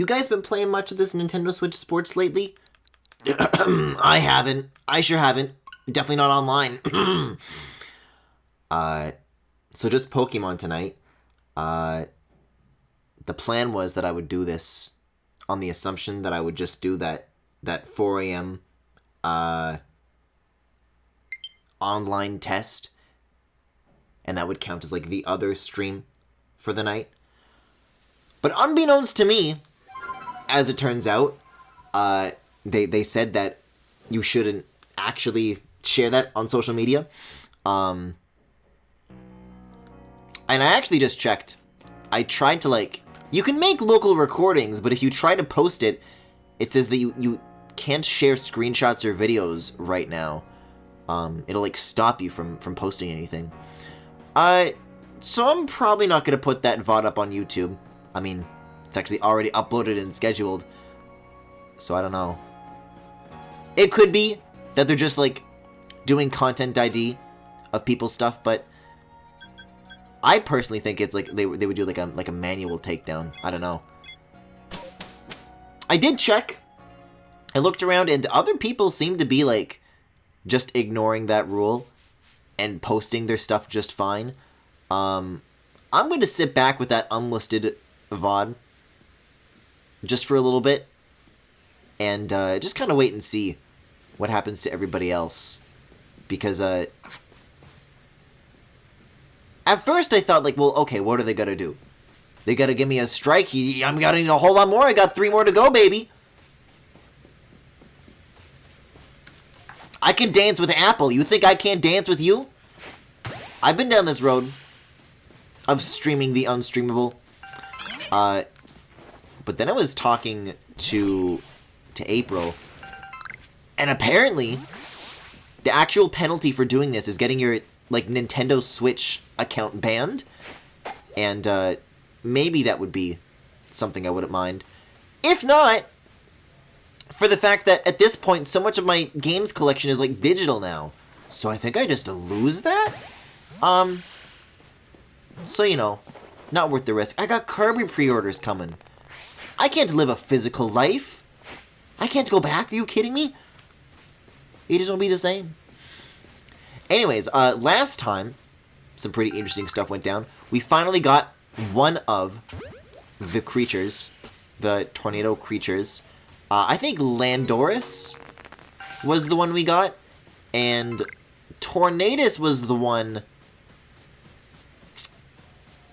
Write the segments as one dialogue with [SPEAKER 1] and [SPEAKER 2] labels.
[SPEAKER 1] You guys been playing much of this Nintendo Switch Sports lately? I haven't. I sure haven't. Definitely not online. So just Pokemon tonight. The plan was that I would do this on the assumption that I would just do that 4 a.m. Online test, and that would count as like the other stream for the night. But unbeknownst to me, as it turns out, they said that you shouldn't actually share that on social media. And I actually just checked. I tried to, like, you can make local recordings, but if you try to post it, it says that you can't share screenshots or videos right now. It'll, like, stop you from posting anything. So I'm probably not going to put that VOD up on YouTube. I mean, it's actually already uploaded and scheduled. So I don't know. It could be that they're just, like, doing content ID of people's stuff, but I personally think it's like they would do like a manual takedown. I don't know. I did check. I looked around and other people seem to be like just ignoring that rule and posting their stuff just fine. I'm going to sit back with that unlisted VOD just for a little bit and just kind of wait and see what happens to everybody else, because at first I thought, like, well, okay, what are they gonna do? They gotta give me a strike? I'm gonna need a whole lot more. I got 3 more to go, baby. I can dance with Apple. You think I can't dance with you? I've been down this road of streaming the unstreamable. But then I was talking to April, and apparently the actual penalty for doing this is getting your, like, Nintendo Switch account banned, and maybe that would be something I wouldn't mind. If not, for the fact that at this point so much of my games collection is, like, digital now, so I think I just lose that? So, you know, not worth the risk. I got Kirby pre-orders coming. I can't live a physical life. I can't go back. Are you kidding me? It just won't be the same. Anyways, last time, some pretty interesting stuff went down. We finally got one of the creatures, the tornado creatures. I think Landorus was the one we got, and Tornadus was the one...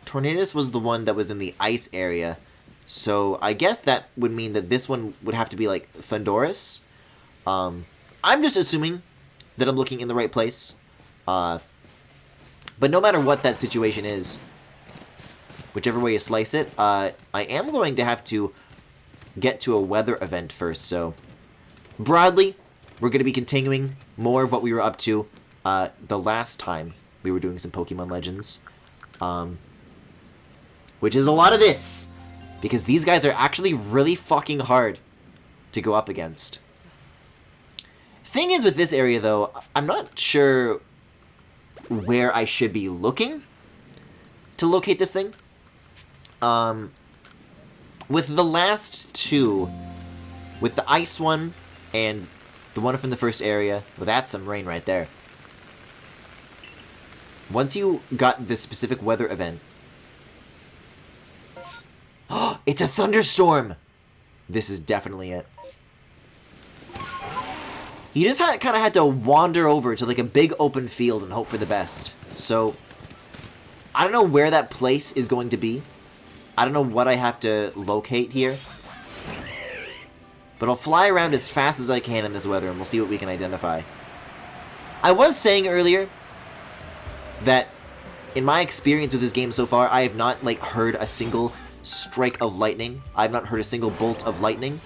[SPEAKER 1] Tornadus was the one that was in the ice area. So I guess that would mean that this one would have to be like Thundurus. I'm just assuming that I'm looking in the right place. But no matter what that situation is, whichever way you slice it, I am going to have to get to a weather event first. So broadly, we're going to be continuing more of what we were up to the last time we were doing some Pokemon Legends. Which is a lot of this, because these guys are actually really fucking hard to go up against. Thing is with this area, though, I'm not sure where I should be looking to locate this thing. With the last two, with the ice one and the one from the first area, well, that's some rain right there. Once you got this specific weather event, oh, it's a thunderstorm! This is definitely it. You just kind of had to wander over to like a big open field and hope for the best. So, I don't know where that place is going to be. I don't know what I have to locate here. But I'll fly around as fast as I can in this weather and we'll see what we can identify. I was saying earlier that in my experience with this game so far, I have not like heard a single strike of lightning. I have not heard a single bolt of lightning.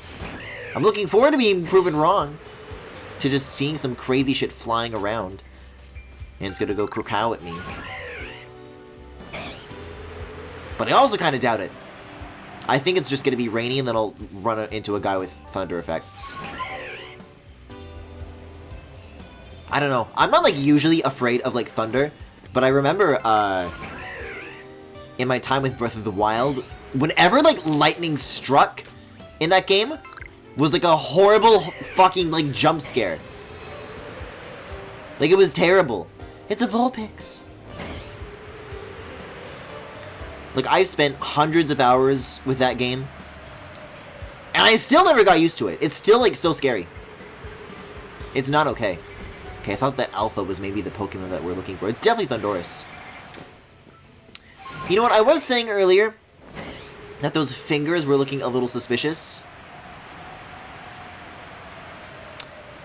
[SPEAKER 1] I'm looking forward to being proven wrong, to just seeing some crazy shit flying around. And it's gonna go crocow at me. But I also kind of doubt it. I think it's just gonna be rainy and then I'll run into a guy with thunder effects. I don't know. I'm not like usually afraid of like thunder, but I remember in my time with Breath of the Wild, whenever like lightning struck, in that game was like a horrible fucking like jump scare. Like it was terrible. It's a Vulpix. Like I've spent hundreds of hours with that game, and I still never got used to it. It's still like so scary. It's not okay. Okay, I thought that Alpha was maybe the Pokemon that we're looking for. It's definitely Thundurus. You know what, I was saying earlier that those fingers were looking a little suspicious.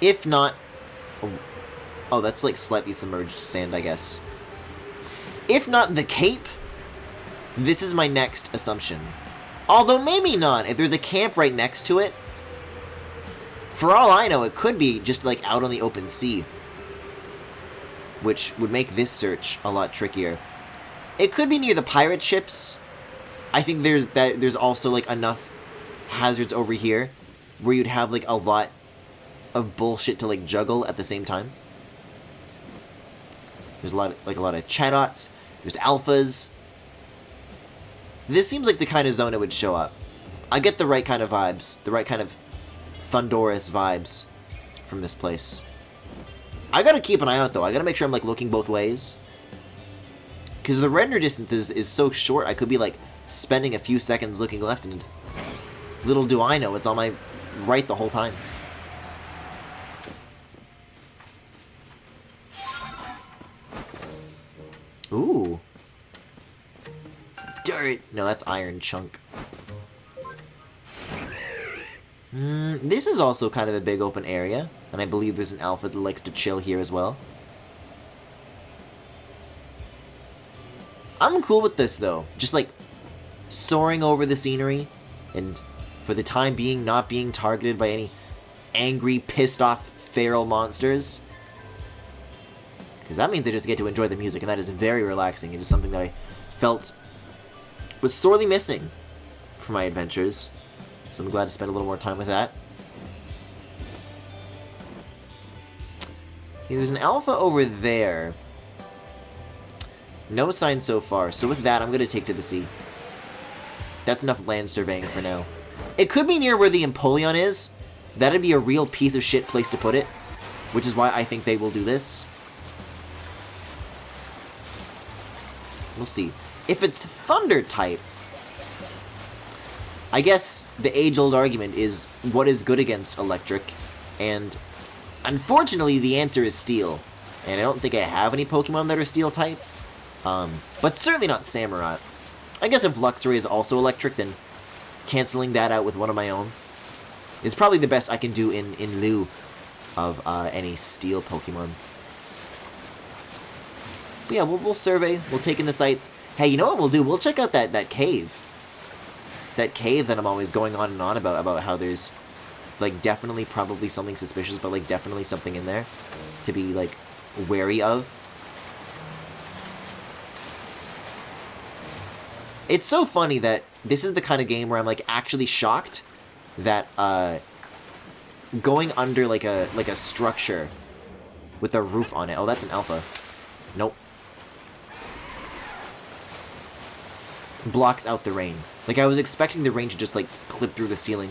[SPEAKER 1] If not... Oh, that's like slightly submerged sand, I guess. If not the cape, this is my next assumption. Although maybe not. If there's a camp right next to it, for all I know, it could be just like out on the open sea, which would make this search a lot trickier. It could be near the pirate ships. I think there's also like enough hazards over here where you'd have like a lot of bullshit to like juggle at the same time. There's a lot of Chadots. There's Alphas. This seems like the kind of zone it would show up. I get the right kind of vibes, the right kind of Thundurus vibes from this place. I gotta keep an eye out though. I gotta make sure I'm like looking both ways, because the render distance is so short. I could be like spending a few seconds looking left, and little do I know it's on my right the whole time. Ooh. Dirt! No, that's iron chunk. This is also kind of a big open area, and I believe there's an Alpha that likes to chill here as well. I'm cool with this though, just like soaring over the scenery, and for the time being not being targeted by any angry, pissed off feral monsters. Because that means I just get to enjoy the music, and that is very relaxing. It is something that I felt was sorely missing for my adventures. So I'm glad to spend a little more time with that. Okay, there's an Alpha over there. No sign so far, so with that, I'm going to take to the sea. That's enough land surveying for now. It could be near where the Empoleon is. That'd be a real piece of shit place to put it, which is why I think they will do this. We'll see. If it's Thunder type, I guess the age-old argument is what is good against electric, and unfortunately the answer is Steel. And I don't think I have any Pokemon that are Steel type, but certainly not Samurott. I guess if Luxray is also electric, then canceling that out with one of my own is probably the best I can do in lieu of any Steel Pokemon. But yeah, we'll survey, we'll take in the sights. Hey, you know what we'll do? We'll check out that cave. That cave that I'm always going on and on about how there's, like, definitely probably something suspicious, but, like, definitely something in there to be, like, wary of. It's so funny that this is the kind of game where I'm, like, actually shocked that, going under, like a structure with a roof on it. Oh, that's an Alpha. Nope. Blocks out the rain. Like, I was expecting the rain to just, like, clip through the ceiling,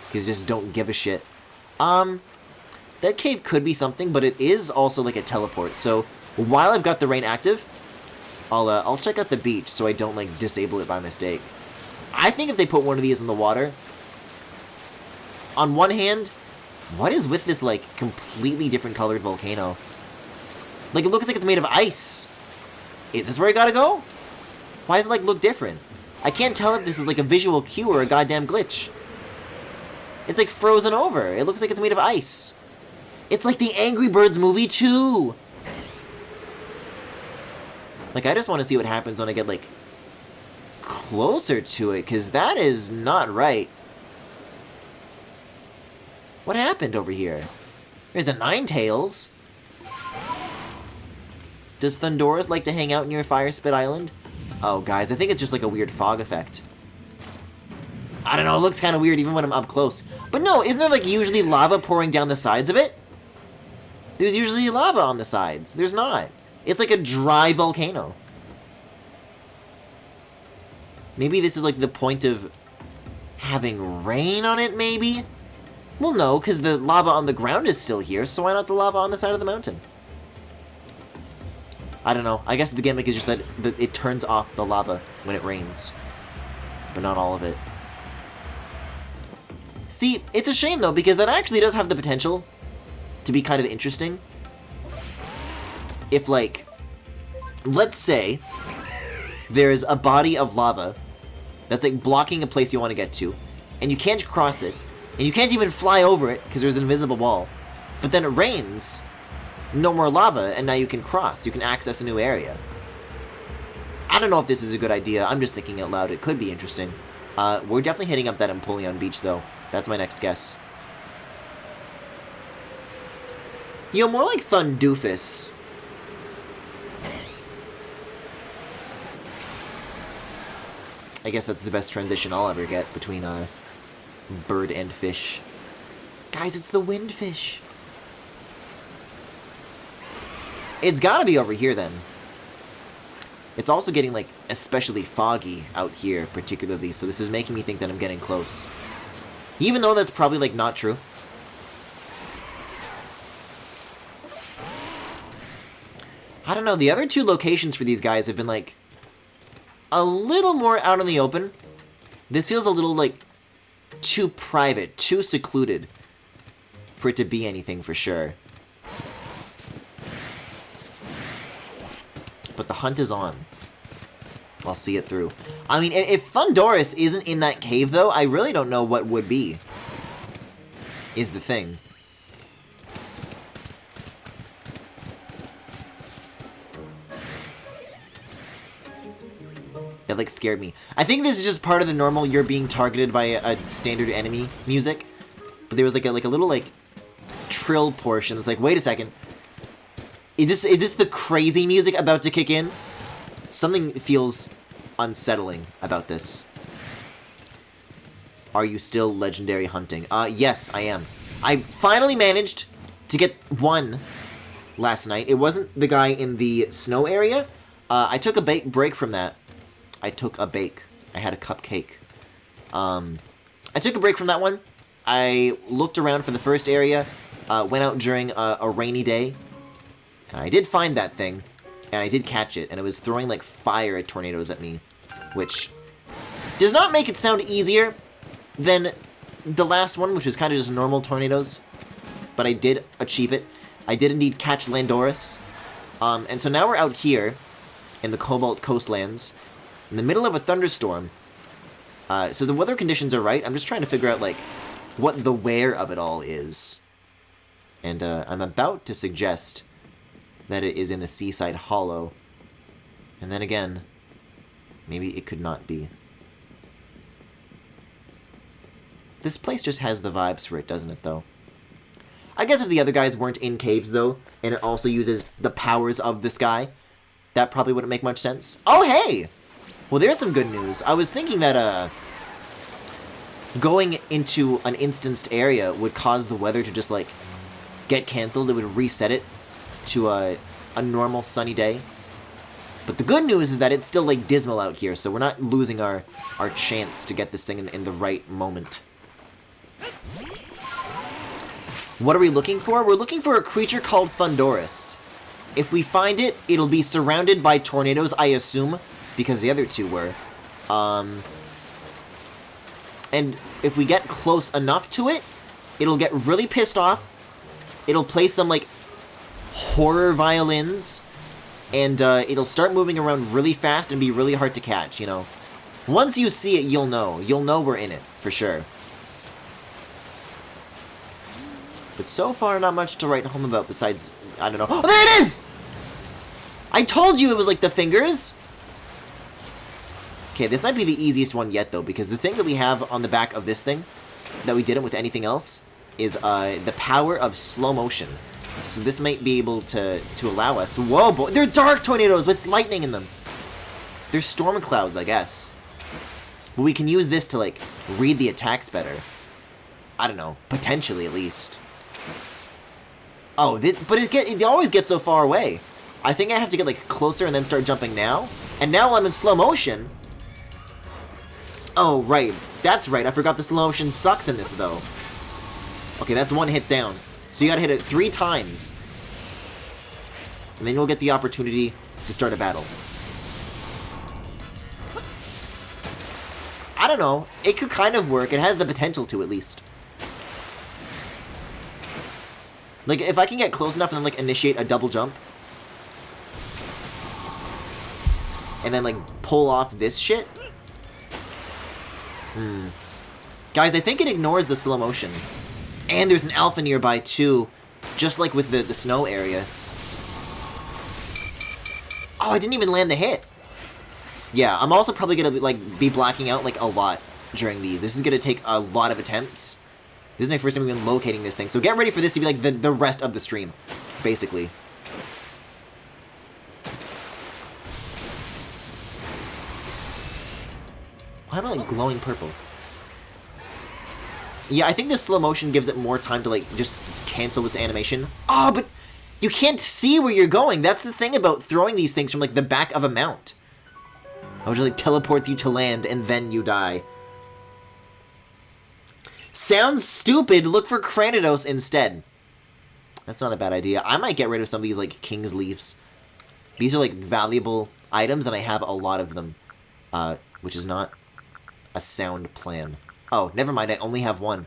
[SPEAKER 1] because just don't give a shit. That cave could be something, but it is also, like, a teleport, so while I've got the rain active, I'll check out the beach so I don't, like, disable it by mistake. I think if they put one of these in the water, on one hand, what is with this, like, completely different colored volcano? Like, it looks like it's made of ice. Is this where I gotta go? Why does it, like, look different? I can't tell if this is, like, a visual cue or a goddamn glitch. It's, like, frozen over. It looks like it's made of ice. It's like the Angry Birds movie, too! Like, I just want to see what happens when I get, like, closer to it, because that is not right. What happened over here? There's a Ninetales. Does Thundurus like to hang out near Fire Spit Island? Oh, guys, I think it's just like a weird fog effect. I don't know, it looks kind of weird even when I'm up close. But no, isn't there like usually lava pouring down the sides of it? There's usually lava on the sides. There's not. It's like a dry volcano. Maybe this is like the point of having rain on it, maybe? Well, no, because the lava on the ground is still here, so why not the lava on the side of the mountain? I don't know. I guess the gimmick is just that it turns off the lava when it rains. But not all of it. See, it's a shame, though, because that actually does have the potential to be kind of interesting. If, like, let's say there's a body of lava that's, like, blocking a place you want to get to, and you can't cross it, and you can't even fly over it because there's an invisible wall. But then it rains, no more lava, and now you can cross. You can access a new area. I don't know if this is a good idea. I'm just thinking out loud. It could be interesting. We're definitely hitting up that Empoleon Beach, though. That's my next guess. You know, more like Thundoofus. I guess that's the best transition I'll ever get between bird and fish. Guys, it's the windfish. It's gotta be over here, then. It's also getting, like, especially foggy out here, particularly, so this is making me think that I'm getting close. Even though that's probably, like, not true. I don't know, the other two locations for these guys have been, like, a little more out in the open. This feels a little, like, too private, too secluded for it to be anything for sure. But the hunt is on. I'll see it through. I mean, if Thundoris isn't in that cave, though, I really don't know what would be. Is the thing. That, like, scared me. I think this is just part of the normal you're being targeted by a standard enemy music. But there was, like a little, like, trill portion that's like, wait a second. Is this the crazy music about to kick in? Something feels unsettling about this. Are you still legendary hunting? Yes, I am. I finally managed to get one last night. It wasn't the guy in the snow area. I took a break from that. I had a cupcake. I took a break from that one. I looked around for the first area. Went out during a rainy day. And I did find that thing. And I did catch it, and it was throwing, like, fire tornadoes at me, which does not make it sound easier than the last one, which was kind of just normal tornadoes, but I did achieve it. I did indeed catch Landoris, and so now we're out here in the Cobalt Coastlands, in the middle of a thunderstorm, so the weather conditions are right. I'm just trying to figure out, like, what the where of it all is, and I'm about to suggest that it is in the Seaside Hollow. And then again, maybe it could not be. This place just has the vibes for it, doesn't it, though? I guess if the other guys weren't in caves, though, and it also uses the powers of the sky, that probably wouldn't make much sense. Oh, hey! Well, there's some good news. I was thinking that, going into an instanced area would cause the weather to just, like, get canceled. It would reset it to a normal sunny day. But the good news is that it's still, like, dismal out here, so we're not losing our chance to get this thing in the right moment. What are we looking for? We're looking for a creature called Thundoris. If we find it, it'll be surrounded by tornadoes, I assume, because the other two were. And if we get close enough to it, it'll get really pissed off. It'll play some, like, horror violins, and it'll start moving around really fast and be really hard to catch, you know. Once you see it, you'll know. You'll know we're in it, for sure. But so far, not much to write home about besides, I don't know. Oh, there it is! I told you it was like the fingers! Okay, this might be the easiest one yet, though, because the thing that we have on the back of this thing, that we didn't with anything else, is the power of slow motion. So this might be able to allow us... Whoa, boy! They're dark tornadoes with lightning in them! They're storm clouds, I guess. But we can use this to, like, read the attacks better. I don't know. Potentially, at least. Oh, but it always gets so far away. I think I have to get, like, closer and then start jumping now. And now I'm in slow motion. Oh, right. That's right, I forgot the slow motion sucks in this, though. Okay, that's one hit down. So you gotta hit it 3 times. And then you'll get the opportunity to start a battle. I don't know. It could kind of work. It has the potential to, at least. Like, if I can get close enough and then, like, initiate a double jump. And then, like, pull off this shit. Guys, I think it ignores the slow motion. And there's an alpha nearby, too. Just like with the snow area. Oh, I didn't even land the hit. Yeah, I'm also probably gonna, like, be blacking out, like, a lot during these. This is gonna take a lot of attempts. This is my first time even locating this thing. So get ready for this to be, like, the rest of the stream, basically. Why am I, like, glowing purple? Yeah, I think the slow motion gives it more time to, like, just cancel its animation. Oh, but you can't see where you're going. That's the thing about throwing these things from, like, the back of a mount. I would just, like, teleport you to land, and then you die. Sounds stupid. Look for Cranidos instead. That's not a bad idea. I might get rid of some of these, like, King's Leaves. These are, like, valuable items, and I have a lot of them. Which is not a sound plan. Oh, never mind. I only have 1.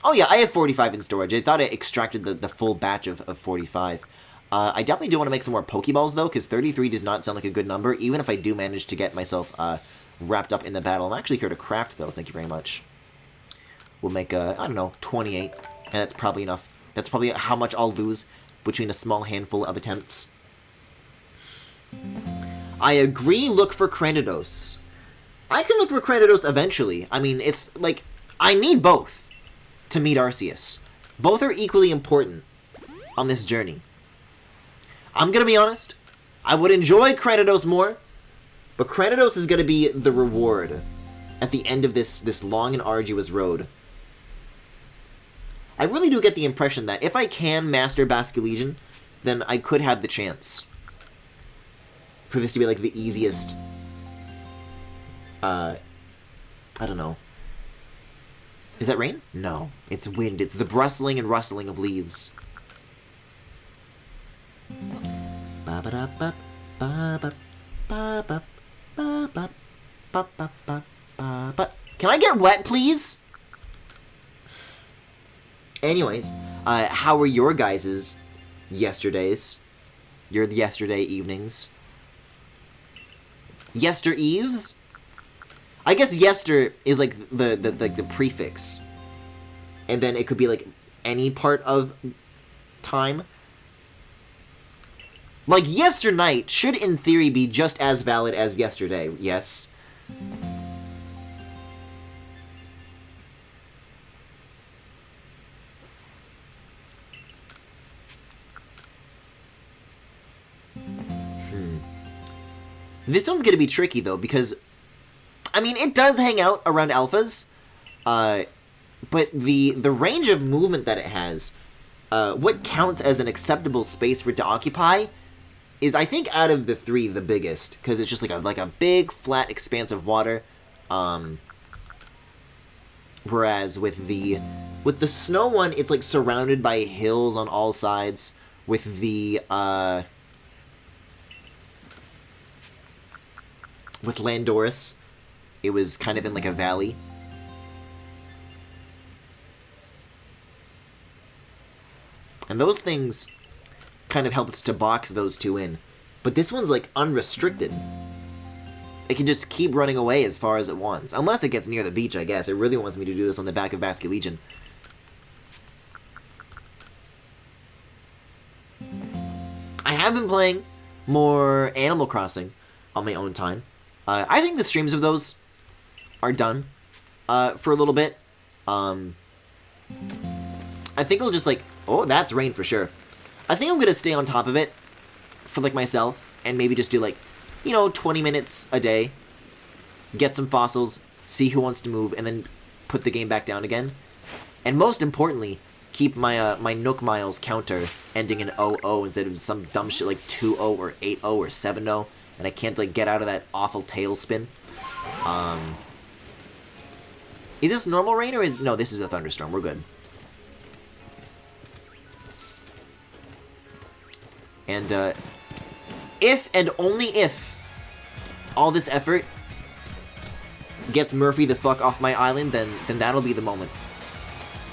[SPEAKER 1] Oh, yeah, I have 45 in storage. I thought I extracted the full batch of 45. I definitely do want to make some more Pokeballs, though, because 33 does not sound like a good number, even if I do manage to get myself wrapped up in the battle. I'm actually here to craft, though. Thank you very much. We'll make, I don't know, 28, and that's probably enough. That's probably how much I'll lose between a small handful of attempts. I agree, look for Cranidos. I can look for Cranidos eventually. I mean, it's, like, I need both to meet Arceus. Both are equally important on this journey. I'm gonna be honest, I would enjoy Cranidos more, but Cranidos is gonna be the reward at the end of this long and arduous road. I really do get the impression that if I can master Basculegion, then I could have the chance for this to be, like, the easiest, I don't know. Is that rain? No. It's wind. It's the brustling and rustling of leaves. Can I get wet, please? Anyways, how were your guys' yesterdays? Your yesterday evenings? Yester eves? I guess yester is like the prefix. And then it could be like any part of time. Like yesternight should in theory be just as valid as yesterday, yes? This one's gonna be tricky though, because I mean, it does hang out around alphas, but the range of movement that it has, what counts as an acceptable space for it to occupy, is I think out of the 3 the biggest, because it's just like a big flat expanse of water. Whereas with the snow one, it's like surrounded by hills on all sides. With the with Landorus, it was kind of in like a valley. And those things kind of helped to box those 2 in. But this one's like unrestricted. It can just keep running away as far as it wants. Unless it gets near the beach, I guess. It really wants me to do this on the back of Basculegion. I have been playing more Animal Crossing on my own time. I think the streams of those are done for a little bit. I think I'll just like... Oh, that's rain for sure. I think I'm going to stay on top of it for like myself and maybe just do like, you know, 20 minutes a day. Get some fossils, see who wants to move, and then put the game back down again. And most importantly, keep my my Nook Miles counter ending in 00 instead of some dumb shit like 2-0 or 8-0 or 7-0. And I can't like get out of that awful tailspin. Is this normal rain or is... No, this is a thunderstorm. We're good. And, if and only if all this effort gets Murphy the fuck off my island, then that'll be the moment.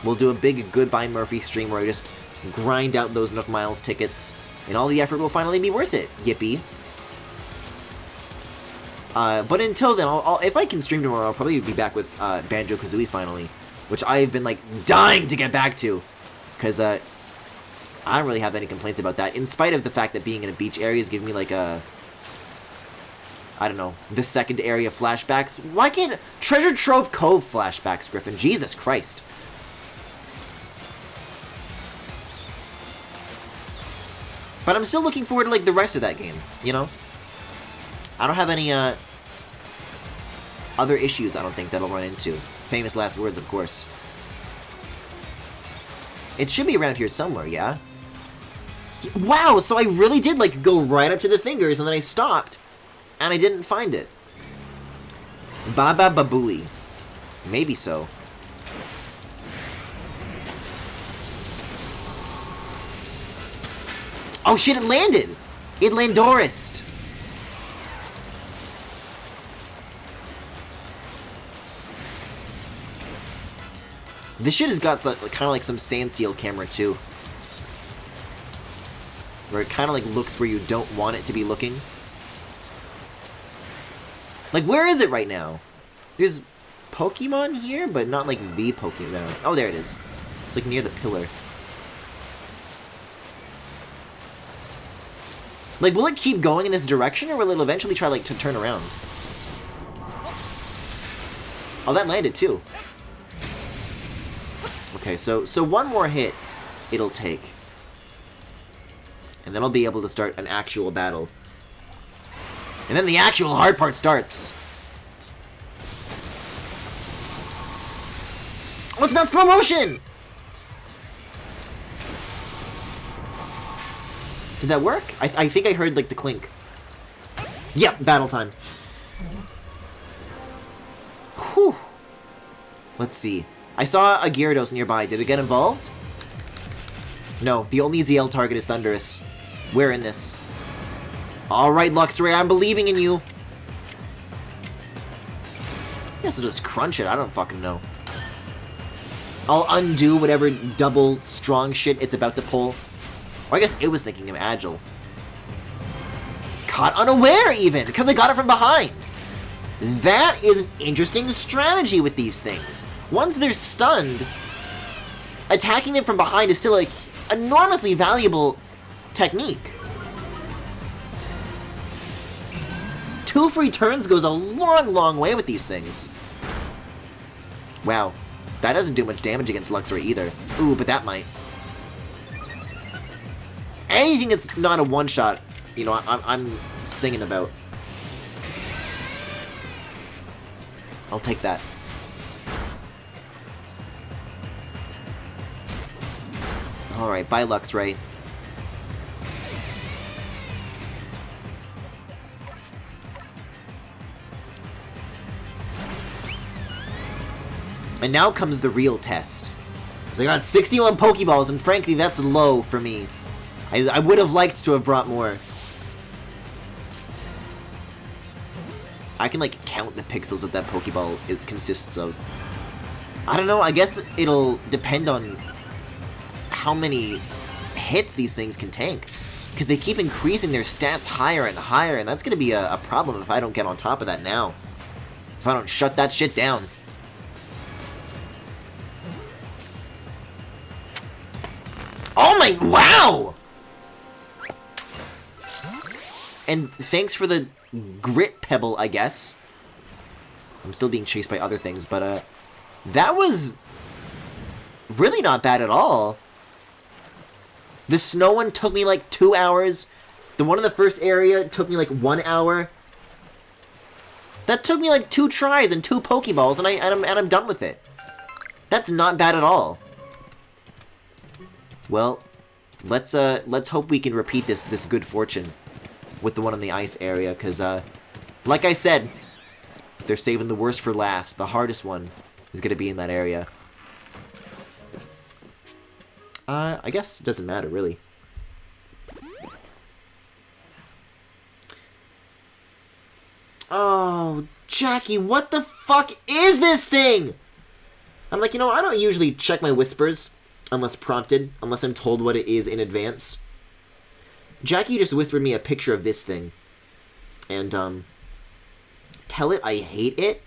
[SPEAKER 1] We'll do a big Goodbye Murphy stream where I just grind out those Nook Miles tickets, and all the effort will finally be worth it. Yippee. But until then, if I can stream tomorrow, I'll probably be back with Banjo-Kazooie finally, which I've been, like, dying to get back to, because, I don't really have any complaints about that, in spite of the fact that being in a beach area is giving me, like, I don't know, the second area flashbacks. Why can't... Treasure Trove Cove flashbacks, Griffin. Jesus Christ. But I'm still looking forward to, like, the rest of that game, you know? I don't have any, other issues, I don't think, that I'll run into. Famous last words, of course. It should be around here somewhere, yeah? Wow, so I really did, like, go right up to the fingers, and then I stopped, and I didn't find it. Baba Babooey. Maybe so. Oh shit, it landed! It Landorist! This shit has got some, kind of like some Sandseal camera too. Where it kind of like looks where you don't want it to be looking. Like, where is it right now? There's Pokemon here, but not like the Pokemon. Oh, there it is. It's like near the pillar. Like, will it keep going in this direction, or will it eventually try, like, to turn around? Oh, that landed, too. Okay, so one more hit it'll take. And then I'll be able to start an actual battle. And then the actual hard part starts. Oh, it's not slow motion! Did that work? I think I heard, like, the clink. Yep, battle time. Whew. Let's see. I saw a Gyarados nearby. Did it get involved? No, the only ZL target is Thundurus. We're in this. Alright, Luxray, I'm believing in you. I guess I'll just crunch it. I don't fucking know. I'll undo whatever double strong shit it's about to pull. Or I guess it was thinking of Agile. Caught unaware, even, because I got it from behind. That is an interesting strategy with these things. Once they're stunned, attacking them from behind is still an enormously valuable technique. 2 free turns goes a long, long way with these things. Wow. That doesn't do much damage against Luxray either. Ooh, but that might. Anything that's not a one-shot, you know, I'm singing about. I'll take that. Alright, bye Luxray. And now comes the real test. So I got 61 Pokeballs, and frankly, that's low for me. I would have liked to have brought more. I can, like, count the pixels that Pokeball consists of. I don't know, I guess it'll depend on how many hits these things can tank. Because they keep increasing their stats higher and higher, and that's going to be a problem if I don't get on top of that now. If I don't shut that shit down. Oh my, wow! And thanks for the Grit Pebble, I guess. I'm still being chased by other things, but, that was really not bad at all. The snow one took me like 2 hours. The one in the first area took me like 1 hour. That took me like 2 tries and 2 Pokeballs, and I'm done with it. That's not bad at all. Well, let's hope we can repeat this good fortune with the one in the ice area, because, like I said, they're saving the worst for last, the hardest one. is going to be in that area. I guess it doesn't matter, really. Oh, Jackie, what the fuck is this thing? I'm like, you know, I don't usually check my whispers unless prompted, unless I'm told what it is in advance. Jackie just whispered me a picture of this thing. And, tell it I hate it?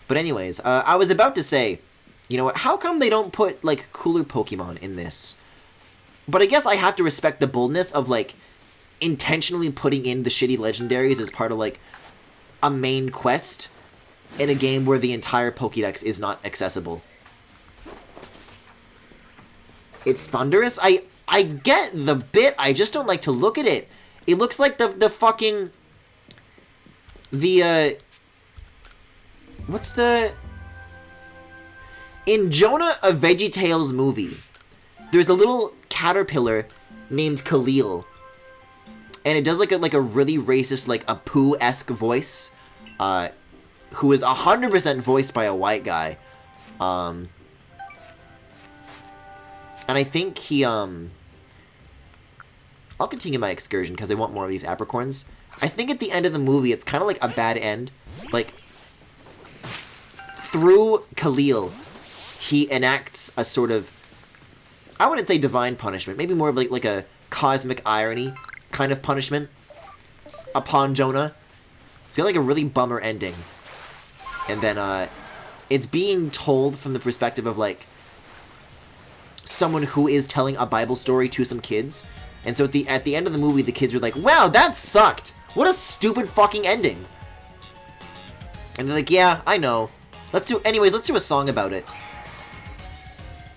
[SPEAKER 1] But anyways, I was about to say, you know what, how come they don't put, like, cooler Pokemon in this? But I guess I have to respect the boldness of, like, intentionally putting in the shitty legendaries as part of, like, a main quest in a game where the entire Pokédex is not accessible. It's thunderous? I get the bit, I just don't like to look at it. It looks like the fucking... What's the... In Jonah, a VeggieTales movie, there's a little caterpillar named Khalil. And it does like a really racist, like a Pooh-esque voice, who is 100% voiced by a white guy. And I think he, I'll continue my excursion because I want more of these apricorns. I think at the end of the movie, it's kind of like a bad end. Like, through Khalil, he enacts a sort of, I wouldn't say divine punishment, maybe more of like a cosmic irony kind of punishment upon Jonah. It's got like a really bummer ending. And then it's being told from the perspective of like someone who is telling a Bible story to some kids. And so at the end of the movie, the kids are like, wow, that sucked! What a stupid fucking ending! And they're like, yeah, I know. Let's do a song about it.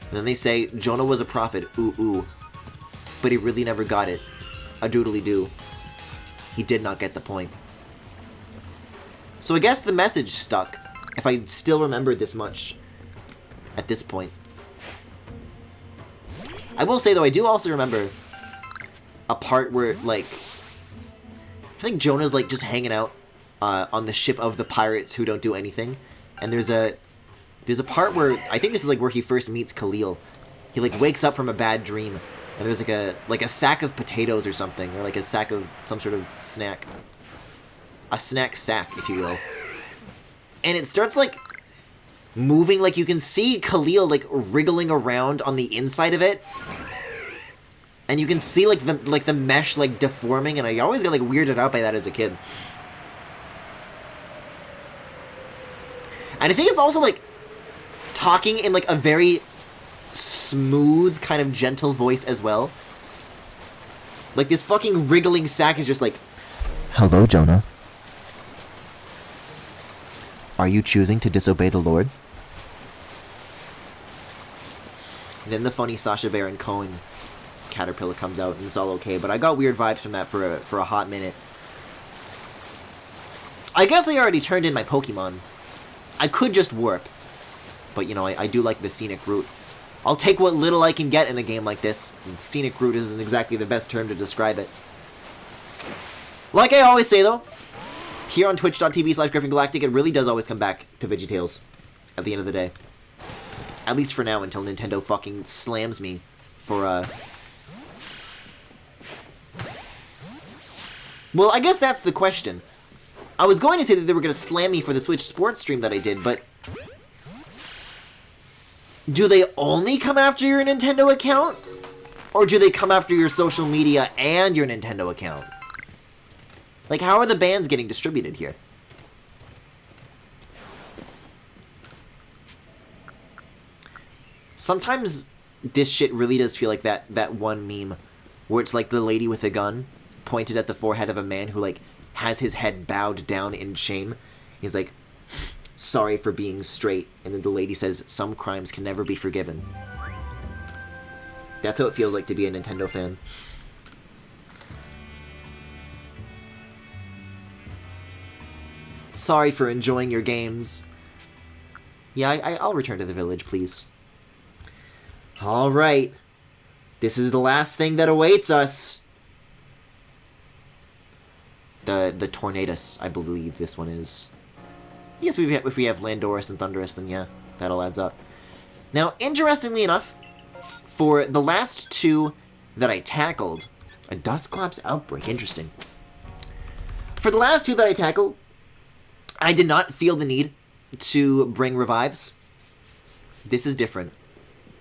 [SPEAKER 1] And then they say, Jonah was a prophet, ooh ooh. But he really never got it. A doodly-doo. He did not get the point. So I guess the message stuck, if I still remembered this much at this point. I will say, though, I do also remember a part where, like, I think Jonah's, like, just hanging out on the ship of the pirates who don't do anything. And there's a part where, I think this is, like, where he first meets Khalil. He, like, wakes up from a bad dream. And there's like a sack of potatoes or something, or like a sack of some sort of snack. A snack sack, if you will. And it starts like moving, like you can see Khalil like wriggling around on the inside of it. And you can see like the mesh like deforming, and I always got like weirded out by that as a kid. And I think it's also like talking in like a very smooth, kind of gentle voice as well. Like, this fucking wriggling sack is just like, hello, Jonah. Are you choosing to disobey the Lord? And then the funny Sacha Baron Cohen caterpillar comes out, and it's all okay. But I got weird vibes from that for a hot minute. I guess I already turned in my Pokemon. I could just warp. But, you know, I do like the scenic route. I'll take what little I can get in a game like this. And scenic route isn't exactly the best term to describe it. Like I always say, though, here on twitch.tv/GRIFFINGALACTIC, it really does always come back to VeggieTales at the end of the day. At least for now, until Nintendo fucking slams me for, Well, I guess that's the question. I was going to say that they were going to slam me for the Switch Sports stream that I did, but do they only come after your Nintendo account? Or do they come after your social media and your Nintendo account? Like, how are the bans getting distributed here? Sometimes this shit really does feel like that one meme where it's like the lady with a gun pointed at the forehead of a man who, like, has his head bowed down in shame. He's like, sorry for being straight. And then the lady says, some crimes can never be forgiven. That's how it feels like to be a Nintendo fan. Sorry for enjoying your games. Yeah, I'll return to the village, please. Alright. This is the last thing that awaits us. The Tornadus, I believe this one is. Yes, if we have Landorus and Thundurus, then yeah, that all adds up. Now, interestingly enough, for the last two that I tackled, a Dusclops Outbreak, interesting. For the last two that I tackled, I did not feel the need to bring revives. This is different.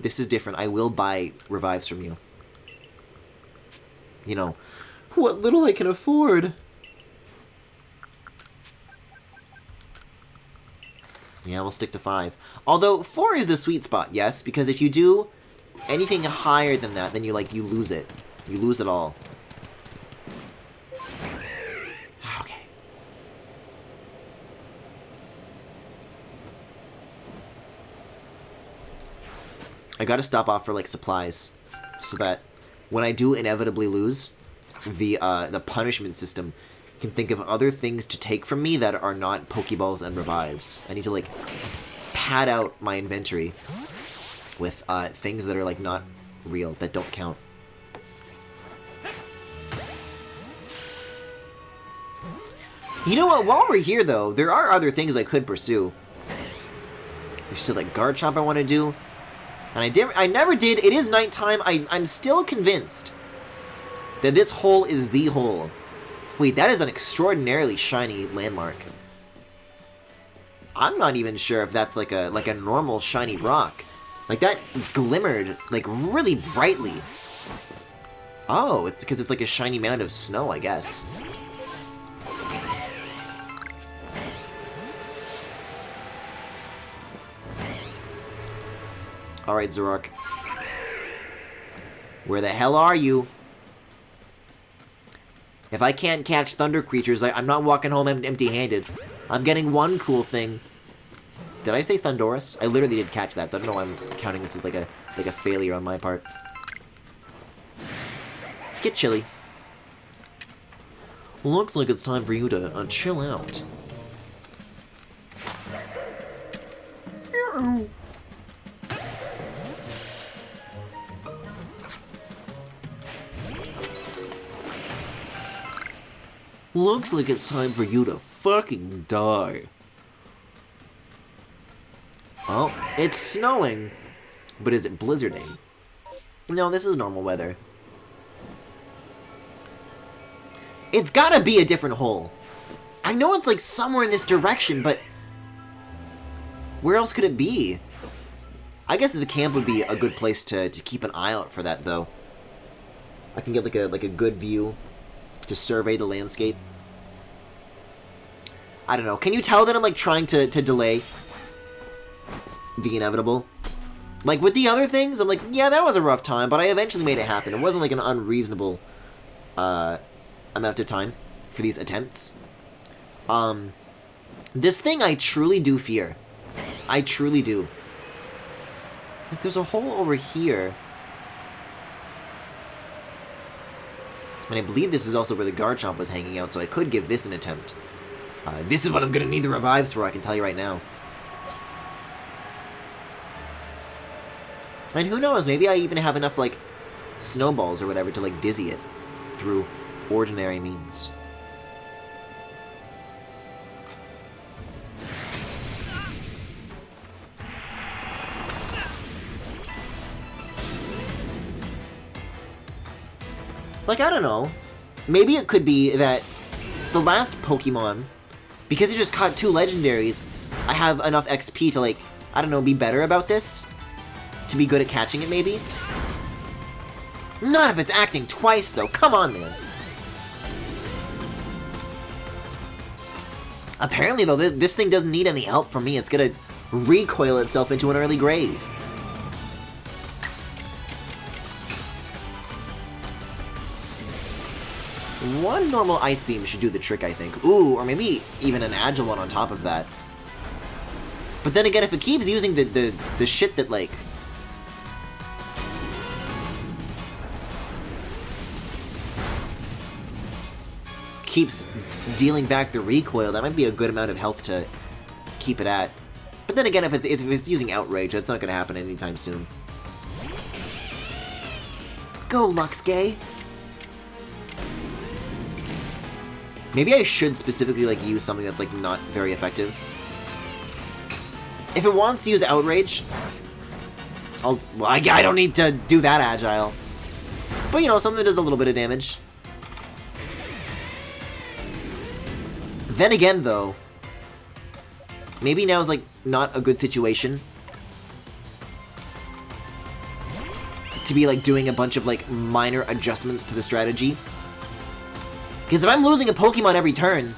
[SPEAKER 1] This is different. I will buy revives from you. You know, what little I can afford. Yeah, we'll stick to 5. Although 4 is the sweet spot, yes, because if you do anything higher than that, then you lose it. You lose it all. Okay. I gotta stop off for, like, supplies, so that when I do inevitably lose, the punishment system can think of other things to take from me that are not Pokeballs and revives. I need to, like, pad out my inventory with things that are, like, not real, that don't count. You know what, while we're here, though, there are other things I could pursue. There's still, like, Guard Chomp I want to do. And I never did. It is nighttime. I'm still convinced that this hole is the hole. Wait, that is an extraordinarily shiny landmark. I'm not even sure if that's like a normal shiny rock. Like, that glimmered, like, really brightly. Oh, it's because it's like a shiny mound of snow, I guess. Alright, Zoroark. Where the hell are you? If I can't catch thunder creatures, I'm not walking home empty-handed. I'm getting one cool thing. Did I say Thundurus? I literally did catch that, so I don't know why I'm counting this as like a failure on my part. Get chilly. Looks like it's time for you to chill out. Looks like it's time for you to fucking die. Oh, it's snowing. But is it blizzarding? No, this is normal weather. It's gotta be a different hole. I know it's like somewhere in this direction, but where else could it be? I guess the camp would be a good place to keep an eye out for that, though. I can get like a good view to survey the landscape. I don't know. Can you tell that I'm like trying to delay the inevitable? Like with the other things, I'm like, yeah, that was a rough time, but I eventually made it happen. It wasn't like an unreasonable amount of time for these attempts. This thing I truly do fear. I truly do. Like, there's a hole over here. And I believe this is also where the Garchomp was hanging out, so I could give this an attempt. This is what I'm gonna need the revives for, I can tell you right now. And who knows, maybe I even have enough, like, snowballs or whatever to, like, dizzy it through ordinary means. Like, I don't know. Maybe it could be that the last Pokemon, because it just caught 2 legendaries, I have enough XP to, like, I don't know, be better about this? To be good at catching it, maybe? Not if it's acting twice, though. Come on, man. Apparently, though, this thing doesn't need any help from me. It's gonna recoil itself into an early grave. One normal Ice Beam should do the trick, I think. Ooh, or maybe even an Agile one on top of that. But then again, if it keeps using the shit that, like... keeps dealing back the recoil, that might be a good amount of health to keep it at. But then again, if it's using Outrage, that's not gonna happen anytime soon. Go, Luxgay! Maybe I should specifically, like, use something that's, like, not very effective. If it wants to use Outrage, well, I don't need to do that agile. But, you know, something that does a little bit of damage. Then again, though, maybe now's, like, not a good situation to be, like, doing a bunch of, like, minor adjustments to the strategy. Because if I'm losing a Pokemon every turn,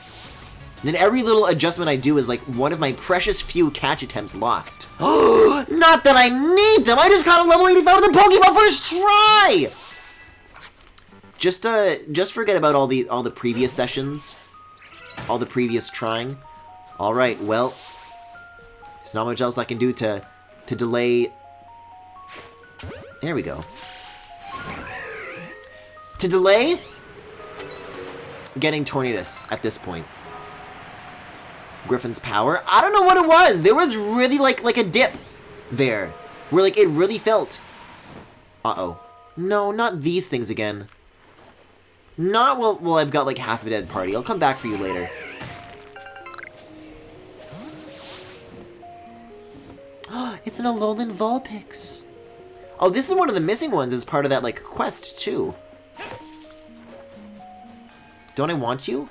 [SPEAKER 1] then every little adjustment I do is, like, one of my precious few catch attempts lost. Not that I need them! I just got a level 85 with the Pokemon first try! Just forget about all the previous sessions. All the previous trying. Alright, well, there's not much else I can do to delay. There we go. To delay getting Tornadus at this point. Griffin's power. I don't know what it was. There was really like a dip there where like it really felt. Uh-oh. No, not these things again. Not well I've got like half a dead party. I'll come back for you later. It's an Alolan Vulpix. Oh, this is one of the missing ones as part of that like quest too. Don't I want you?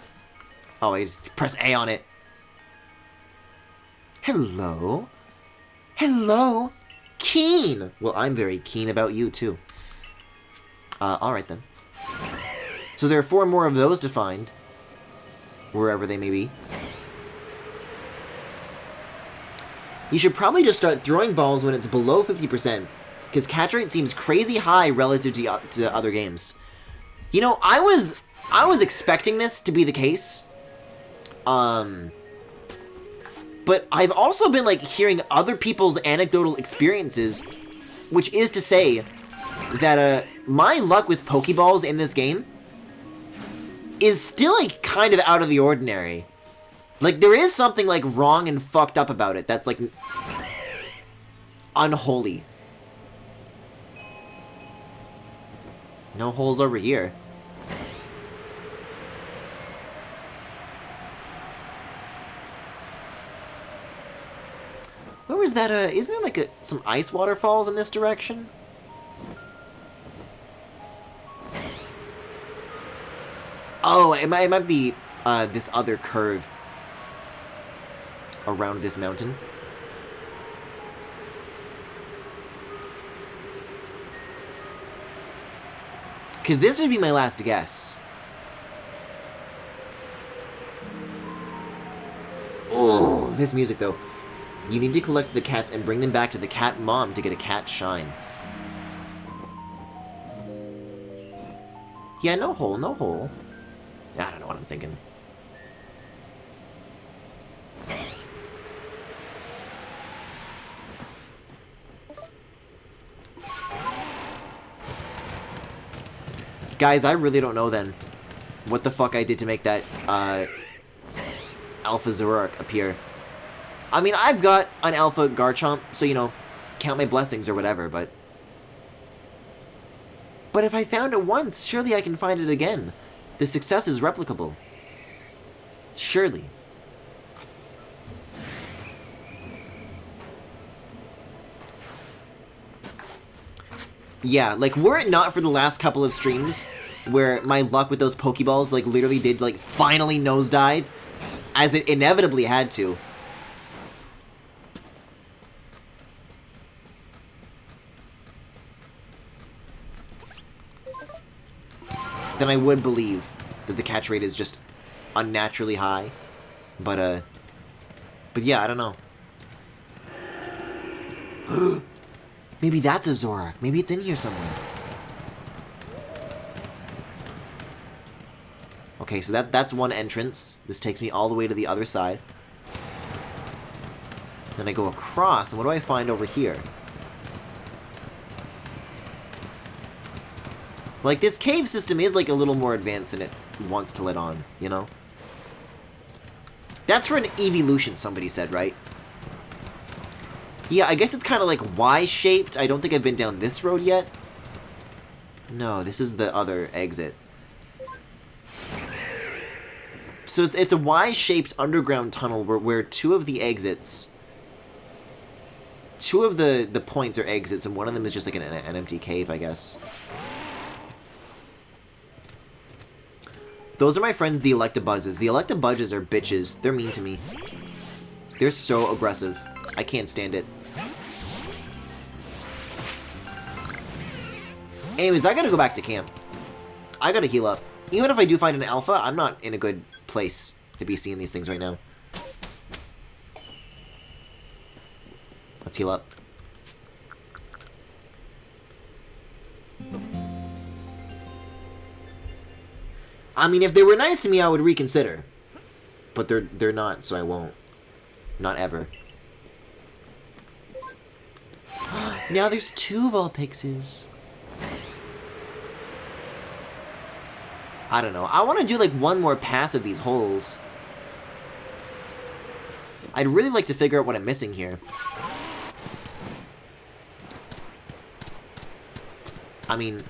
[SPEAKER 1] Oh, I just press A on it. Hello? Hello? Keen! Well, I'm very keen about you, too. Alright then. So there are 4 more of those to find. Wherever they may be. You should probably just start throwing balls when it's below 50%. Because catch rate seems crazy high relative to other games. You know, I was expecting this to be the case. But I've also been, like, hearing other people's anecdotal experiences, which is to say that, my luck with Pokeballs in this game is still, like, kind of out of the ordinary. Like, there is something, like, wrong and fucked up about it that's, like, unholy. No holes over here. Where was that, isn't there like some ice waterfalls in this direction? Oh, it might be, this other curve around this mountain. Because this would be my last guess. Oh, this music though. You need to collect the cats and bring them back to the cat mom to get a cat shine. Yeah, no hole, no hole. I don't know what I'm thinking. Guys, I really don't know then what the fuck I did to make that Alpha Zoroark appear. I mean, I've got an Alpha Garchomp, so, you know, count my blessings or whatever, but if I found it once, surely I can find it again. The success is replicable. Surely. Yeah, like, were it not for the last couple of streams where my luck with those Pokeballs, like, literally did, like, finally nosedive, as it inevitably had to, then I would believe that the catch rate is just unnaturally high. But yeah, I don't know. Maybe that's a Zoroark. Maybe it's in here somewhere. Okay, so that's one entrance. This takes me all the way to the other side. Then I go across, and what do I find over here? Like, this cave system is, like, a little more advanced than it wants to let on, you know? That's for an evolution, somebody said, right? Yeah, I guess it's kind of, like, Y-shaped. I don't think I've been down this road yet. No, this is the other exit. So it's a Y-shaped underground tunnel where 2 of the exits 2 of the points are exits, and one of them is just like an empty cave, I guess. Those are my friends, the Electabuzzes. The Electabuzzes are bitches. They're mean to me. They're so aggressive. I can't stand it. Anyways, I gotta go back to camp. I gotta heal up. Even if I do find an alpha, I'm not in a good place to be seeing these things right now. Let's heal up. I mean, if they were nice to me, I would reconsider. But they're not, so I won't. Not ever. Now there's 2 Vulpixes. I don't know. I want to do like one more pass of these holes. I'd really like to figure out what I'm missing here. I mean,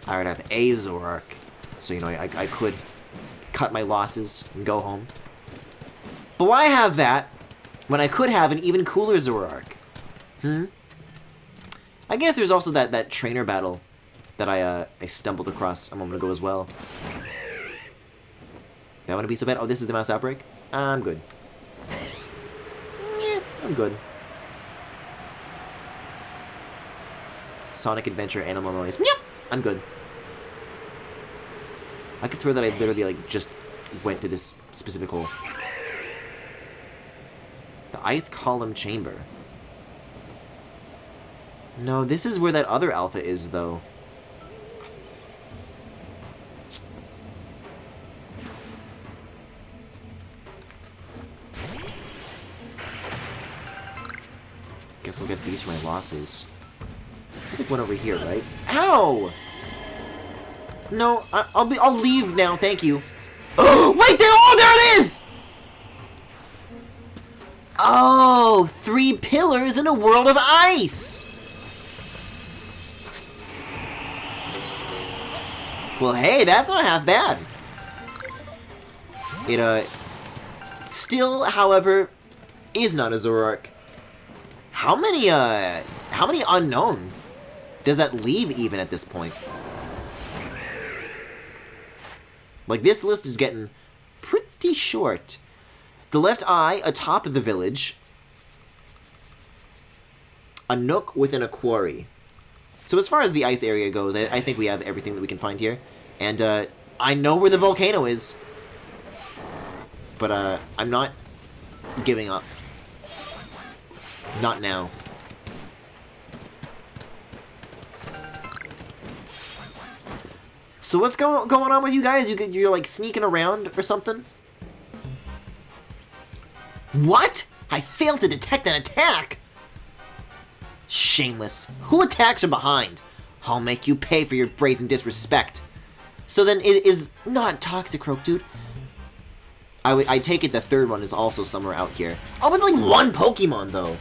[SPEAKER 1] I already have a Zoroark, so, you know, I could cut my losses and go home. But why have that when I could have an even cooler Zoroark? I guess there's also that trainer battle that I stumbled across a moment ago as well. That wouldn't be so bad. Oh, this is the mouse outbreak? I'm good. Yeah, I'm good. Sonic Adventure Animal Noise. Yep, I'm good. I could swear that I literally, like, just went to this specific hole. The Ice Column Chamber. No, this is where that other alpha is, though. Guess I'll get these for my losses. There's like one over here, right? Ow! No, I'll leave now, thank you. Oh, wait there! Oh, there it is! Oh, 3 pillars in a world of ice! Well, hey, that's not half bad. It, still, however, is not a Zoroark. How many unknown does that leave even at this point? Like, this list is getting pretty short. The left eye atop of the village. A nook within a quarry. So as far as the ice area goes, I think we have everything that we can find here. And, I know where the volcano is. But, I'm not giving up. Not now. So what's going on with you guys? You're like sneaking around or something? What? I failed to detect an attack! Shameless. Who attacks from behind? I'll make you pay for your brazen disrespect. So then it is not Toxicroak, dude. I take it the third one is also somewhere out here. Oh, it's like one Pokemon, though.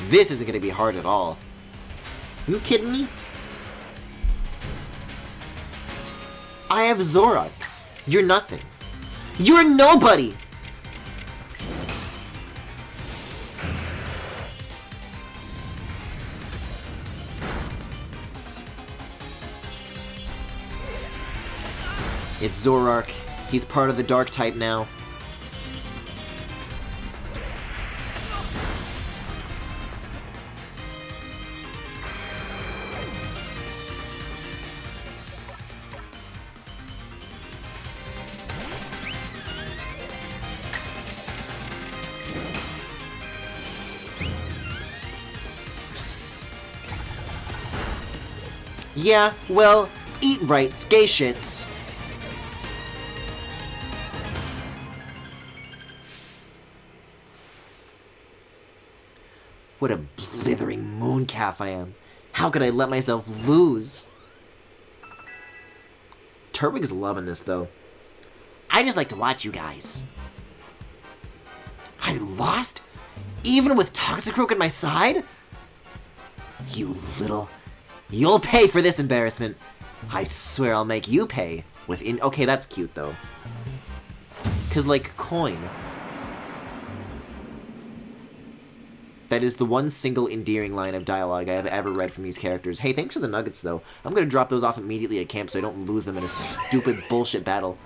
[SPEAKER 1] This isn't going to be hard at all. Are you kidding me? I have Zoroark. You're nothing. You're nobody! It's Zoroark. He's part of the Dark type now. Yeah, well, eat right, skay shits. What a blithering mooncalf I am. How could I let myself lose? Turtwig's loving this, though. I just like to watch you guys. I lost? Even with Toxicroak at my side? You little... You'll pay for this embarrassment. I swear I'll make you pay with okay, that's cute, though. 'Cause, like, coin. That is the one single endearing line of dialogue I have ever read from these characters. Hey, thanks for the nuggets, though. I'm gonna drop those off immediately at camp so I don't lose them in a stupid bullshit battle.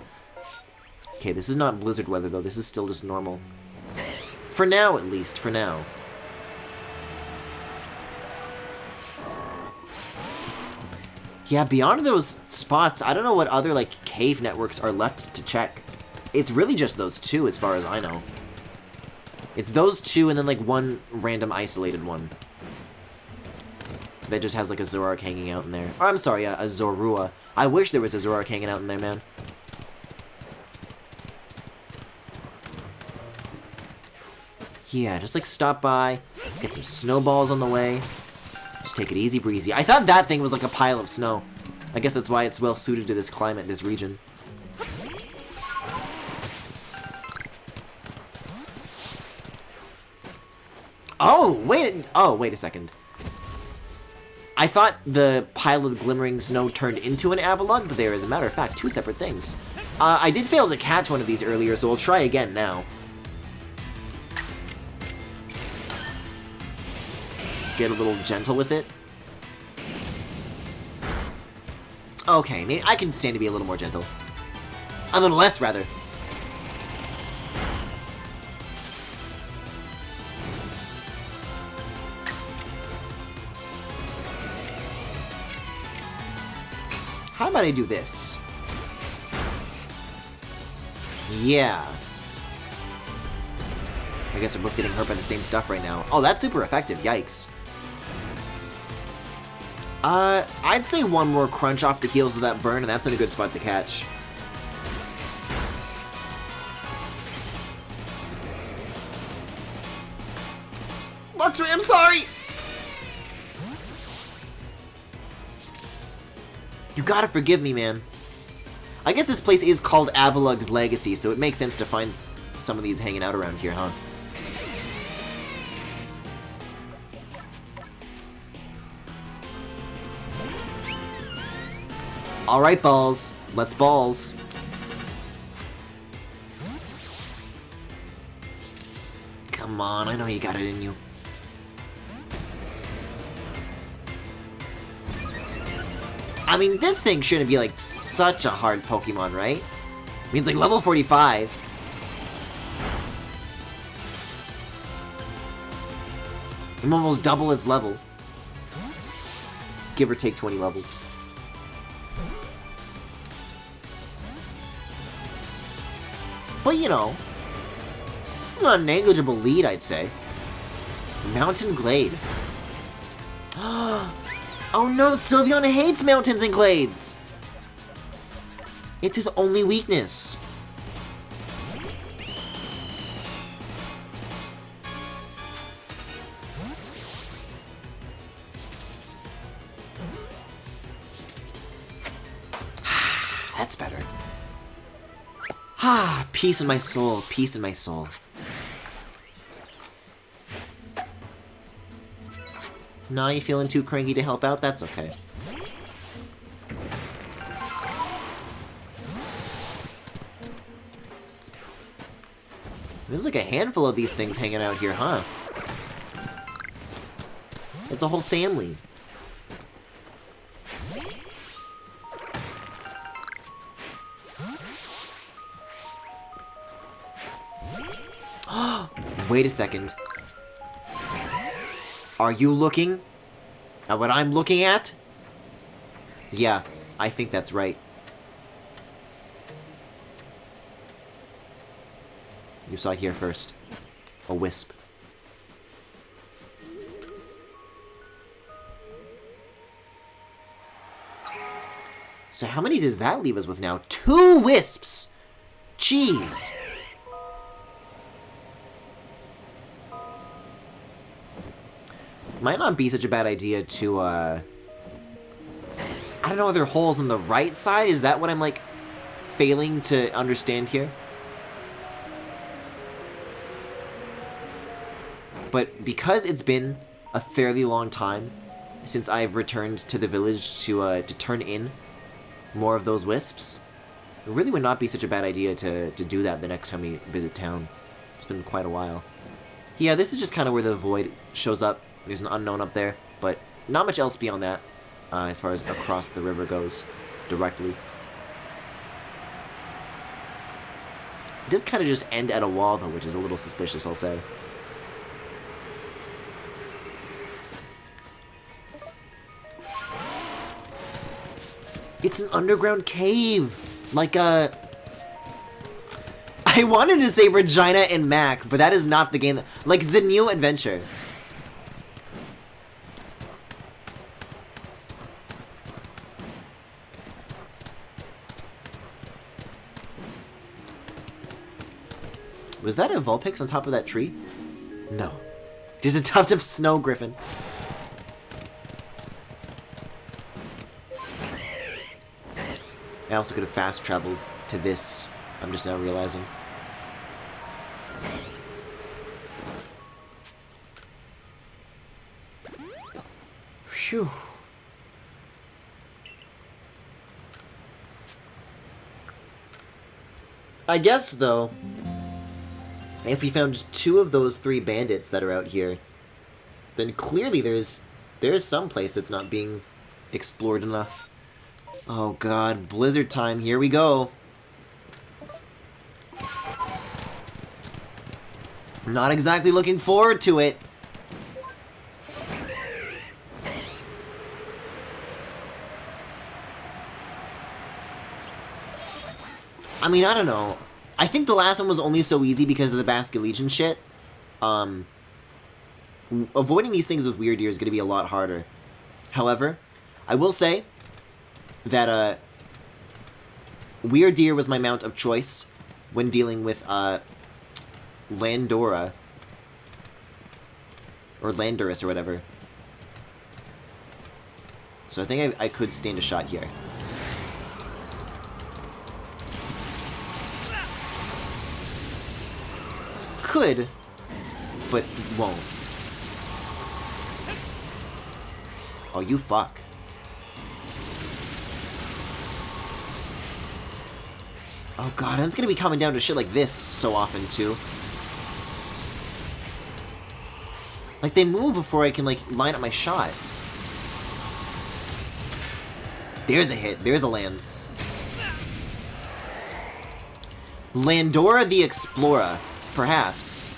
[SPEAKER 1] Okay, this is not blizzard weather, though. This is still just normal. For now, at least. For now. Yeah, beyond those spots, I don't know what other, like, cave networks are left to check. It's really just those two, as far as I know. It's those two and then, like, one random isolated one. That just has, like, a Zoroark hanging out in there. Or, I'm sorry, a Zorua. I wish there was a Zoroark hanging out in there, man. Yeah, just, like, stop by, get some snowballs on the way. Just take it easy breezy. I thought that thing was, like, a pile of snow. I guess that's why it's well suited to this climate, this region. Oh, wait a second. I thought the pile of glimmering snow turned into an Avalugg, but they are, as a matter of fact, two separate things. I did fail to catch one of these earlier, so we'll try again now. Get a little gentle with it. Okay, maybe I can stand to be a little more gentle. A little less, rather. How about I do this? Yeah. I guess we're both getting hurt by the same stuff right now. Oh, that's super effective. Yikes. I'd say one more crunch off the heels of that burn, and that's in a good spot to catch. Luxray, I'm sorry! You gotta forgive me, man. I guess this place is called Avalugg's Legacy, so it makes sense to find some of these hanging out around here, huh? Alright, balls. Let's balls. Come on, I know you got it in you. I mean, this thing shouldn't be, like, such a hard Pokemon, right? I mean, it's, like, level 45. I'm almost double its level. Give or take 20 levels. But, you know, it's not a negligible lead, I'd say. Mountain Glade. Oh no, Sylveon hates mountains and glades! It's his only weakness. That's better. Ah, peace in my soul, peace in my soul. Nah, you feeling too cranky to help out? That's okay. There's like a handful of these things hanging out here, huh? It's a whole family. Wait a second. Are you looking at what I'm looking at? Yeah, I think that's right. You saw it here first. A wisp. So how many does that leave us with now? 2 wisps! Jeez! Might not be such a bad idea to, I don't know, are there holes on the right side? Is that what I'm, like, failing to understand here? But because it's been a fairly long time since I've returned to the village to turn in more of those wisps, It really would not be such a bad idea to do that the next time we visit town. It's been quite a while. Yeah, this is just kind of where the void shows up. There's an unknown up there, but not much else beyond that, as far as across the river goes, directly. It does kind of just end at a wall, though, which is a little suspicious, I'll say. It's an underground cave! Like, I wanted to say Regina and Mac, but that is not the game that... Like, The New Adventure. Was that a Vulpix on top of that tree? No. There's a tuft of snow griffin. I also could have fast traveled to this. I'm just now realizing. Phew. I guess, though, if we found 2 of those 3 bandits that are out here, then clearly there's some place that's not being explored enough. Oh god, blizzard time, here we go. Not exactly looking forward to it. I mean, I don't know. I think the last one was only so easy because of the Basket Legion shit. Avoiding these things with Weird Deer is going to be a lot harder. However, I will say that Weird Deer was my mount of choice when dealing with Landora. Or Landorus or whatever. So I think I could stand a shot here. Could, but won't. Oh, you fuck. Oh god, and it's gonna be coming down to shit like this so often, too. Like, they move before I can, like, line up my shot. There's a hit. There's a land. Landora the Explorer. Perhaps.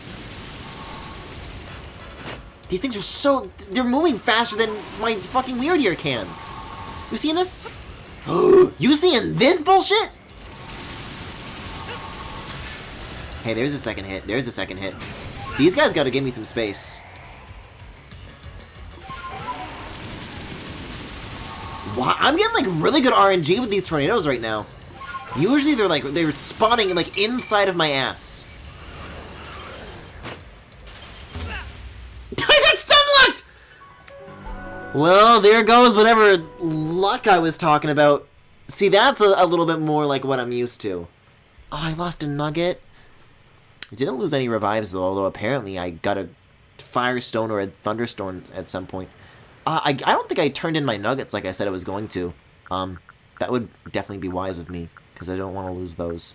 [SPEAKER 1] These things are so... They're moving faster than my fucking Weird Ear can. You seeing this? You seeing this bullshit? Hey, there's a second hit. There's a second hit. These guys gotta give me some space. Wow, I'm getting like really good RNG with these tornadoes right now. Usually they're spawning like inside of my ass. I got stun locked! Well, there goes whatever luck I was talking about. See, that's a little bit more like what I'm used to. Oh, I lost a nugget. I didn't lose any revives though, although apparently I got a Firestone or a Thunderstorm at some point. I don't think I turned in my nuggets like I said I was going to. That would definitely be wise of me, because I don't want to lose those.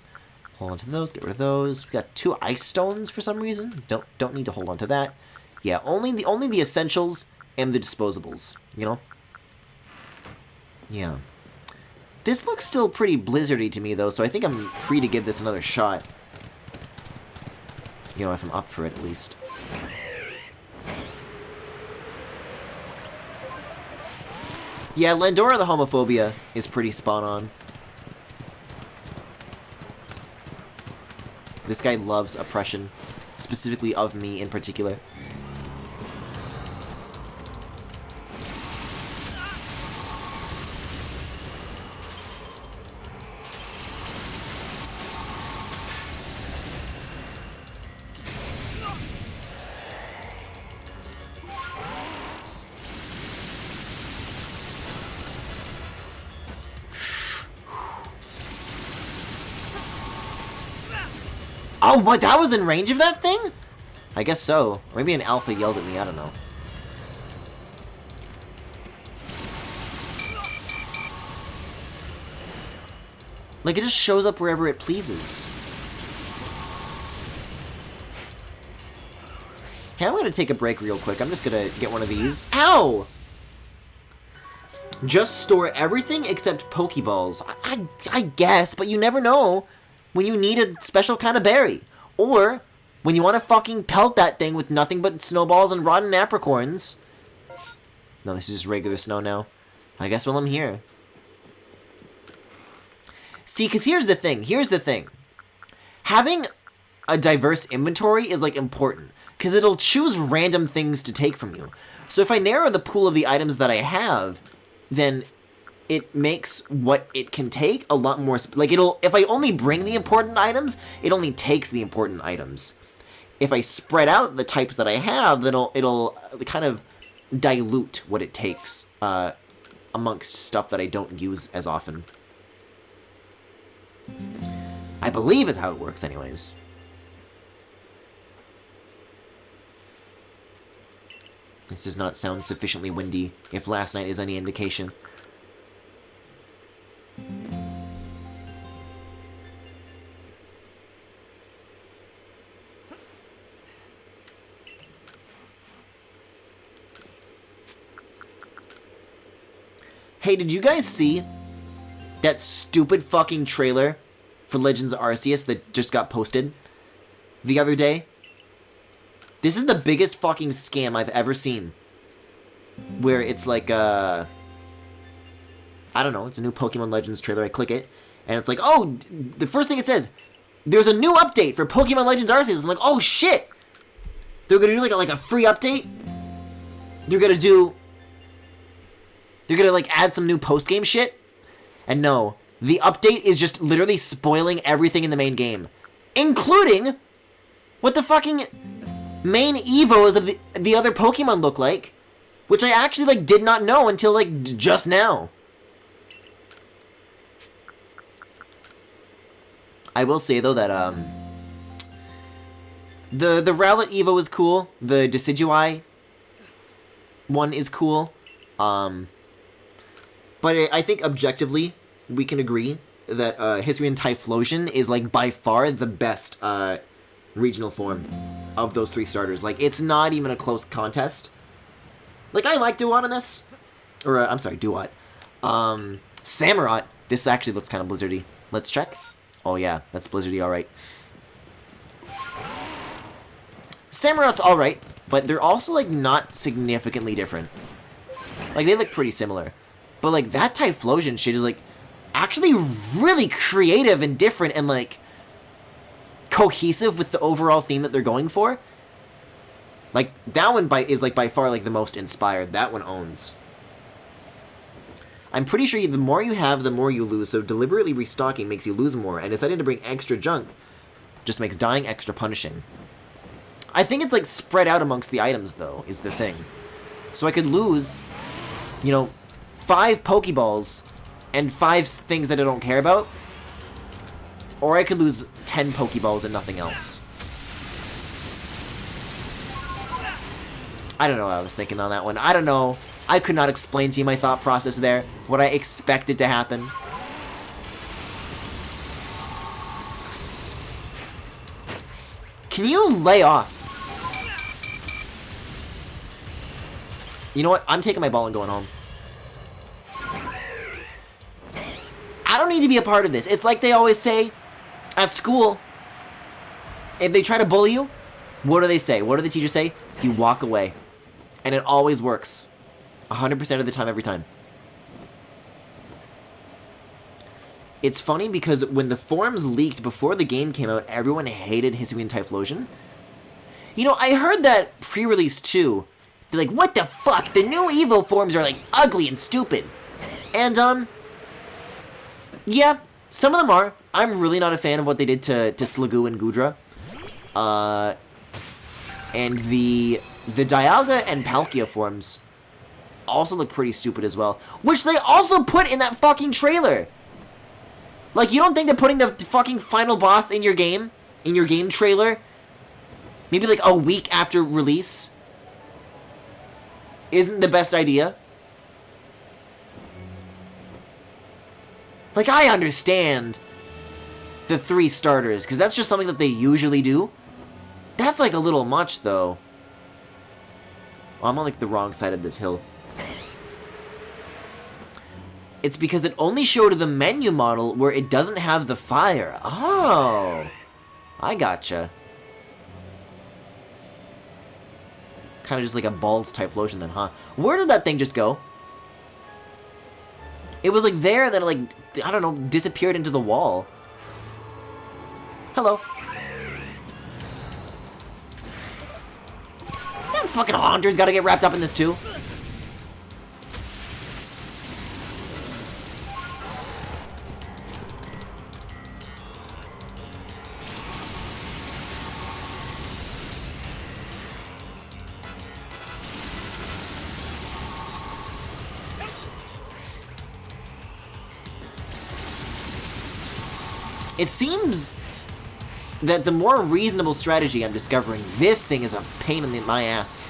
[SPEAKER 1] Hold on to those, get rid of those. We got 2 Ice Stones for some reason. Don't need to hold on to that. Yeah, only the essentials and the disposables, you know? Yeah. This looks still pretty blizzardy to me though, so I think I'm free to give this another shot. You know, if I'm up for it at least. Yeah, Landora the Homophobia is pretty spot on. This guy loves oppression, specifically of me in particular. Oh, what? That was in range of that thing? I guess so. Or maybe an alpha yelled at me, I don't know. Like, it just shows up wherever it pleases. Hey, I'm gonna take a break real quick. I'm just gonna get one of these. Ow! Just store everything except Pokeballs. I guess, but you never know when you need a special kind of berry. Or when you want to fucking pelt that thing with nothing but snowballs and rotten apricorns. No, this is just regular snow now. I guess while I'm here. See, because here's the thing. Having a diverse inventory is, like, important. Because it'll choose random things to take from you. So if I narrow the pool of the items that I have, then it makes what it can take a lot more... Like, if I only bring the important items, it only takes the important items. If I spread out the types that I have, then it'll kind of dilute what it takes amongst stuff that I don't use as often. I believe is how it works anyways. This does not sound sufficiently windy, if last night is any indication. Hey, did you guys see that stupid fucking trailer for Legends of Arceus that just got posted the other day? This is the biggest fucking scam I've ever seen. Where it's like, I don't know, it's a new Pokemon Legends trailer. I click it, and it's like, oh, the first thing it says, there's a new update for Pokemon Legends Arceus. I'm like, oh shit! They're gonna do like a free update? They're gonna like add some new post-game shit? And no, the update is just literally spoiling everything in the main game. Including what the fucking main evos of the other Pokemon look like, which I actually like did not know until like just now. I will say though that the Rowlet Evo is cool. The Decidueye one is cool. But I think objectively we can agree that Hisuian Typhlosion is like by far the best regional form of those three starters. Like, it's not even a close contest. Like, I like Duat on this. Or, I'm sorry, Duat. Samurott. This actually looks kind of blizzardy. Let's check. Oh, yeah, that's blizzardy, alright. Samurott's alright, but they're also, like, not significantly different. Like, they look pretty similar. But, like, that Typhlosion shit is, like, actually really creative and different and, like, cohesive with the overall theme that they're going for. Like, that one is like by far like the most inspired. That one owns. I'm pretty sure the more you have, the more you lose, so deliberately restocking makes you lose more, and deciding to bring extra junk just makes dying extra punishing. I think it's like spread out amongst the items though, is the thing. So I could lose, you know, 5 Pokeballs and 5 things that I don't care about, or I could lose 10 Pokeballs and nothing else. I don't know what I was thinking on that one. I don't know. I could not explain to you my thought process there. What I expected to happen. Can you lay off? You know what? I'm taking my ball and going home. I don't need to be a part of this. It's like they always say at school. If they try to bully you, what do they say? What do the teachers say? You walk away. And it always works. 100% of the time, every time. It's funny because when the forums leaked before the game came out, everyone hated Hisuian Typhlosion. You know, I heard that pre-release too. They're like, what the fuck? The new Evo forms are like ugly and stupid. And, yeah, some of them are. I'm really not a fan of what they did to Sliggoo and Goodra. And the Dialga and Palkia forms also look pretty stupid as well. Which they also put in that fucking trailer. Like, you don't think that putting the fucking final boss in your game trailer, maybe like a week after release, isn't the best idea? Like, I understand the 3 starters, because that's just something that they usually do. That's like a little much, though. Oh, I'm on like the wrong side of this hill. It's because it only showed the menu model where it doesn't have the fire. Oh, I gotcha. Kind of just like a balls type flotation then, huh? Where did that thing just go? It was like there, then it like, I don't know, disappeared into the wall. Hello. That fucking Haunter's gotta get wrapped up in this too. It seems that the more reasonable strategy I'm discovering, this thing is a pain in my ass,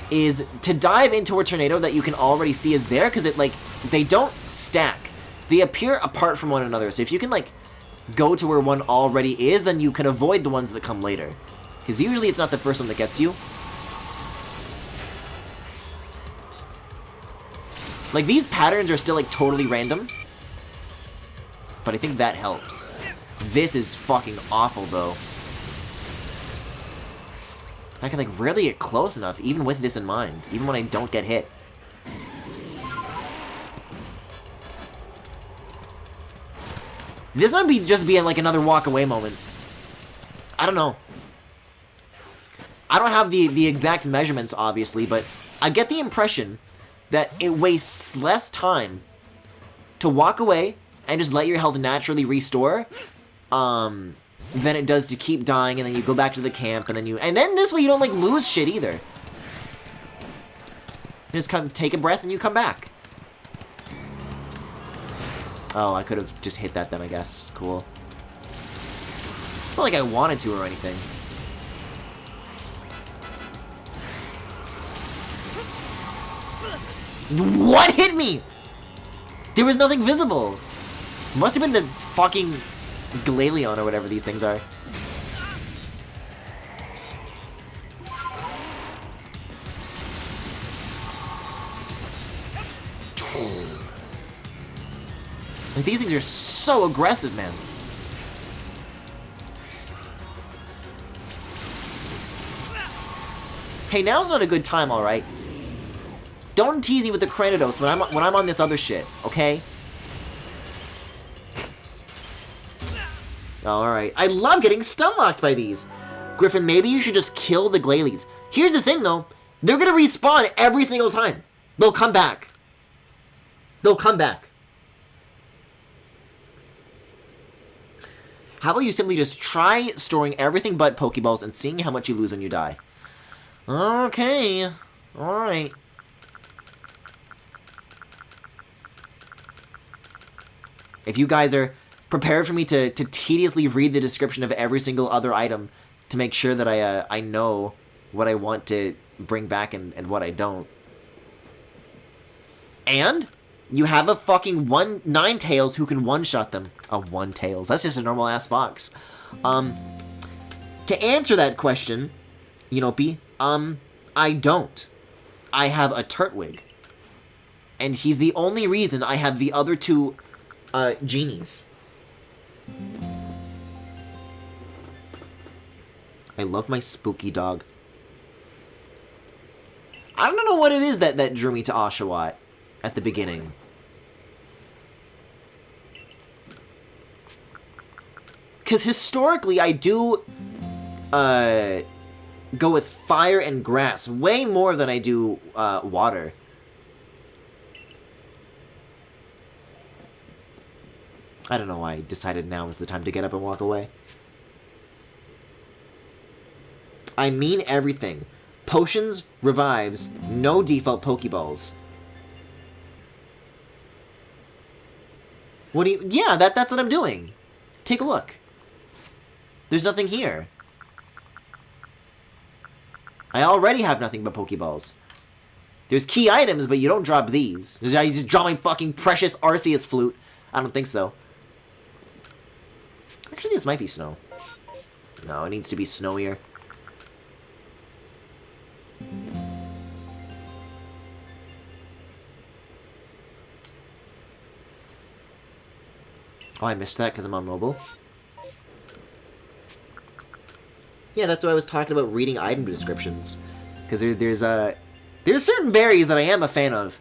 [SPEAKER 1] is to dive into a tornado that you can already see is there, because it, like, they don't stack. They appear apart from one another, so if you can, like, go to where one already is, then you can avoid the ones that come later. Because usually it's not the first one that gets you. Like, these patterns are still, like, totally random. But I think that helps. This is fucking awful, though. I can, like, rarely get close enough, even with this in mind. Even when I don't get hit. This might be just being, like, another walk-away moment. I don't know. I don't have the exact measurements, obviously, but I get the impression that it wastes less time to walk away and just let your health naturally restore, than it does to keep dying, and then you go back to the camp, and then this way you don't, like, lose shit either. Just come, take a breath, and you come back. Oh, I could have just hit that then, I guess. Cool. It's not like I wanted to or anything. What hit me? There was nothing visible. Must have been the fucking Glaléon or whatever these things are. Like, these things are so aggressive, man. Hey, now's not a good time, alright? Don't tease me with the Cranidos when I'm on this other shit, okay? Alright. I love getting stun-locked by these. Griffin, maybe you should just kill the Glalées. Here's the thing, though. They're gonna respawn every single time. They'll come back. They'll come back. How about you simply just try storing everything but Pokeballs and seeing how much you lose when you die? Okay. Alright. If you guys are prepared for me to tediously read the description of every single other item to make sure that I know what I want to bring back and what I don't. And you have a fucking Ninetales who can one-shot them. A One-Tails. That's just a normal-ass fox. To answer that question, Yinopi, I don't. I have a Turtwig. And he's the only reason I have the other two, genies. I love my spooky dog. I don't know what it is that drew me to Oshawott at the beginning. Because historically, I do go with fire and grass way more than I do water. I don't know why I decided now is the time to get up and walk away. I mean everything. Potions, revives, no default Pokeballs. What do you... Yeah, that's what I'm doing. Take a look. There's nothing here. I already have nothing but Pokeballs. There's key items, but you don't drop these. I just drop my fucking precious Arceus flute. I don't think so. Actually, this might be snow. No, it needs to be snowier. Oh, I missed that because I'm on mobile. Yeah, that's why I was talking about reading item descriptions. Because there's certain berries that I am a fan of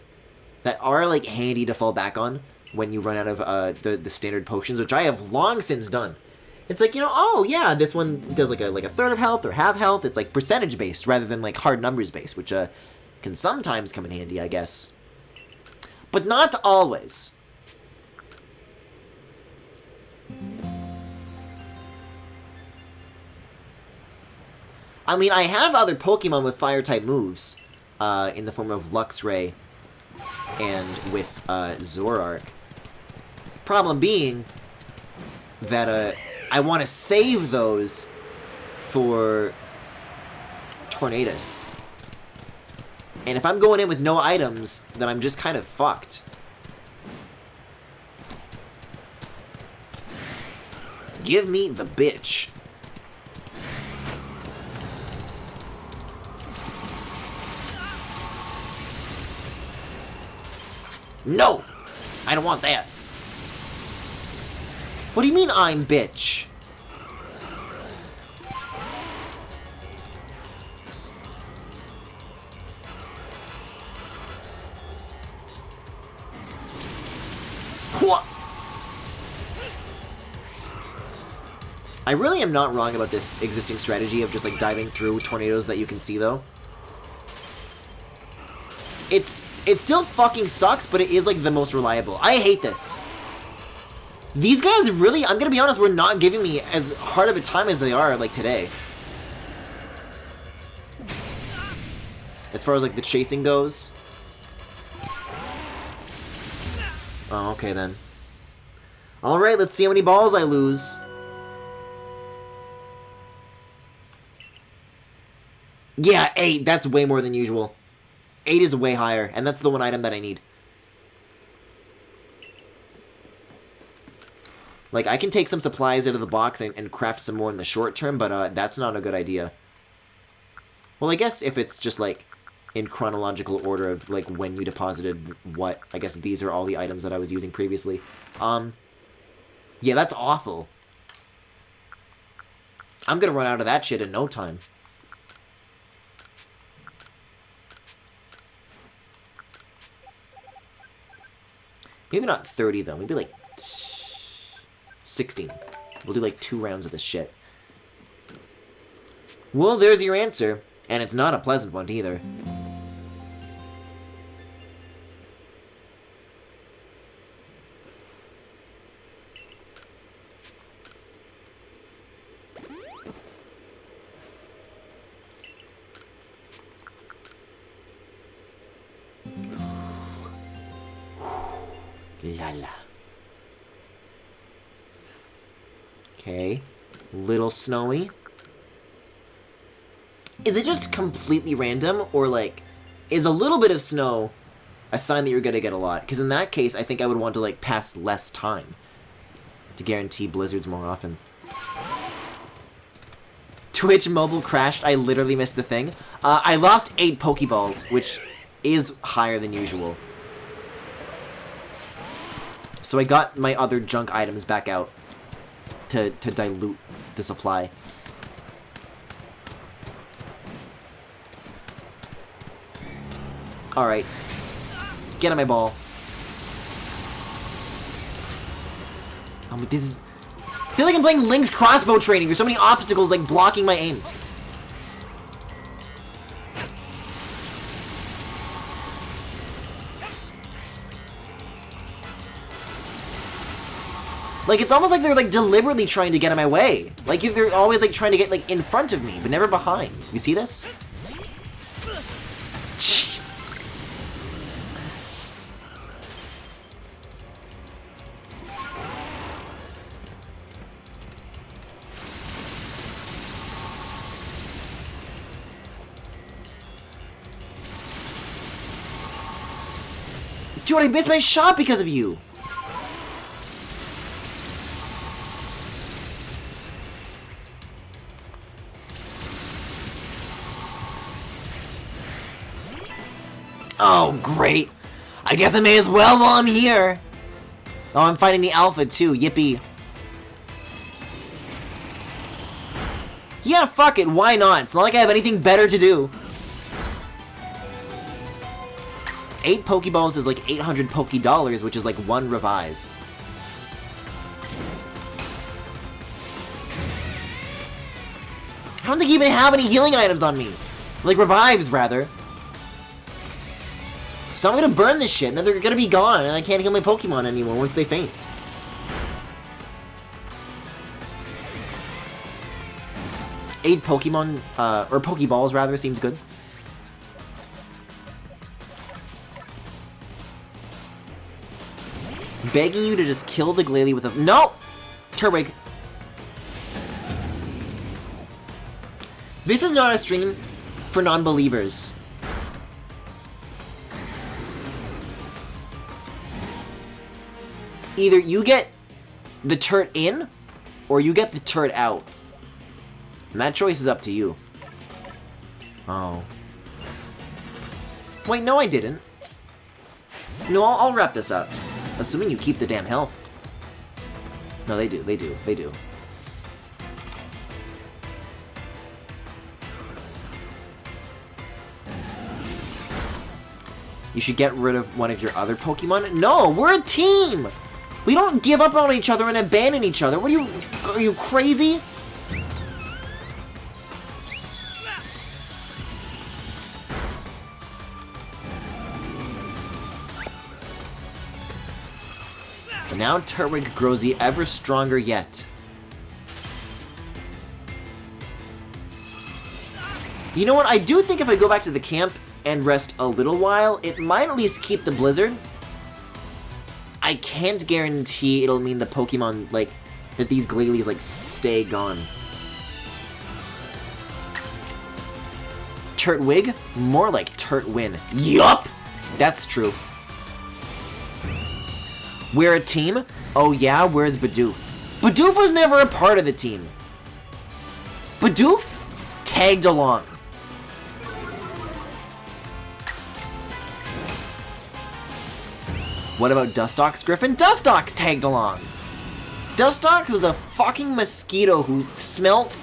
[SPEAKER 1] that are, like, handy to fall back on when you run out of the standard potions, which I have long since done. It's like, you know, oh, yeah, this one does, like a third of health or half health. It's, like, percentage-based rather than, like, hard numbers-based, which can sometimes come in handy, I guess. But not always. I mean, I have other Pokemon with Fire-type moves, in the form of Luxray and with Zoroark. Problem being that I want to save those for Tornadus. And if I'm going in with no items, then I'm just kind of fucked. Give me the bitch. No! I don't want that. What do you mean I'm bitch? What? I really am not wrong about this existing strategy of just, like, diving through tornadoes that you can see, though. It still fucking sucks, but it is, like, the most reliable. I hate this. These guys really, I'm gonna be honest, were not giving me as hard of a time as they are, like, today. As far as, like, the chasing goes. Oh, okay, then. Alright, let's see how many balls I lose. Yeah, 8. That's way more than usual. 8 is way higher, and that's the one item that I need. Like, I can take some supplies out of the box and craft some more in the short term, but that's not a good idea. Well, I guess if it's just, like, in chronological order of, like, when you deposited what, I guess these are all the items that I was using previously. Yeah, that's awful. I'm gonna run out of that shit in no time. Maybe not 30, though. Maybe, like, 16. We'll do, like, 2 rounds of this shit. Well, there's your answer. And it's not a pleasant one, either. Lala. Okay. Little snowy. Is it just completely random, or, like, is a little bit of snow a sign that you're gonna get a lot? Because in that case, I think I would want to, like, pass less time to guarantee blizzards more often. Twitch mobile crashed. I literally missed the thing. I lost 8 Pokeballs, which is higher than usual. So I got my other junk items back out to dilute the supply. Alright. Get on my ball. Oh, but this is... I feel like I'm playing Link's crossbow training. There's so many obstacles, like, blocking my aim. Like, it's almost like they're, like, deliberately trying to get in my way. Like, they're always, like, trying to get, like, in front of me, but never behind. You see this? Jeez. Dude, I missed my shot because of you. Oh, great. I guess I may as well while I'm here. Oh, I'm fighting the alpha too. Yippee. Yeah, fuck it. Why not? It's not like I have anything better to do. 8 Pokeballs is like 800 Poké-Dollars, which is like 1 revive. I don't think you even have any healing items on me. Like, revives, rather. So I'm gonna burn this shit, and then they're gonna be gone, and I can't heal my Pokemon anymore once they faint. Eight Pokemon, or Pokeballs, rather, seems good. Begging you to just kill the Glalie with a... No! Turtwig. This is not a stream for non-believers. Either you get the turret in, or you get the turret out. And that choice is up to you. Oh. Wait, no I didn't. No, I'll wrap this up. Assuming you keep the damn health. No, they do, they do, they do. You should get rid of one of your other Pokemon. No, we're a team! We don't give up on each other and abandon each other. What are you crazy? And now Turtwig grows the ever stronger yet. You know what? I do think if I go back to the camp and rest a little while, it might at least keep the blizzard. I can't guarantee it'll mean the Pokemon, like, that these Glalies, like, stay gone. Turtwig? More like Turtwin. Yup! That's true. We're a team? Oh yeah, where's Bidoof? Bidoof was never a part of the team. Bidoof tagged along. What about Dustox, Griffin? Dustox tagged along! Dustox was a fucking mosquito who smelt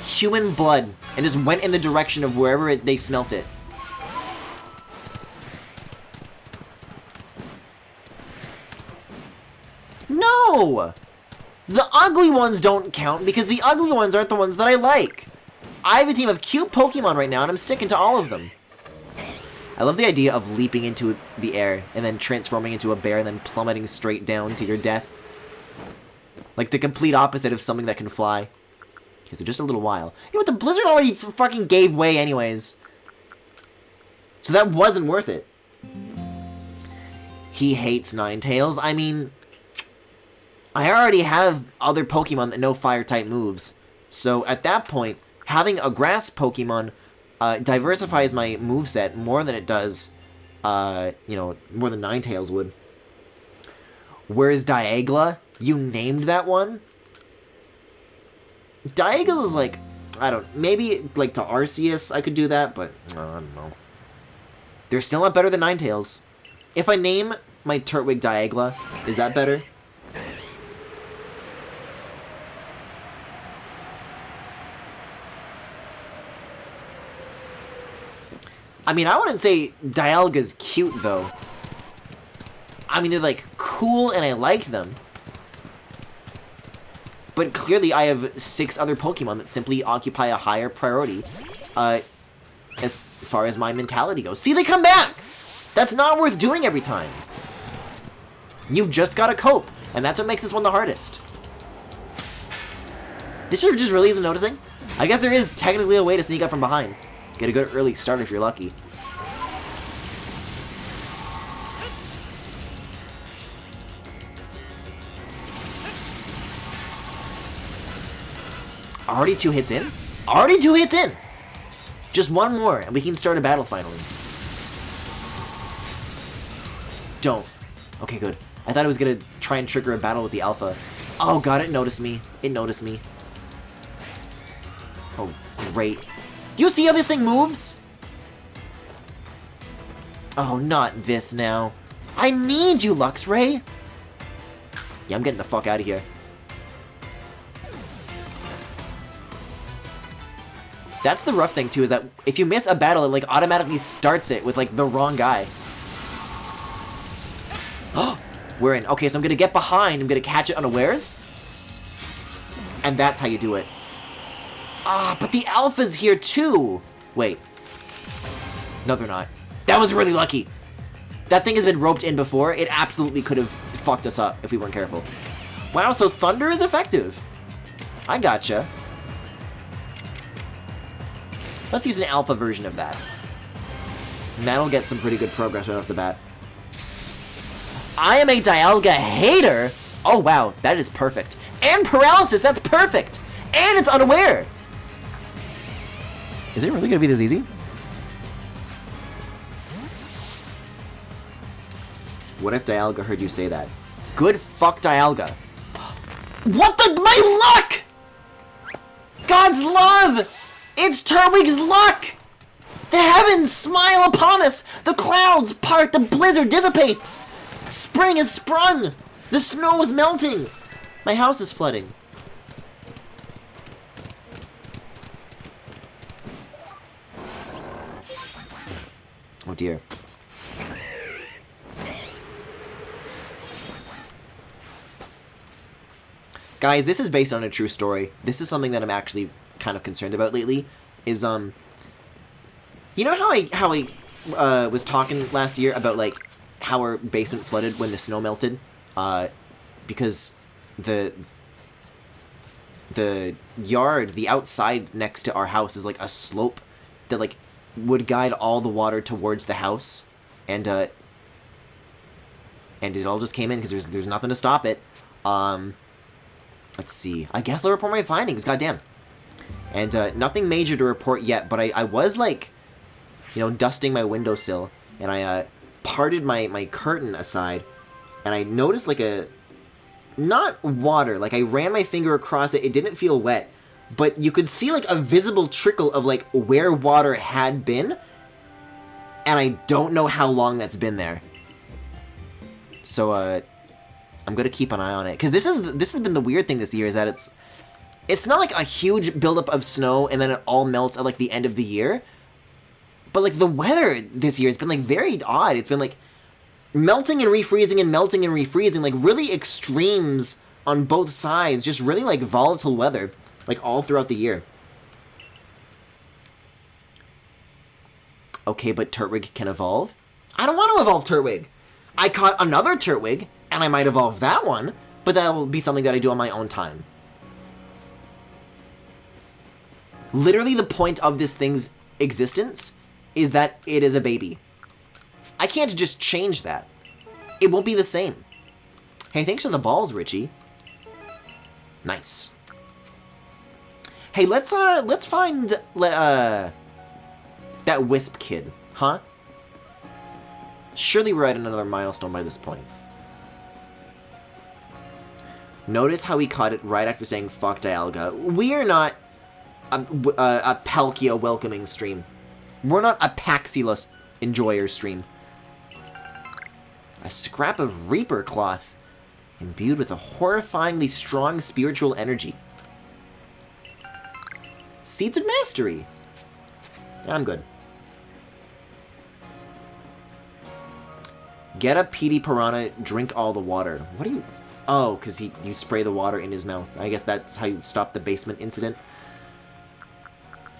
[SPEAKER 1] human blood and just went in the direction of wherever they smelt it. No! The ugly ones don't count because the ugly ones aren't the ones that I like. I have a team of cute Pokemon right now and I'm sticking to all of them. I love the idea of leaping into the air and then transforming into a bear and then plummeting straight down to your death. Like the complete opposite of something that can fly. Okay, so just a little while. You know what, the blizzard already fucking gave way anyways. So that wasn't worth it. He hates Ninetales. I mean, I already have other Pokemon that know fire-type moves. So at that point, having a grass Pokemon diversifies my moveset more than it does, you know, more than Ninetales would. Where's Diagla? You named that one? Diagla is like, I don't, maybe like to Arceus I could do that, but I don't know. They're still not better than Ninetales. If I name my Turtwig Diagla, is that better? I mean, I wouldn't say Dialga's cute, though. I mean, they're, like, cool, and I like them. But clearly, I have 6 other Pokemon that simply occupy a higher priority, as far as my mentality goes. See, they come back! That's not worth doing every time. You've just gotta cope, and that's what makes this one the hardest. This shit just really isn't noticing. I guess there is technically a way to sneak up from behind. Get a good early start if you're lucky. Already 2 hits in? Already 2 hits in! Just one more, and we can start a battle finally. Don't. Okay, good. I thought it was gonna try and trigger a battle with the alpha. Oh god, it noticed me. It noticed me. Oh, great. Do you see how this thing moves? Oh, not this now. I need you, Luxray! Yeah, I'm getting the fuck out of here. That's the rough thing, too, is that if you miss a battle, it, like, automatically starts it with, like, the wrong guy. Oh, we're in. Okay, so I'm gonna get behind, I'm gonna catch it unawares. And that's how you do it. Ah, but the alpha's here, too! Wait. No, they're not. That was really lucky! That thing has been roped in before. It absolutely could have fucked us up if we weren't careful. Wow, so Thunder is effective. I gotcha. Let's use an alpha version of that. And that'll get some pretty good progress right off the bat. I am a Dialga hater! Oh wow, that is perfect. And paralysis, that's perfect! And it's unaware! Is it really gonna be this easy? What if Dialga heard you say that? Good fuck Dialga. What the? My luck! God's love! It's Turtwig's luck! The heavens smile upon us! The clouds part, the blizzard dissipates! Spring has sprung! The snow is melting! My house is flooding. Oh dear. Guys, this is based on a true story. This is something that I'm actually kind of concerned about lately. Is you know how I was talking last year about like how our basement flooded when the snow melted, because the yard, the outside next to our house is like a slope that like would guide all the water towards the house, and it all just came in because there's nothing to stop it. Let's see. I guess I'll report my findings. Goddamn. And nothing major to report yet, but I was like, you know, dusting my windowsill, and I parted my curtain aside, and I noticed like not water, like I ran my finger across it, it didn't feel wet, but you could see like a visible trickle of like where water had been, and I don't know how long that's been there. So I'm gonna keep an eye on it, because this has been the weird thing this year, is that it's not like a huge buildup of snow and then it all melts at like the end of the year, but like the weather this year has been like very odd. It's been like melting and refreezing and melting and refreezing, like really extremes on both sides, just really like volatile weather, like all throughout the year. Okay, but Turtwig can evolve? I don't want to evolve Turtwig. I caught another Turtwig, and I might evolve that one, but that'll be something that I do on my own time. Literally the point of this thing's existence is that it is a baby. I can't just change that. It won't be the same. Hey, thanks for the balls, Richie. Nice. Hey, let's find that Wisp kid, huh? Surely we're at another milestone by this point. Notice how he caught it right after saying fuck Dialga. We are not a Palkia welcoming stream. We're not a Paxilus enjoyer stream. A scrap of Reaper cloth, imbued with a horrifyingly strong spiritual energy. Seeds of Mastery. Yeah, I'm good. Get a PD Piranha, drink all the water. What do you... Oh, because you spray the water in his mouth. I guess that's how you stop the basement incident.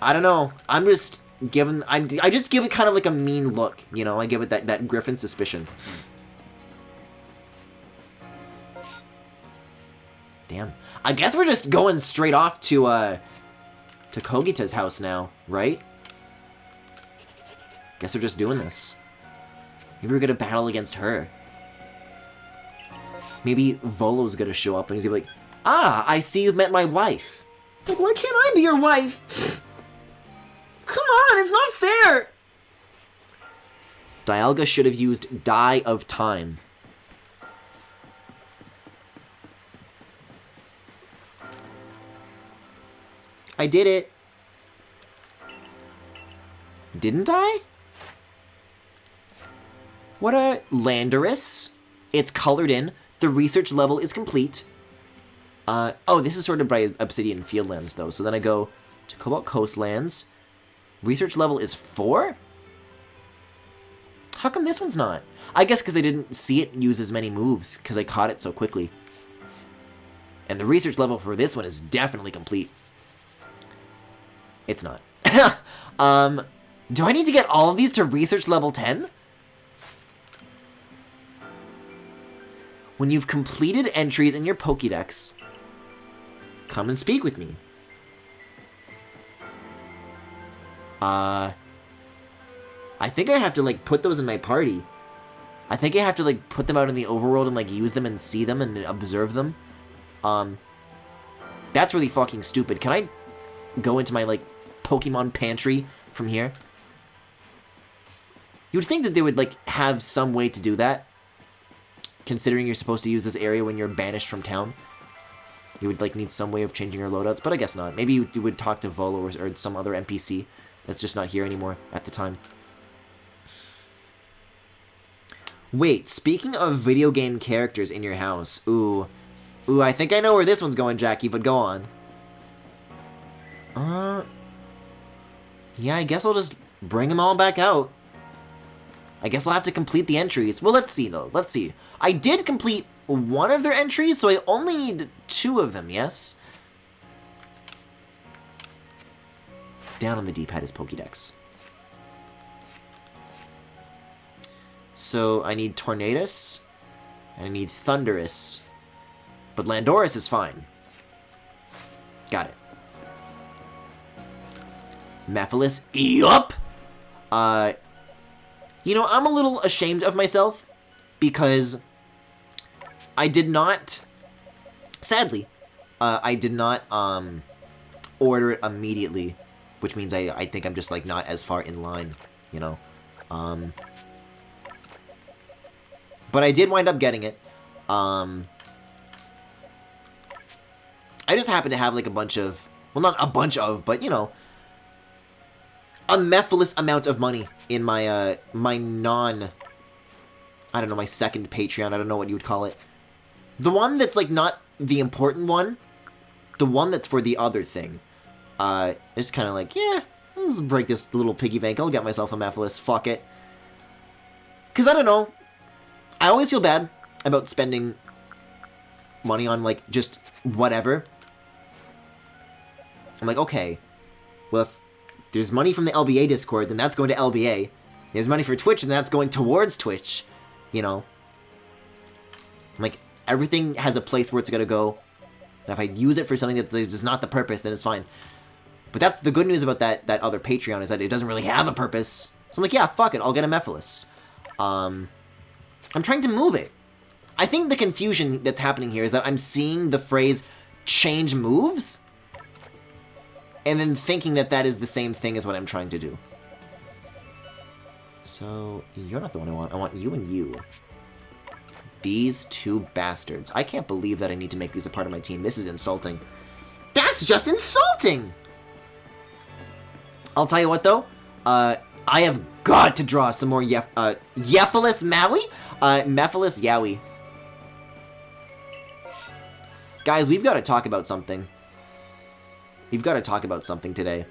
[SPEAKER 1] I don't know. I'm just giving... I just give it kind of like a mean look, you know? I give it that Griffin suspicion. Damn. I guess we're just going straight off to Kogita's house now, right? Guess we're just doing this. Maybe we're gonna battle against her. Maybe Volo's gonna show up and he's gonna be like, ah, I see you've met my wife. Like, why can't I be your wife? Come on, it's not fair! Dialga should have used Die of Time. I did it. Didn't I? What a Landorus. It's colored in. The research level is complete. Oh, this is sorted by Obsidian Fieldlands, though. So then I go to Cobalt Coastlands. Research level is 4? How come this one's not? I guess because I didn't see it use as many moves, because I caught it so quickly. And the research level for this one is definitely complete. It's not. Do I need to get all of these to research level 10? When you've completed entries in your Pokédex, come and speak with me. I think I have to, like, put those in my party. I think I have to, like, put them out in the overworld and, like, use them and see them and observe them. That's really fucking stupid. Can I go into my, like, Pokemon pantry from here? You would think that they would, like, have some way to do that. Considering you're supposed to use this area when you're banished from town. You would, like, need some way of changing your loadouts, but I guess not. Maybe you would talk to Volo or some other NPC that's just not here anymore at the time. Wait, speaking of video game characters in your house, ooh, I think I know where this one's going, Jackie, but go on. Yeah, I guess I'll just bring them all back out. I guess I'll have to complete the entries. Well, let's see, though. Let's see. I did complete one of their entries, so I only need 2 of them, yes? Down on the D-pad is Pokédex. So I need Tornadus, and I need Thundurus. But Landorus is fine. Got it. Mephiles, yup! You know, I'm a little ashamed of myself, because I did not, sadly, I did not, order it immediately, which means I think I'm just, like, not as far in line, you know, but I did wind up getting it. I just happen to have, like, a bunch of, well, not a bunch of, but, you know, a Mephiles amount of money in my, my I don't know, my second Patreon, I don't know what you would call it. The one that's, like, not the important one, the one that's for the other thing. Just kind of like, yeah, let's break this little piggy bank, I'll get myself a Mephiles, fuck it. Because, I don't know, I always feel bad about spending money on, like, just whatever. I'm like, okay, well, if there's money from the LBA Discord, then that's going to LBA. There's money for Twitch, and that's going towards Twitch, you know. I'm like, everything has a place where it's gonna go, and if I use it for something that's not the purpose, then it's fine. But that's the good news about that other Patreon, is that it doesn't really have a purpose. So I'm like, yeah, fuck it, I'll get a Mephiles. I'm trying to move it. I think the confusion that's happening here is that I'm seeing the phrase change moves, and then thinking that that is the same thing as what I'm trying to do. So, you're not the one I want. I want you and you. These 2 bastards. I can't believe that I need to make these a part of my team. This is insulting. That's just insulting! I'll tell you what, though. I have got to draw some more Mephiles Maui? Mephiles Yowie. Guys, we've got to talk about something. We've got to talk about something today.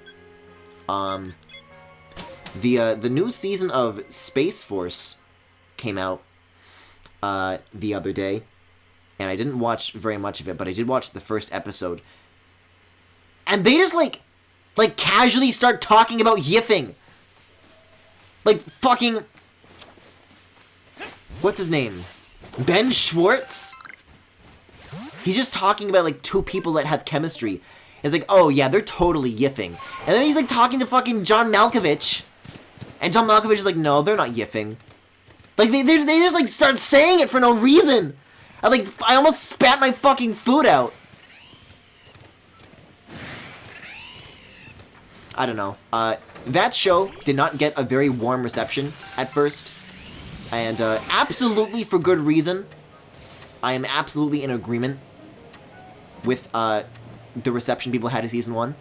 [SPEAKER 1] The new season of Space Force came out the other day, and I didn't watch very much of it, but I did watch the first episode. And they just like casually start talking about yiffing. Like fucking, what's his name? Ben Schwartz? He's just talking about like 2 people that have chemistry. It's like, oh yeah, they're totally yiffing. And then he's like talking to fucking John Malkovich. And John Malkovich is like, no, they're not yiffing. Like, they just, like, start saying it for no reason. I almost spat my fucking food out. I don't know. That show did not get a very warm reception at first. And, absolutely for good reason. I am absolutely in agreement with, the reception people had to Season 1.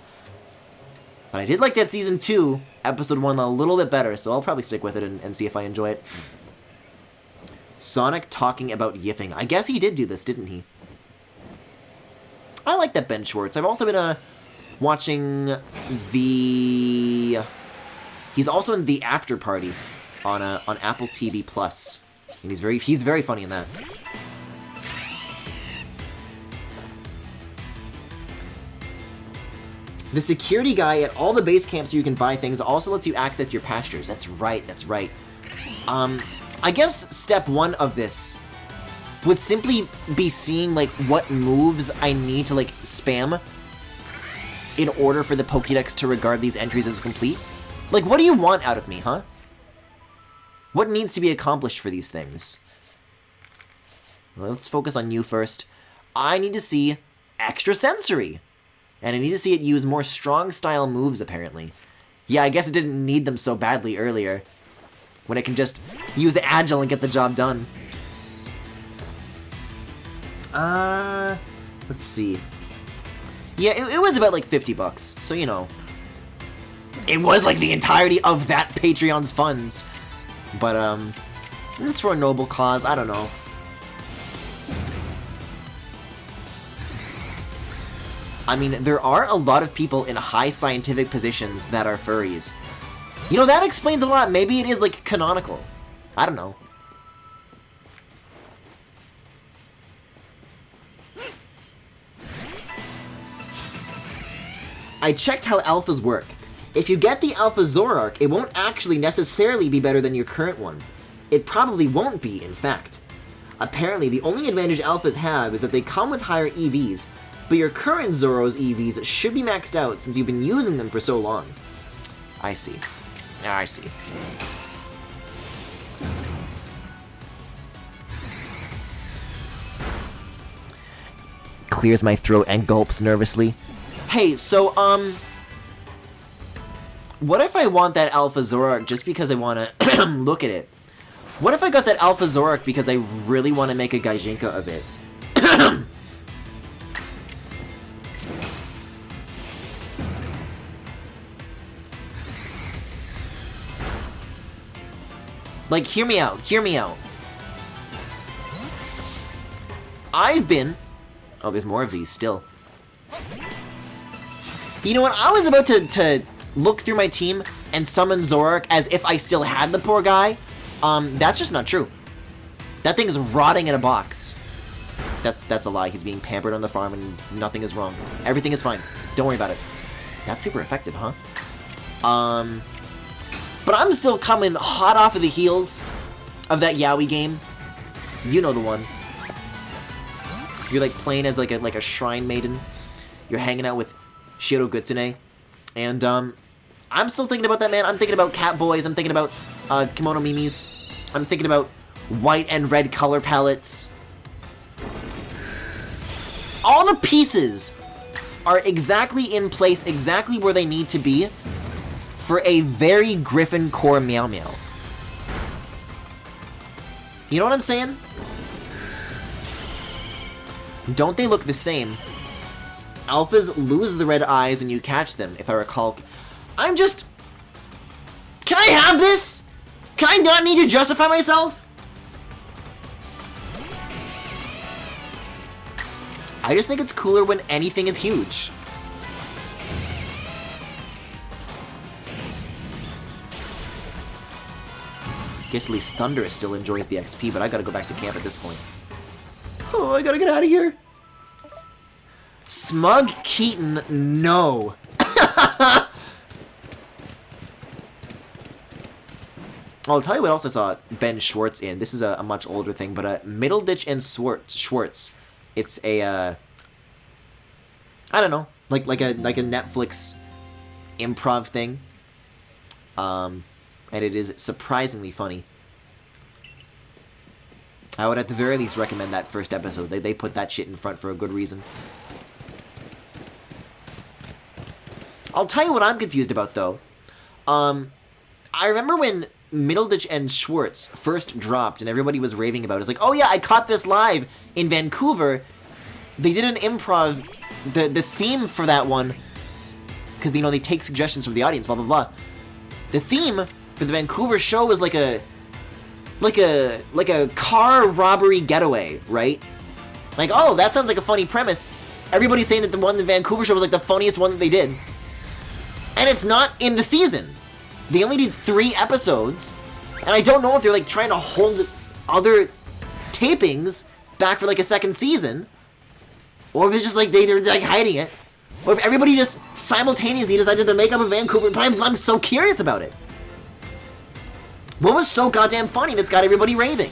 [SPEAKER 1] But I did like that Season 2, Episode 1 a little bit better, so I'll probably stick with it and see if I enjoy it. Sonic talking about yipping. I guess he did do this, didn't he? I like that Ben Schwartz. I've also been watching the... He's also in The After Party on Apple TV Plus, and he's very funny in that. The security guy at all the base camps where you can buy things also lets you access your pastures. That's right, that's right. I guess step 1 of this would simply be seeing, like, what moves I need to, like, spam in order for the Pokédex to regard these entries as complete. Like, what do you want out of me, huh? What needs to be accomplished for these things? Well, let's focus on you first. I need to see extrasensory. And I need to see it use more strong-style moves, apparently. Yeah, I guess it didn't need them so badly earlier, when it can just use Agile and get the job done. Let's see. Yeah, it was about, like, 50 bucks, so, you know. It was, like, the entirety of that Patreon's funds. But, this is for a noble cause, I don't know. I mean, there are a lot of people in high scientific positions that are furries. You know, that explains a lot. Maybe it is, like, canonical. I don't know. I checked how alphas work. If you get the Alpha Zoroark, it won't actually necessarily be better than your current one. It probably won't be, in fact. Apparently, the only advantage alphas have is that they come with higher EVs, but your current Zoro's EVs should be maxed out since you've been using them for so long. I see. I see. Clears my throat and gulps nervously. Hey, so, what if I want that Alpha Zoroark just because I want to look at it? What if I got that Alpha Zoroark because I really want to make a Gaijinka of it? Like, hear me out, hear me out. I've been... Oh, there's more of these still. You know what, I was about to look through my team and summon Zoroark as if I still had the poor guy. That's just not true. That thing is rotting in a box. That's a lie, he's being pampered on the farm and nothing is wrong. Everything is fine, don't worry about it. That's super effective, huh? But I'm still coming hot off of the heels of that Yaoi game. You know the one. You're like playing as like a shrine maiden. You're hanging out with Shiro Gutsune. And I'm still thinking about that, man. I'm thinking about cat boys. I'm thinking about kimono mimis. I'm thinking about white and red color palettes. All the pieces are exactly in place, exactly where they need to be for a very Griffin core Meow Meow. You know what I'm saying? Don't they look the same? Alphas lose the red eyes and you catch them, if I recall. I'm just... Can I have this? Can I not need to justify myself? I just think it's cooler when anything is huge. Guess at least Thundurus still enjoys the XP, but I gotta go back to camp at this point. Oh, I gotta get out of here. Smug Keaton, no. I'll tell you what else I saw Ben Schwartz in. This is a much older thing, but Middleditch and Schwartz. It's a I don't know, like a Netflix improv thing. And it is surprisingly funny. I would at the very least recommend that first episode. They put that shit in front for a good reason. I'll tell you what I'm confused about, though. I remember when Middleditch and Schwartz first dropped and everybody was raving about it. It's like, oh yeah, I caught this live in Vancouver. They did an improv, the theme for that one, because, you know, they take suggestions from the audience, blah, blah, blah. The theme for the Vancouver show was like a like a car robbery getaway, right? Like, oh, that sounds like a funny premise. Everybody's saying that the one in the Vancouver show was like the funniest one that they did. And it's not in the season. They only did 3 episodes. And I don't know if they're like trying to hold other tapings back for like a second season. Or if it's just like they're like hiding it. Or if everybody just simultaneously decided to make up a Vancouver, but I'm so curious about it. What was so goddamn funny that's got everybody raving?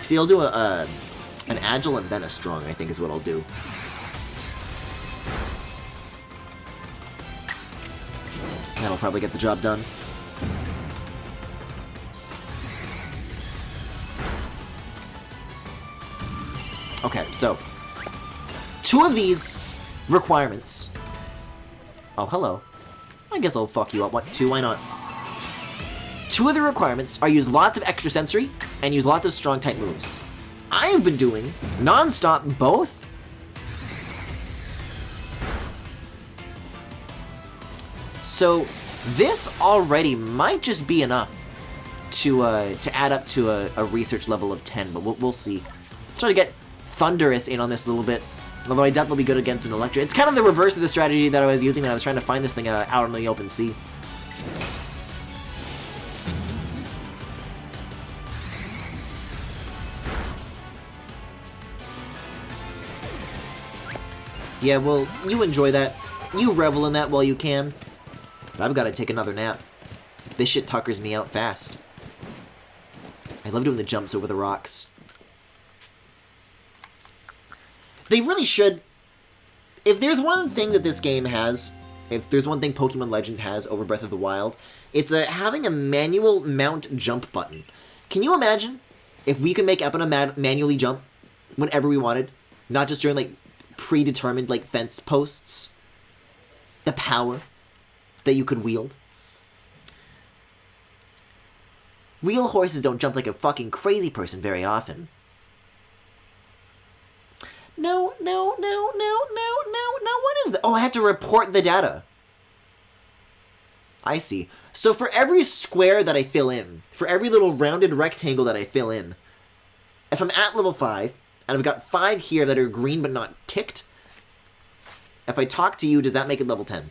[SPEAKER 1] See, I'll do an agile and then a strong, I think is what I'll do. That'll probably get the job done. Okay, so 2 of these requirements. Oh, hello. I guess I'll fuck you up. What? 2? Why not? 2 of the requirements are use lots of extra sensory and use lots of strong type moves. I have been doing non-stop both. So this already might just be enough to add up to a research level of 10, but we'll see. Try to get Thunderous in on this a little bit. Although I doubt they'll be good against an Electro. It's kind of the reverse of the strategy that I was using when I was trying to find this thing out in the open sea. Yeah, well, you enjoy that. You revel in that while you can. But I've got to take another nap. This shit tuckers me out fast. I love doing the jumps over the rocks. They really should. If there's one thing that this game has, if there's one thing Pokemon Legends has over Breath of the Wild, it's having a manual mount jump button. Can you imagine if we could make Epona manually jump whenever we wanted? Not just during, like, predetermined, like, fence posts? The power that you could wield. Real horses don't jump like a fucking crazy person very often. No, what is that? Oh, I have to report the data. I see. So for every square that I fill in, for every little rounded rectangle that I fill in, if I'm at level 5, and I've got 5 here that are green but not ticked, if I talk to you, does that make it level 10?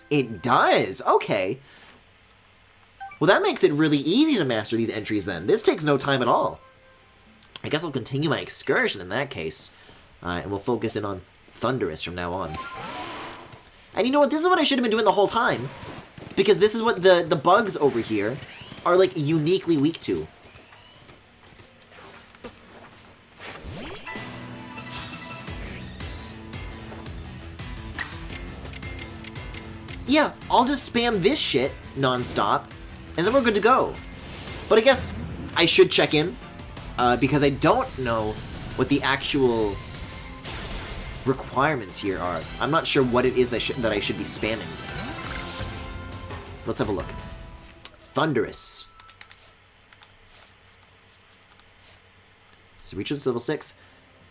[SPEAKER 1] It does! Okay. Well, that makes it really easy to master these entries then. This takes no time at all. I guess I'll continue my excursion in that case. And we'll focus in on Thunderous from now on. And you know what? This is what I should have been doing the whole time. Because this is what the bugs over here are, like, uniquely weak to. Yeah, I'll just spam this shit non-stop, and then we're good to go. But I guess I should check in, because I don't know what the actual requirements here are. I'm not sure what it is that I should be spamming. Let's have a look. Thunderous. So reach level 6.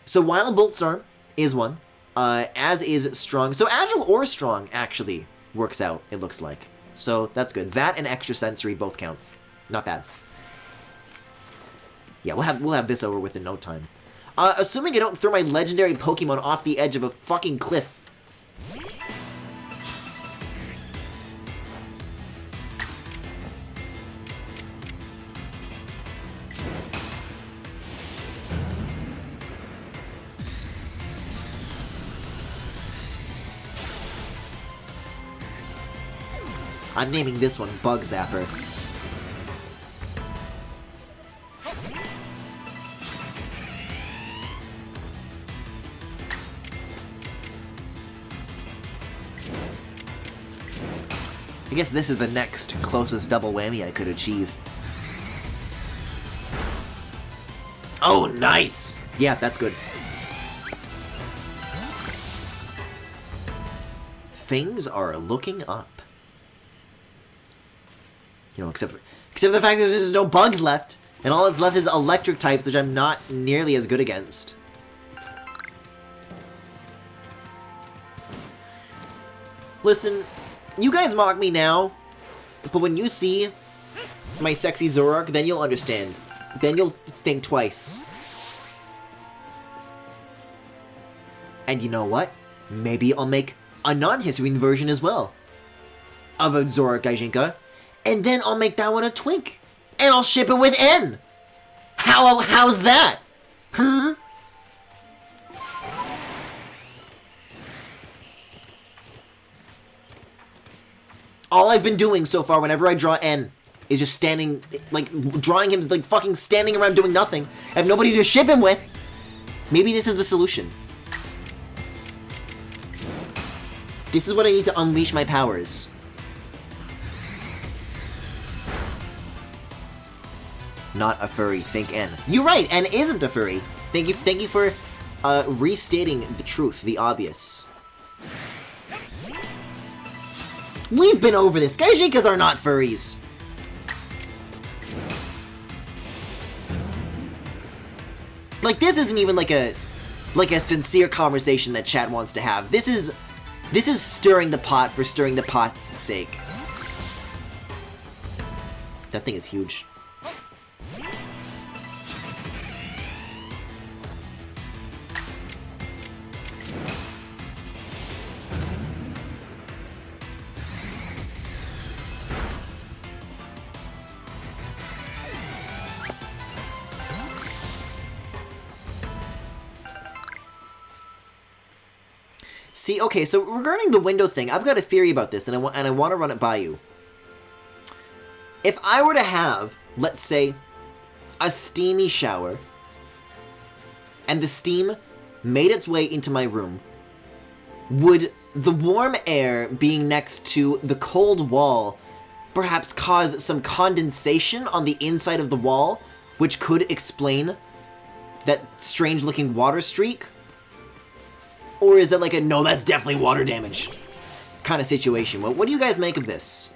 [SPEAKER 1] So Wild Bolt Storm is one, as is Strong. So Agile or Strong, actually, works out, it looks like. So that's good. That and Extra Sensory both count. Not bad. Yeah, we'll have this over with in no time. Assuming I don't throw my legendary Pokemon off the edge of a fucking cliff. I'm naming this one Bug Zapper. I guess this is the next closest double whammy I could achieve. Oh, nice! Yeah, that's good. Things are looking up. You know, except for the fact that there's just no bugs left, and all that's left is electric types, which I'm not nearly as good against. Listen, you guys mock me now, but when you see my sexy Zoroark, then you'll understand. Then you'll think twice. And you know what? Maybe I'll make a non-Hisuian version as well of a Zoroark Gaijinka, and then I'll make that one a twink, and I'll ship it with N. How's that? Hmm? All I've been doing so far whenever I draw N is just standing, like, drawing him, like, fucking standing around doing nothing. I have nobody to ship him with. Maybe this is the solution. This is what I need to unleash my powers. Not a furry, think N. You're right, N isn't a furry. Thank you for restating the truth, the obvious. We've been over this. Gaijinkas are not furries. Like, this isn't even like a sincere conversation that chat wants to have. This is stirring the pot for stirring the pot's sake. That thing is huge. See, okay, so regarding the window thing, I've got a theory about this, and I want to run it by you. If I were to have, let's say, a steamy shower, and the steam made its way into my room, would the warm air being next to the cold wall perhaps cause some condensation on the inside of the wall, which could explain that strange-looking water streak? Or is it like a, no, that's definitely water damage kind of situation? What do you guys make of this?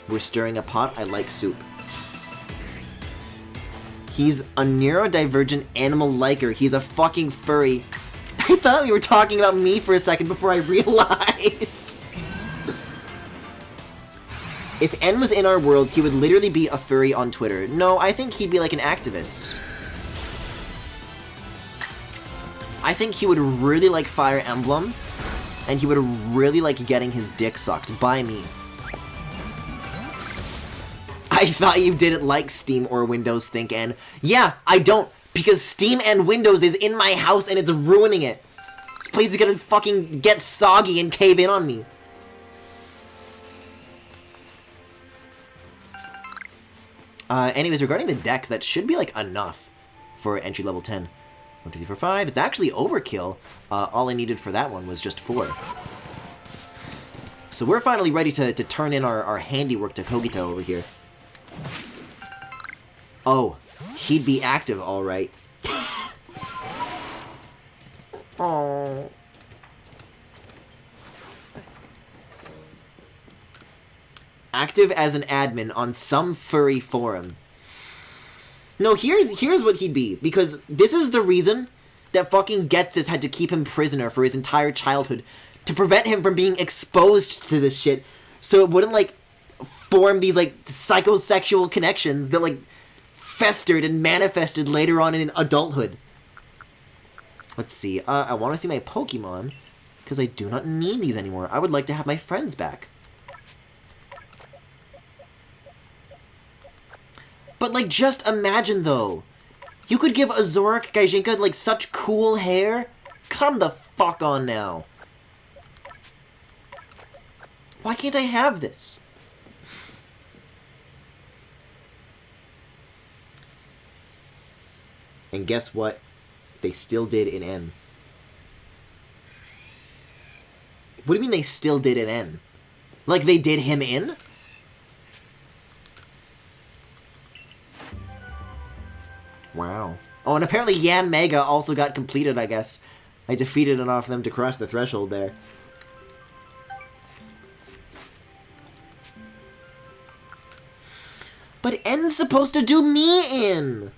[SPEAKER 1] We're stirring a pot. I like soup. He's a neurodivergent animal liker. He's a fucking furry. I thought you were talking about me for a second before I realized. If N was in our world, he would literally be a furry on Twitter. No, I think he'd be like an activist. I think he would really like Fire Emblem, and he would really like getting his dick sucked by me. I thought you didn't like Steam or Windows, think N. Yeah, I don't, because Steam and Windows is in my house and it's ruining it. This place is gonna fucking get soggy and cave in on me. Anyways, regarding the decks, that should be like enough for entry level 10. 1, 2, 3, 4, 5. It's actually overkill. All I needed for that one was just 4. So we're finally ready to turn in our handiwork to Kogito over here. Oh, he'd be active, alright. Oh. Active as an admin on some furry forum. No, here's what he'd be, because this is the reason that fucking Getsus had to keep him prisoner for his entire childhood, to prevent him from being exposed to this shit, so it wouldn't, like, form these, like, psychosexual connections that, like, festered and manifested later on in adulthood. Let's see, I want to see my Pokemon, because I do not need these anymore. I would like to have my friends back. But, like, just imagine, though. You could give a Zoroark Gaijinka, like, such cool hair? Come the fuck on now. Why can't I have this? And guess what? They still did in N. What do you mean they still did in N? Like, they did him in? Wow. Oh, and apparently Yan Mega also got completed, I guess. I defeated enough of them to cross the threshold there. But N's supposed to do me in!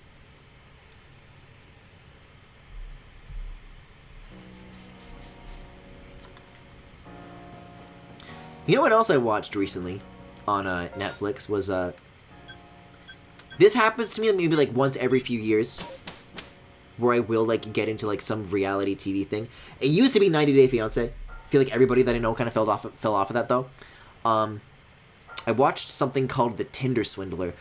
[SPEAKER 1] You know what else I watched recently on Netflix was this happens to me maybe like once every few years, where I will like get into like some reality TV thing. It used to be 90 Day Fiancé. I feel like everybody that I know kind of fell off of that though. I watched something called The Tinder Swindler,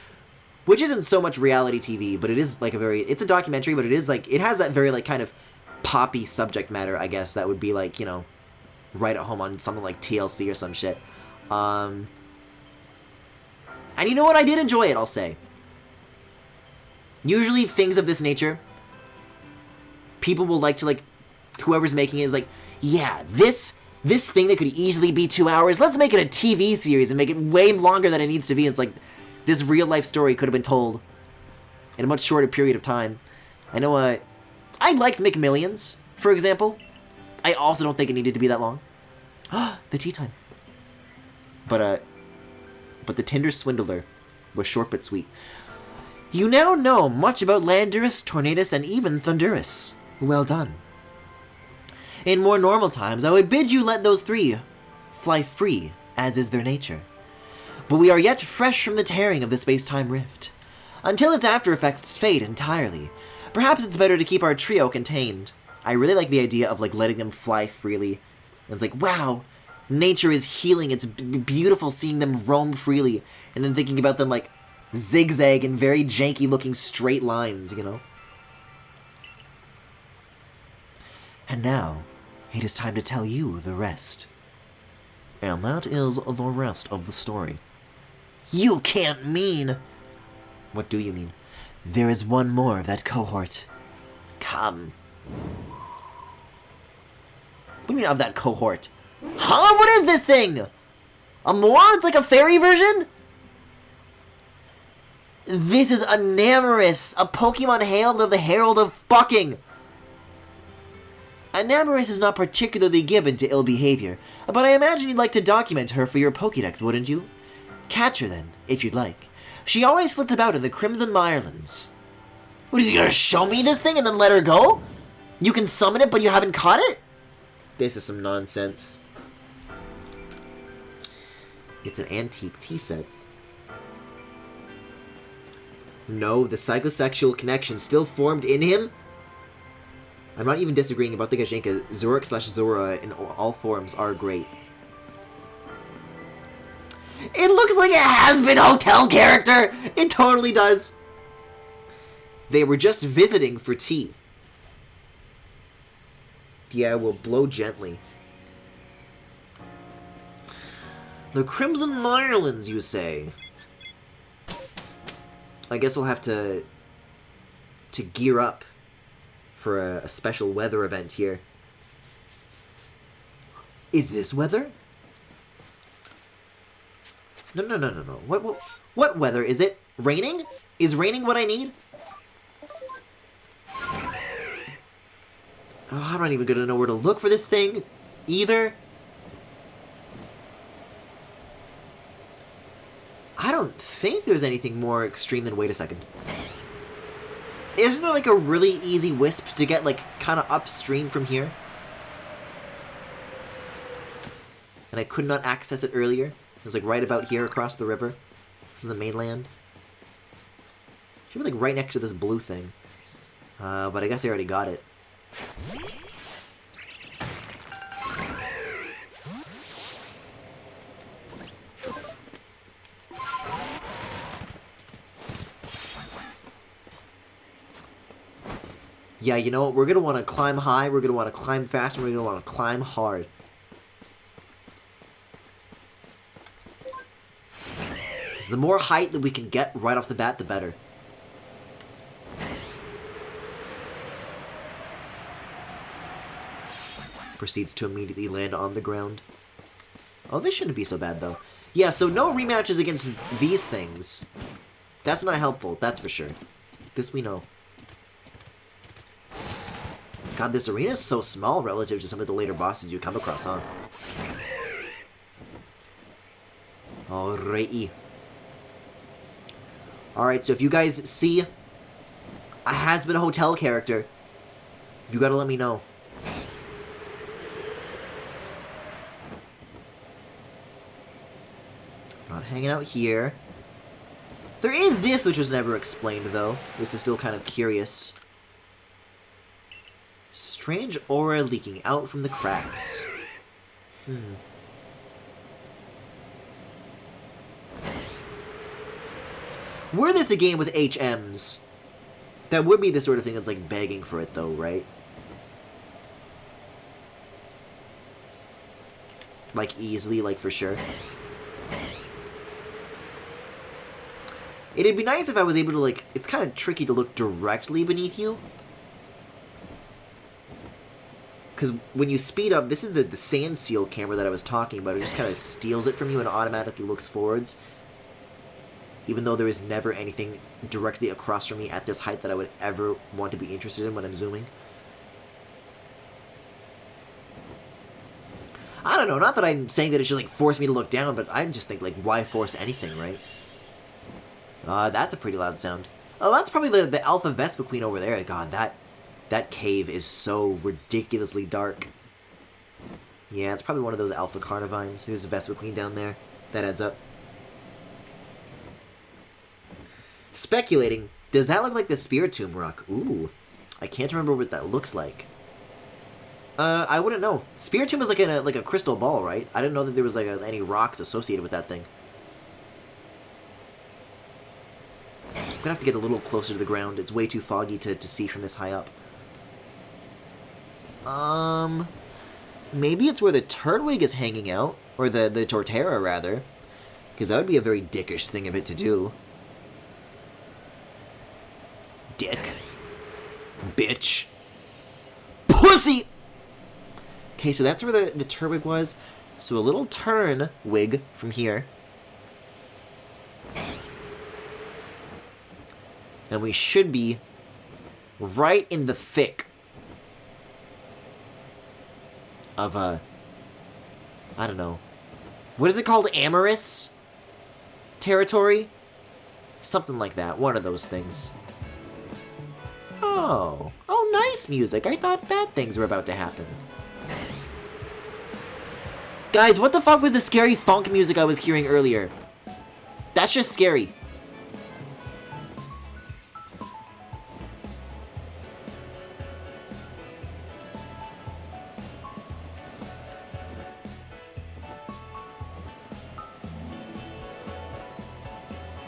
[SPEAKER 1] which isn't so much reality TV, but it is like it's a documentary, but it is like, it has that very like kind of poppy subject matter, I guess, that would be like, you know, right at home on something like TLC or some shit. And you know what? I did enjoy it, I'll say. Usually things of this nature, people will like to like, whoever's making it is like, yeah, this thing that could easily be 2 hours, let's make it a TV series and make it way longer than it needs to be. It's like, this real life story could have been told in a much shorter period of time. I know, I liked McMillions, for example. I also don't think it needed to be that long. The tea time. But The Tinder Swindler was short but sweet. You now know much about Landorus, Tornadus, and even Thundurus. Well done. In more normal times, I would bid you let those three fly free, as is their nature. But we are yet fresh from the tearing of the space-time rift. Until its after-effects fade entirely, perhaps it's better to keep our trio contained. I really like the idea of like letting them fly freely. And it's like, wow, nature is healing, it's beautiful seeing them roam freely, and then thinking about them like zigzag in very janky looking straight lines, you know? And now, it is time to tell you the rest. And that is the rest of the story. You can't mean... What do you mean? There is one more of that cohort. Come. What do you mean of that cohort? Huh? What is this thing? A more? It's like a fairy version? This is Enamorus, a Pokemon hailed of the Herald of Fucking. Enamorus is not particularly given to ill behavior, but I imagine you'd like to document her for your Pokédex, wouldn't you? Catch her then, if you'd like. She always flits about in the Crimson Mirelands. What, is he gonna show me this thing and then let her go? You can summon it, but you haven't caught it? This is some nonsense. It's an antique tea set. No, the psychosexual connection still formed in him? I'm not even disagreeing about the Gajenka. Zora in all forms are great. It looks like a has-been hotel character! It totally does! They were just visiting for tea. Yeah, we'll blow gently. The Crimson Mirelands, you say? I guess we'll have to gear up for a special weather event here. Is this weather? No. What weather is it? Raining? Is raining what I need? Oh, I'm not even gonna know where to look for this thing, either. I don't think there's anything more extreme than wait a second. Isn't there like a really easy wisp to get like kind of upstream from here? And I could not access it earlier. It was like right about here across the river from the mainland. Should be like right next to this blue thing. But I guess I already got it. Yeah, you know what? We're going to want to climb high, we're going to want to climb fast, and we're going to want to climb hard. Because the more height that we can get right off the bat, the better. Proceeds to immediately land on the ground. Oh, this shouldn't be so bad, though. Yeah, so no rematches against these things. That's not helpful, that's for sure. This we know. God, this arena is so small relative to some of the later bosses you come across, huh? Alrighty. Alright, so if you guys see a has-been hotel character, you gotta let me know. Not hanging out here. There is this, which was never explained, though. This is still kind of curious. Strange aura leaking out from the cracks. Were this a game with HMs, that would be the sort of thing that's, like, begging for it, though, right? Like, easily, like, for sure. It'd be nice if I was able to, like... It's kind of tricky to look directly beneath you. Because when you speed up... This is the sand seal camera that I was talking about. It just kind of steals it from you and automatically looks forwards. Even though there is never anything directly across from me at this height that I would ever want to be interested in when I'm zooming. I don't know, not that I'm saying that it should, like, force me to look down, but I just think, like, why force anything, right? That's a pretty loud sound. Oh, that's probably the Alpha Vespa Queen over there. God, that cave is so ridiculously dark. Yeah, it's probably one of those Alpha Carnivines. There's a Vespa Queen down there. That adds up. Speculating, does that look like the Spiritomb rock? Ooh, I can't remember what that looks like. I wouldn't know. Spiritomb is like a crystal ball, right? I didn't know that there was like any rocks associated with that thing. I'm gonna have to get a little closer to the ground. It's way too foggy to see from this high up. Maybe it's where the Turdwig is hanging out, or the Torterra rather, because that would be a very dickish thing of it to do. Dick. Bitch. Pussy! Okay, so that's where the Turdwig was. So a little turn wig from here. And we should be right in the thick of I don't know. What is it called? Amorous territory? Something like that. One of those things. Oh, nice music. I thought bad things were about to happen. Guys, what the fuck was the scary funk music I was hearing earlier? That's just scary.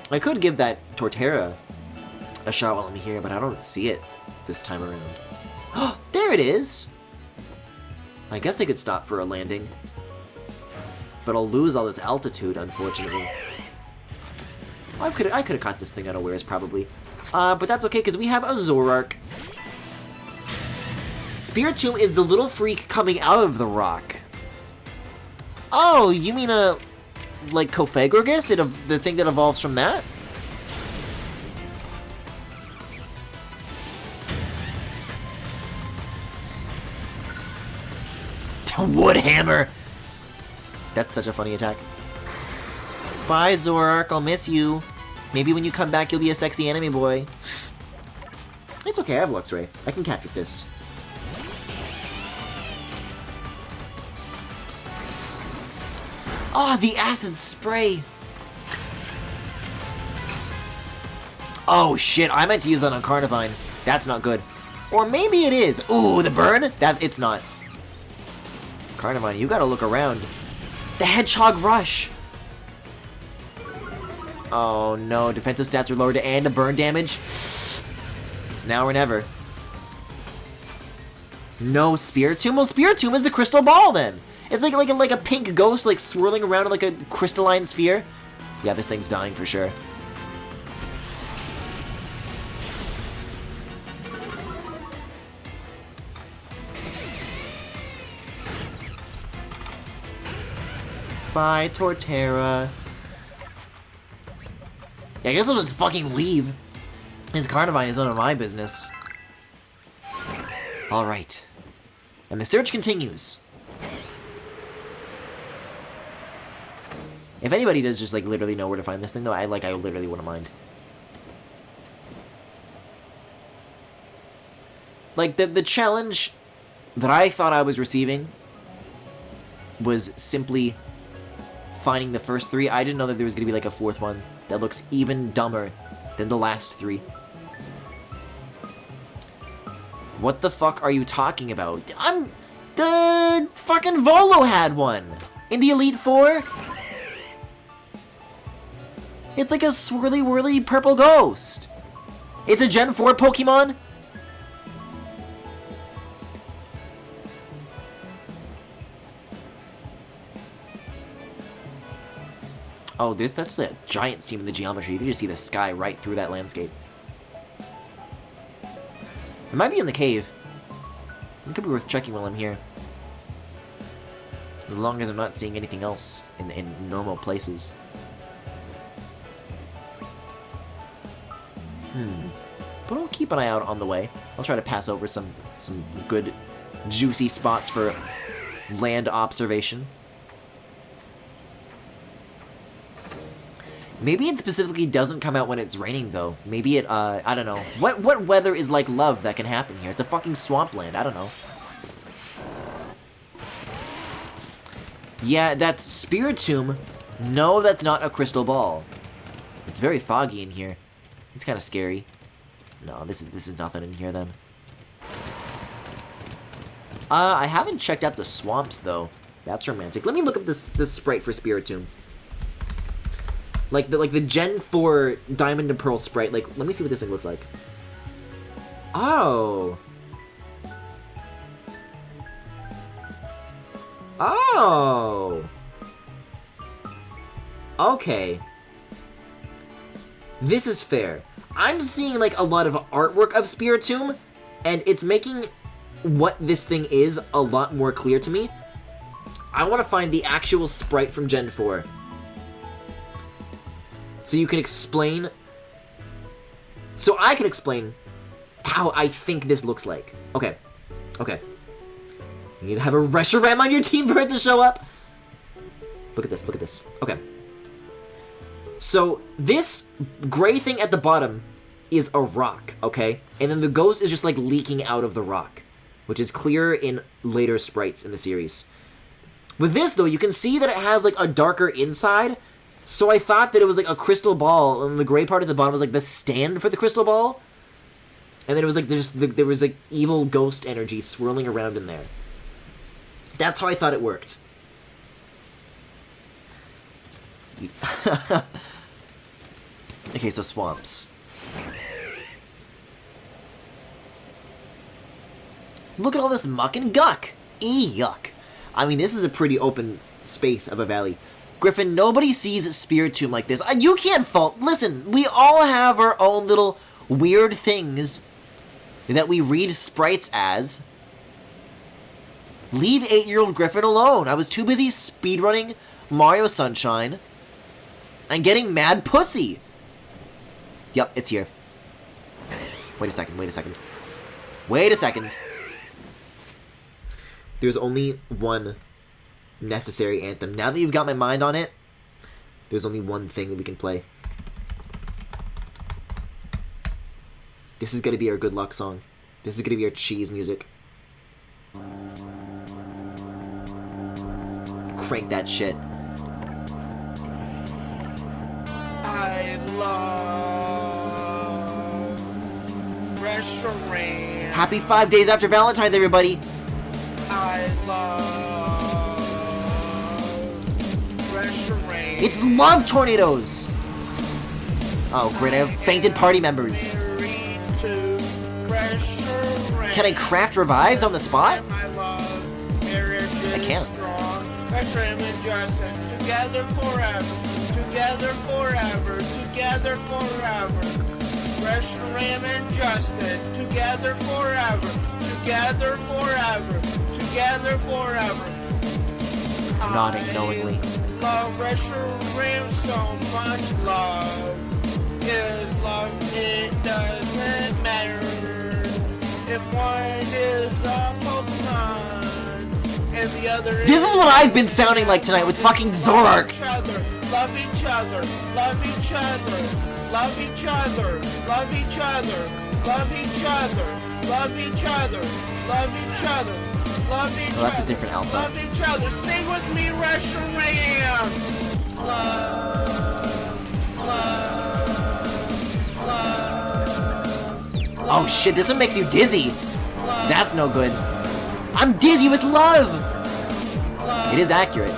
[SPEAKER 1] I could give that Torterra a shot while I'm here, but I don't see it this time around. Oh, there it is! I guess I could stop for a landing. But I'll lose all this altitude, unfortunately. I could have caught this thing unawares, probably. But that's okay, because we have a Zoroark. Spiritomb is the little freak coming out of the rock. Oh, you mean like Cofagrigus? The thing that evolves from that? Woodhammer! That's such a funny attack. Bye, Zoroark. I'll miss you. Maybe when you come back, you'll be a sexy anime boy. It's okay, I have Luxray. I can catch with this. Oh, the acid spray! Oh, shit. I meant to use that on Carnivine. That's not good. Or maybe it is. Ooh, the burn? It's not. Carnivine, you gotta look around. The Hedgehog Rush! Oh no, defensive stats are lowered and the burn damage. It's now or never. No Spiritomb? Well, Spiritomb is the crystal ball then! It's like a pink ghost like swirling around in like a crystalline sphere. Yeah, this thing's dying for sure. Bye, Torterra. Yeah, I guess I'll just fucking leave. His Carnivine is none of my business. Alright. And the search continues. If anybody does just, like, literally know where to find this thing, though, I literally wouldn't mind. Like, the challenge that I thought I was receiving was simply finding the first 3. I didn't know that there was gonna be like a 4th one that looks even dumber than the last 3. What the fuck are you talking about? The fucking Volo had one in the Elite Four. It's like a swirly whirly purple ghost. It's a Gen 4 Pokemon. Oh, that's a giant seam in the geometry. You can just see the sky right through that landscape. It might be in the cave. It could be worth checking while I'm here. As long as I'm not seeing anything else in normal places. But I'll keep an eye out on the way. I'll try to pass over some good, juicy spots for land observation. Maybe it specifically doesn't come out when it's raining, though. Maybe it, I don't know. What weather is like love that can happen here? It's a fucking swampland. I don't know. Yeah, that's Spiritomb. No, that's not a crystal ball. It's very foggy in here. It's kind of scary. No, this is nothing in here, then. I haven't checked out the swamps, though. That's romantic. Let me look up this sprite for Spiritomb. Like the Gen 4 Diamond and Pearl sprite. Like, let me see what this thing looks like. Oh. Oh. Okay. This is fair. I'm seeing like a lot of artwork of Spiritomb, and it's making what this thing is a lot more clear to me. I want to find the actual sprite from Gen 4. So you can explain... So I can explain how I think this looks like. Okay. Okay. You need to have a Reshiram on your team for it to show up. Look at this. Look at this. Okay. So this gray thing at the bottom is a rock, okay? And then the ghost is just like leaking out of the rock, which is clear in later sprites in the series. With this, though, you can see that it has like a darker inside. So I thought that it was like a crystal ball, and the gray part at the bottom was like the stand for the crystal ball. And then it was like there was like evil ghost energy swirling around in there. That's how I thought it worked. Okay, so swamps. Look at all this muck and guck. Yuck. I mean, this is a pretty open space of a valley. Griffin, nobody sees Spiritomb like this. You can't fault. Listen, we all have our own little weird things that we read sprites as. Leave 8-year-old Griffin alone. I was too busy speedrunning Mario Sunshine and getting mad pussy. Yep, it's here. Wait a second, wait a second. Wait a second. There's only one necessary anthem. Now that you've got my mind on it, there's only one thing that we can play. This is gonna be our good luck song. This is gonna be our cheese music. Crank that shit.
[SPEAKER 2] I love restaurant.
[SPEAKER 1] Happy 5 days after Valentine's, everybody.
[SPEAKER 2] I love restaurant.
[SPEAKER 1] It's love tornadoes. Oh, great! I have fainted party members. Can I craft revives on the spot? I can't.
[SPEAKER 2] Together forever, together forever, together forever. Reshiram and Justin, together forever, together forever, together forever.
[SPEAKER 1] Nodding knowingly.
[SPEAKER 2] Love Reshiram so much. Love is love. It doesn't matter if one is a Pokemon and the other is...
[SPEAKER 1] This is what I've been sounding like tonight with fucking Zorark.
[SPEAKER 2] Love each other, love each other, love each other, love each other, love each other, love each other, love each other, love each other.
[SPEAKER 1] Oh, that's a different alpha.
[SPEAKER 2] Love each other. Sing with me, Reshiram.
[SPEAKER 1] Oh shit, this one makes you dizzy. That's no good. I'm dizzy with love. It is accurate.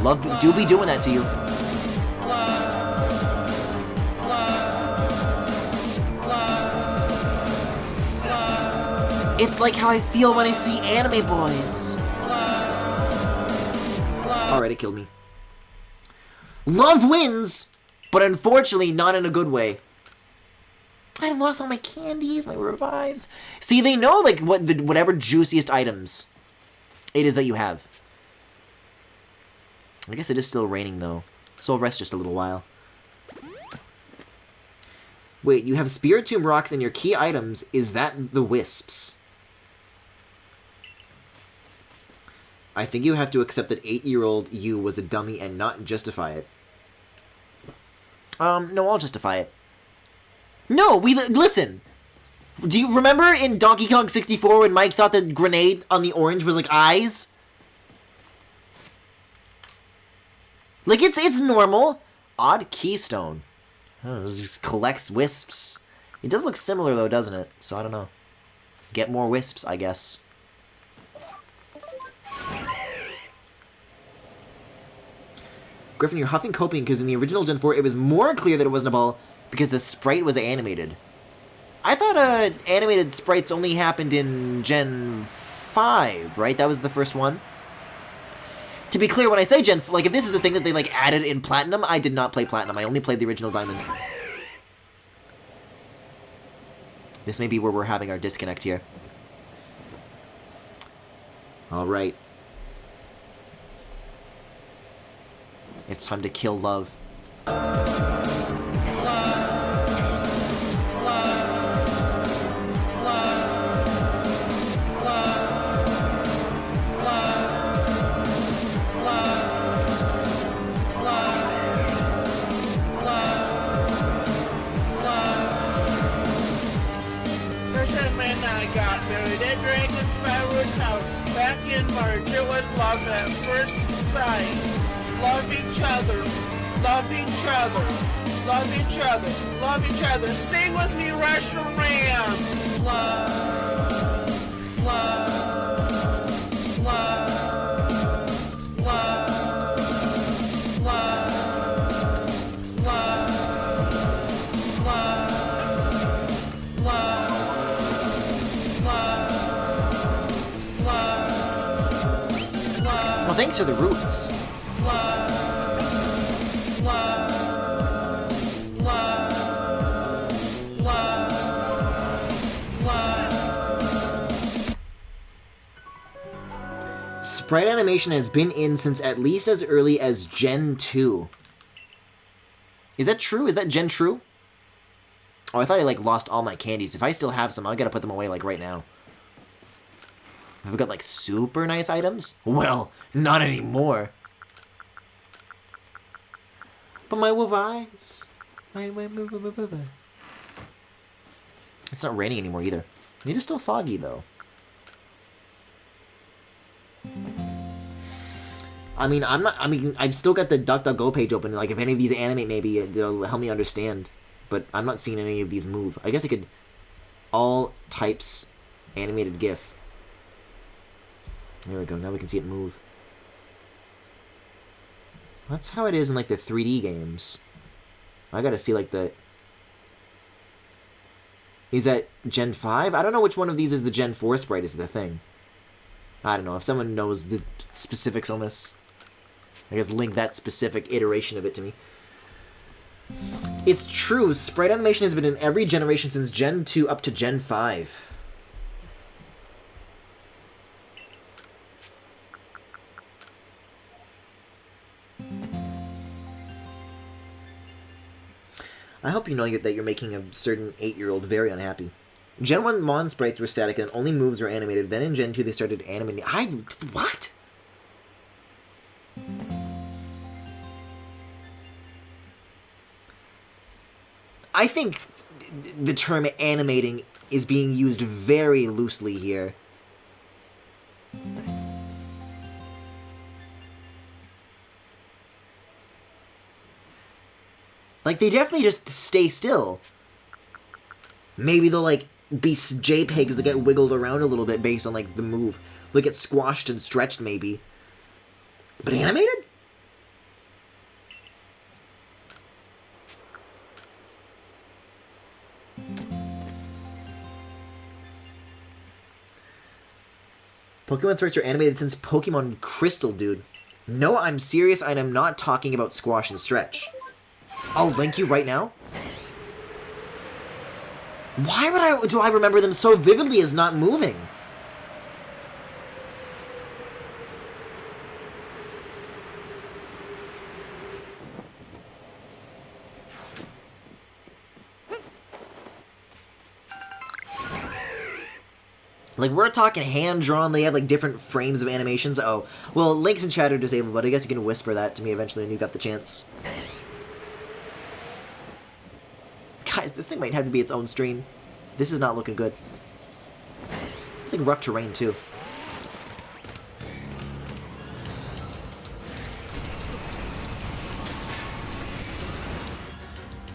[SPEAKER 1] Love do be doing that to you. It's like how I feel when I see anime boys. Alright, it killed me. Love wins, but unfortunately not in a good way. I lost all my candies, my revives. See, they know like whatever juiciest items it is that you have. I guess it is still raining though, so I'll rest just a little while. Wait, you have Spiritomb rocks in your key items. Is that the wisps? I think you have to accept that 8-year-old you was a dummy and not justify it. No, I'll justify it. No, listen! Do you remember in Donkey Kong 64 when Mike thought the grenade on the orange was like eyes? Like, it's normal. Odd keystone. Oh, it just collects wisps. It does look similar though, doesn't it? So I don't know. Get more wisps, I guess. Griffin, you're huffing coping because in the original Gen 4 it was more clear that it wasn't a ball because the sprite was animated. I thought animated sprites only happened in Gen 5, right? That was the first one. To be clear, when I say Gen, like if this is a thing that they like added in Platinum, I did not play Platinum. I only played the original Diamond. This may be where we're having our disconnect here. All right. It's time to kill love.
[SPEAKER 2] Back in March, it was love at first sight. Love each other, love each other, love each other, love each other. Sing with me, Rush around. Love, love, love, love, love, love, love,
[SPEAKER 1] Well, thanks for the roots. Sprite animation has been in since at least as early as Gen 2. Is that true? Is that Gen true? Oh, I thought I, like, lost all my candies. If I still have some, I gotta put them away, like, right now. Have we got, like, super nice items? Well, not anymore. But my eyes. It's not raining anymore, either. It is still foggy, though. I mean, I've still got the DuckDuckGo page open. Like, if any of these animate, maybe it'll help me understand. But I'm not seeing any of these move. I guess I could... All types animated GIF. There we go. Now we can see it move. That's how it is in, like, the 3D games. I gotta see, like, the... Is that Gen 5? I don't know which one of these is the Gen 4 sprite is the thing. I don't know. If someone knows the specifics on this, I guess link that specific iteration of it to me. It's true. Sprite animation has been in every generation since Gen 2 up to Gen 5. I hope you know that you're making a certain 8-year-old very unhappy. Gen 1 Mon sprites were static and only moves were animated. Then in Gen 2 they started animating... What? I think the term animating is being used very loosely here. Like, they definitely just stay still. Maybe they'll, like, be JPEGs that get wiggled around a little bit based on, like, the move. They'll get squashed and stretched, maybe. But animated? Pokemon Sprites are animated since Pokemon Crystal, dude. No, I'm serious, and I'm not talking about squash and stretch. I'll link you right now. Why do I remember them so vividly as not moving? Like, we're talking hand-drawn, they have, like, different frames of animations. Oh, well, links in chat are disabled, but I guess you can whisper that to me eventually when you got the chance. Guys, this thing might have to be its own stream. This is not looking good. It's like rough terrain, too.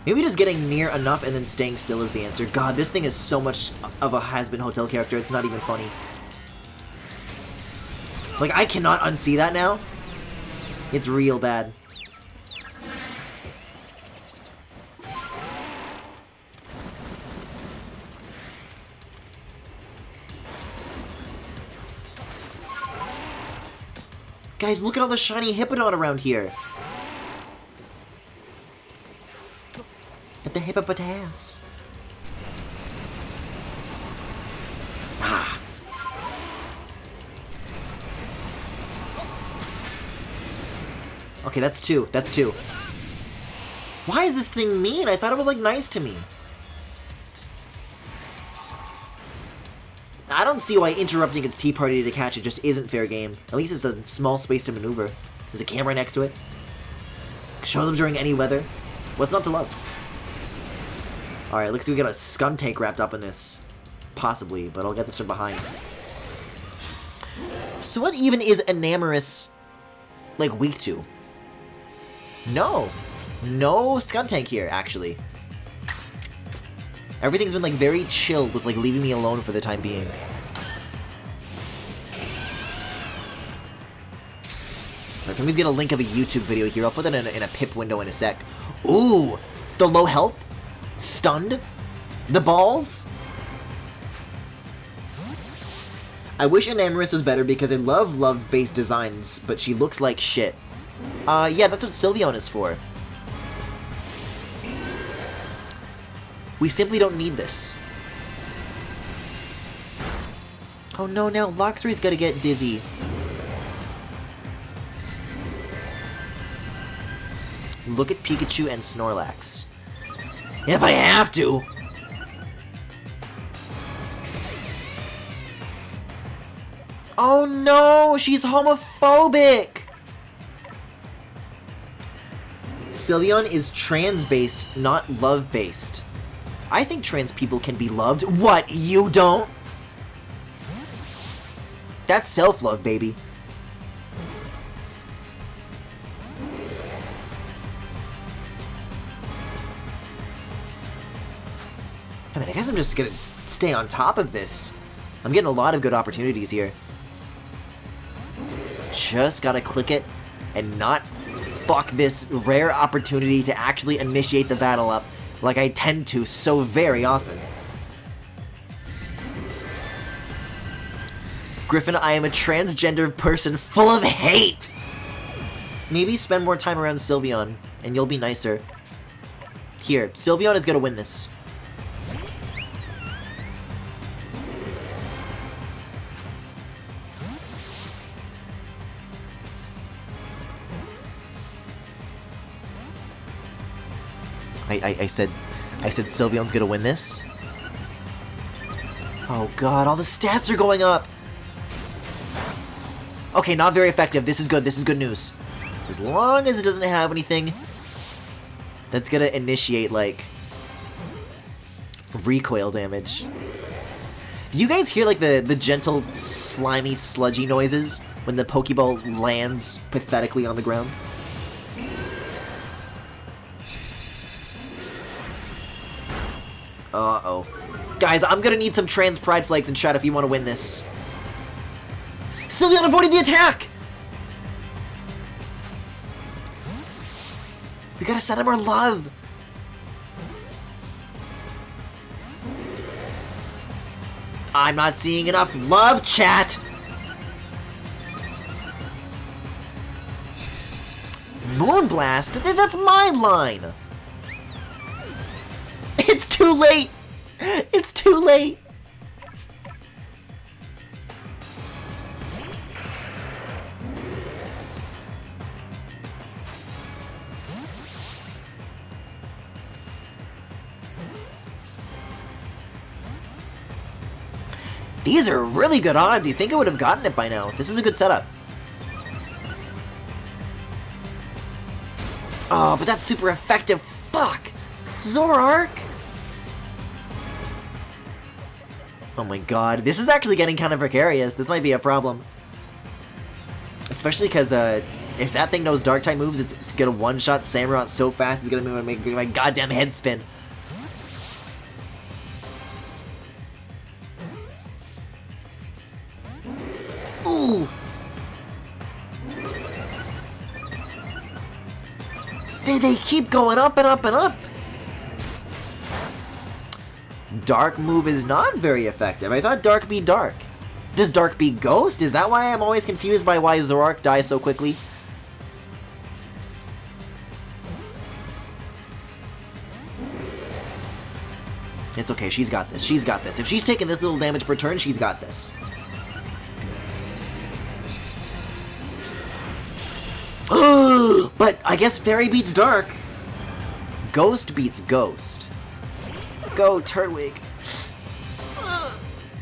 [SPEAKER 1] Maybe just getting near enough and then staying still is the answer. God, this thing is so much of a has-been hotel character, it's not even funny. Like, I cannot unsee that now. It's real bad. Guys, look at all the shiny Hippodon around here. At the hippopotas. Ah. Okay, that's two. That's two. Why is this thing mean? I thought it was, like, nice to me. I don't see why interrupting its tea party to catch it just isn't fair game. At least it's a small space to maneuver. There's a camera next to it. Show them during any weather. What's not to love? Alright, looks like we got a scum tank wrapped up in this. Possibly, but I'll get this from behind. So what even is Enamorous, like, weak to? No. No Skuntank here, actually. Everything's been, like, very chilled with, like, leaving me alone for the time being. Right, can we get a link of a YouTube video here? I'll put that in a pip window in a sec. Ooh! The low health? Stunned? The balls? I wish Enamorous was better because I love love-based designs, but she looks like shit. Yeah, that's what Sylveon is for. We simply don't need this. Oh no, now Luxray's gotta get dizzy. Look at Pikachu and Snorlax. If I have to! Oh no, she's homophobic! Sylveon is trans-based, not love-based. I think trans people can be loved. What, you don't? That's self-love, baby. I mean, I guess I'm just gonna stay on top of this. I'm getting a lot of good opportunities here. Just gotta click it and not fuck this rare opportunity to actually initiate the battle up like I tend to so very often. Griffin, I am a transgender person full of hate! Maybe spend more time around Sylveon, and you'll be nicer. Here, Sylveon is gonna win this. I said Sylveon's gonna win this? Oh god, all the stats are going up! Okay, not very effective. This is good news. As long as it doesn't have anything that's gonna initiate, like, recoil damage. Do you guys hear, like, the gentle, slimy, sludgy noises when the Pokeball lands pathetically on the ground? Uh-oh. Guys, I'm gonna need some trans pride flags in chat if you want to win this. Sylveon avoided the attack! We gotta send him our love. I'm not seeing enough love, chat. Moonblast? That's my line. It's too late. It's too late. These are really good odds. You think I would have gotten it by now. This is a good setup. Oh, but that's super effective. Fuck. Zoroark. Oh my god. This is actually getting kind of precarious. This might be a problem. Especially because if that thing knows Dark type moves, it's gonna one-shot Samurott so fast it's gonna make my goddamn head spin. Ooh! They keep going up and up and up! Dark move is not very effective. I thought Dark be Dark. Does Dark be Ghost? Is that why I'm always confused by why Zoroark dies so quickly? It's okay, she's got this. She's got this. If she's taking this little damage per turn, she's got this. But I guess Fairy beats Dark. Ghost beats Ghost. Go, Turtwig.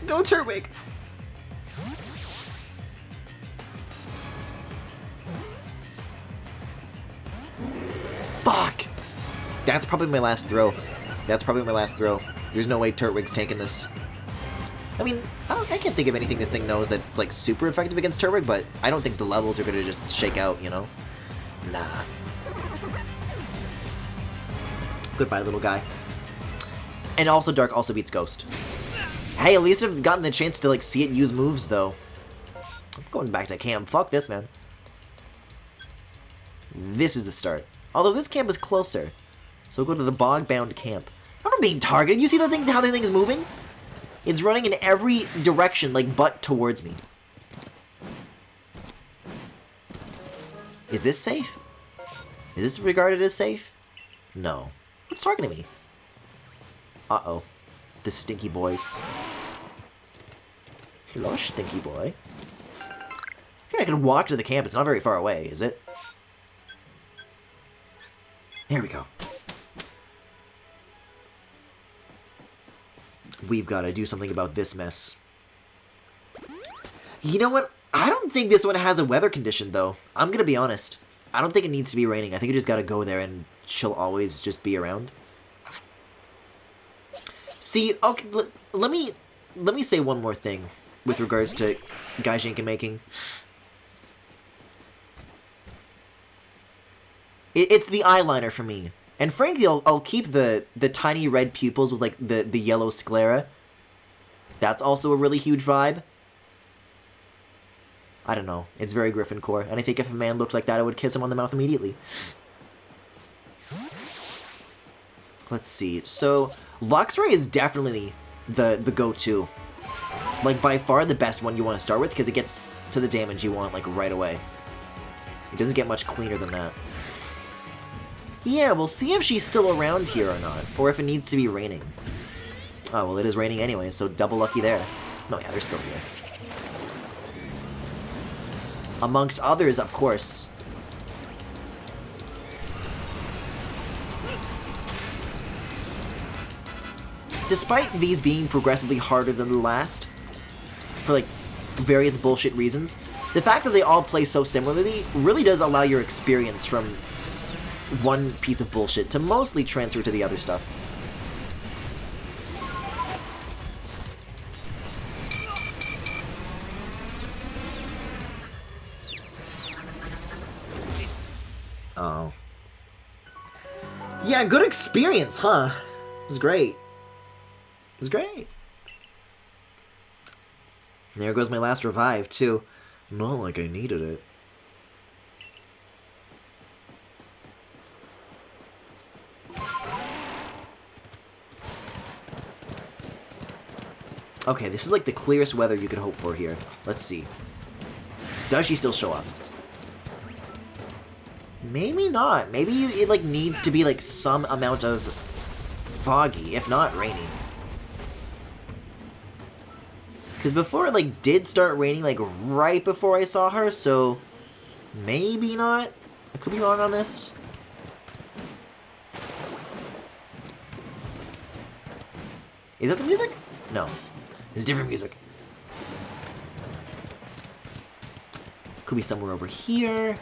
[SPEAKER 1] Go, Turtwig. Fuck. That's probably my last throw. That's probably my last throw. There's no way Turtwig's taking this. I mean, I can't think of anything this thing knows that's like super effective against Turtwig, but I don't think the levels are gonna just shake out, you know? Nah. Goodbye, little guy. And also Dark also beats Ghost. Hey, at least I've gotten the chance to like see it use moves though. I'm going back to camp. Fuck this, man. This is the start. Although this camp is closer. So we'll go to the bog-bound camp. I'm not being targeted. You see the thing, how the thing is moving? It's running in every direction, like butt towards me. Is this safe? Is this regarded as safe? No. What's targeting me? Uh-oh. The stinky boys. Hello, stinky boy. I think I can walk to the camp. It's not very far away, is it? There we go. We've got to do something about this mess. You know what? I don't think this one has a weather condition, though. I'm going to be honest. I don't think it needs to be raining. I think you just got to go there and she'll always just be around. See, okay, let me say one more thing with regards to Gaijinken making. It's the eyeliner for me. And frankly, I'll keep the tiny red pupils with, like, the yellow sclera. That's also a really huge vibe. I don't know. It's very Gryffindor. And I think if a man looked like that, I would kiss him on the mouth immediately. Let's see. So, Luxray is definitely the go-to. Like, by far the best one you want to start with, because it gets to the damage you want, like, right away. It doesn't get much cleaner than that. Yeah, we'll see if she's still around here or not, or if it needs to be raining. Oh, well, it is raining anyway, so double lucky there. No, yeah, they're still here. Amongst others, of course. Despite these being progressively harder than the last, for like various bullshit reasons, the fact that they all play so similarly really does allow your experience from one piece of bullshit to mostly transfer to the other stuff. Oh. Yeah, good experience, huh? It was great. It's great. There goes my last revive, too. Not like I needed it. Okay, this is like the clearest weather you could hope for here. Let's see. Does she still show up? Maybe not. Maybe it like needs to be like some amount of foggy, if not raining. Because before it like did start raining like right before I saw her, so maybe not. I could be wrong on this. Is that the music? No. It's different music. Could be somewhere over here.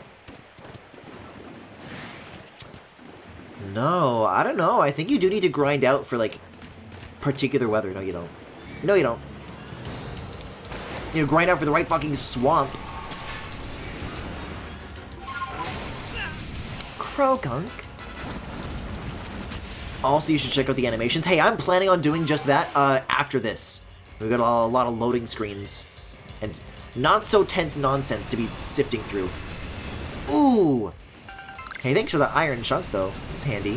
[SPEAKER 1] No, I don't know. I think you do need to grind out for, like, particular weather. No, you don't. No, you don't. You know, grind out for the right fucking swamp. Crogunk. Also, you should check out the animations. Hey, I'm planning on doing just that after this. We've got a lot of loading screens. And not so tense nonsense to be sifting through. Ooh! Hey, thanks for the iron chunk, though. It's handy.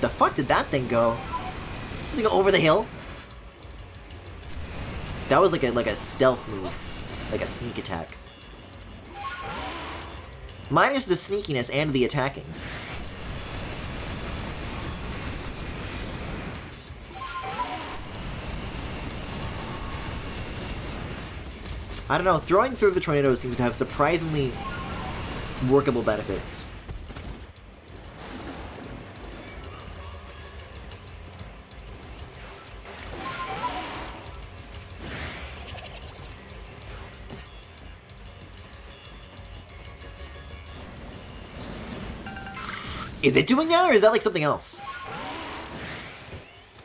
[SPEAKER 1] The fuck did that thing go? Does it go over the hill? That was like a stealth move. Like a sneak attack. Minus the sneakiness and the attacking. I don't know, throwing through the tornado seems to have surprisingly workable benefits. Is it doing that, or is that like something else?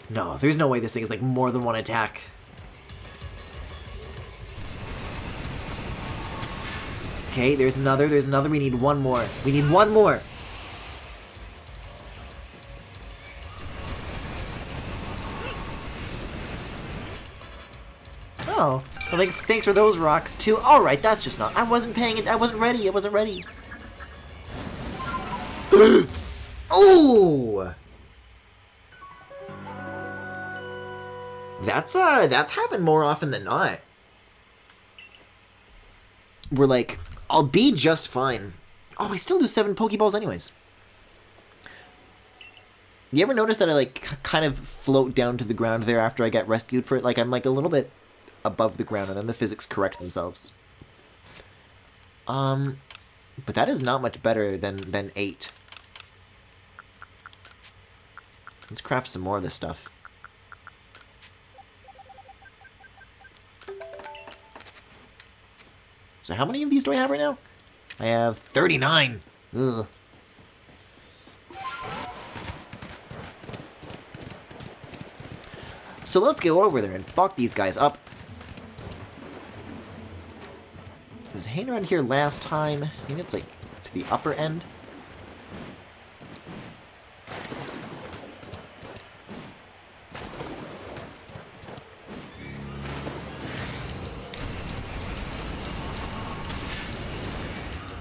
[SPEAKER 1] No, there's no way this thing is like more than one attack. Okay, there's another, we need one more. We need one more! Oh, well, thanks for those rocks too. Alright, that's just not, I wasn't ready, I wasn't ready. Oh! That's happened more often than not. We're like, I'll be just fine. Oh, I still do 7 Pokeballs anyways. You ever notice that I like kind of float down to the ground there after I get rescued for it? Like I'm like a little bit above the ground and then the physics correct themselves. But that is not much better than 8. Let's craft some more of this stuff. So how many of these do I have right now? I have 39. Ugh. So let's go over there and fuck these guys up. I was hanging around here last time. Maybe it's like to the upper end.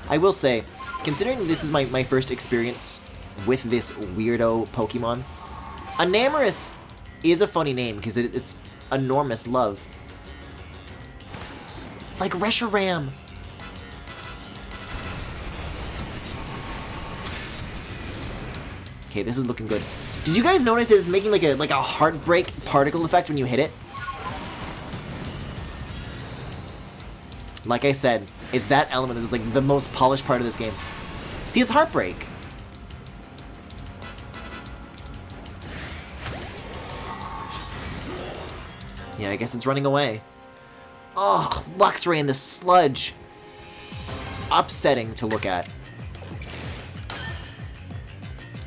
[SPEAKER 1] I will say, considering this is my first experience with this weirdo Pokemon, Enamorous is a funny name because it's enormous love. Like Reshiram. Okay, this is looking good. Did you guys notice that it's making like a heartbreak particle effect when you hit it? Like I said, it's that element that's like the most polished part of this game. See, it's heartbreak. Yeah, I guess it's running away. Oh, Luxray in the sludge. Upsetting to look at.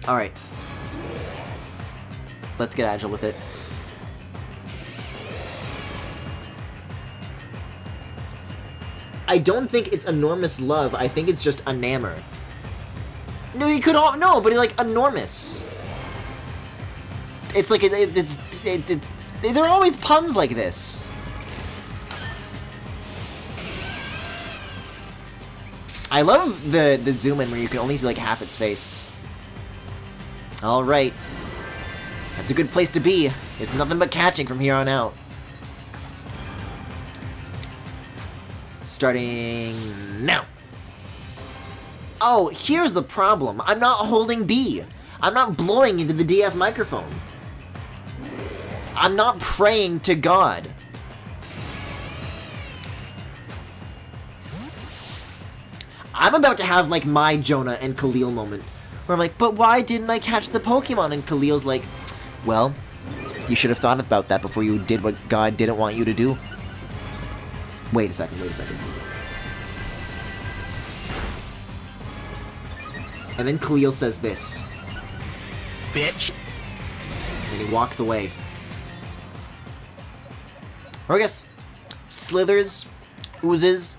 [SPEAKER 1] Alright. Let's get agile with it. I don't think it's enormous love. I think it's just enamor. No, you could all no, but like enormous. It's like it's there are always puns like this. I love the zoom in where you can only see like half its face. All right, that's a good place to be. It's nothing but catching from here on out. Starting now. Oh, here's the problem. I'm not holding B. I'm not blowing into the DS microphone. I'm not praying to God. I'm about to have like my Jonah and Khalil moment where I'm like, but why didn't I catch the Pokemon? And Khalil's like, well, you should have thought about that before you did what God didn't want you to do. Wait a second. And then Khalil says this. Bitch. And he walks away. Or I guess, slithers, oozes.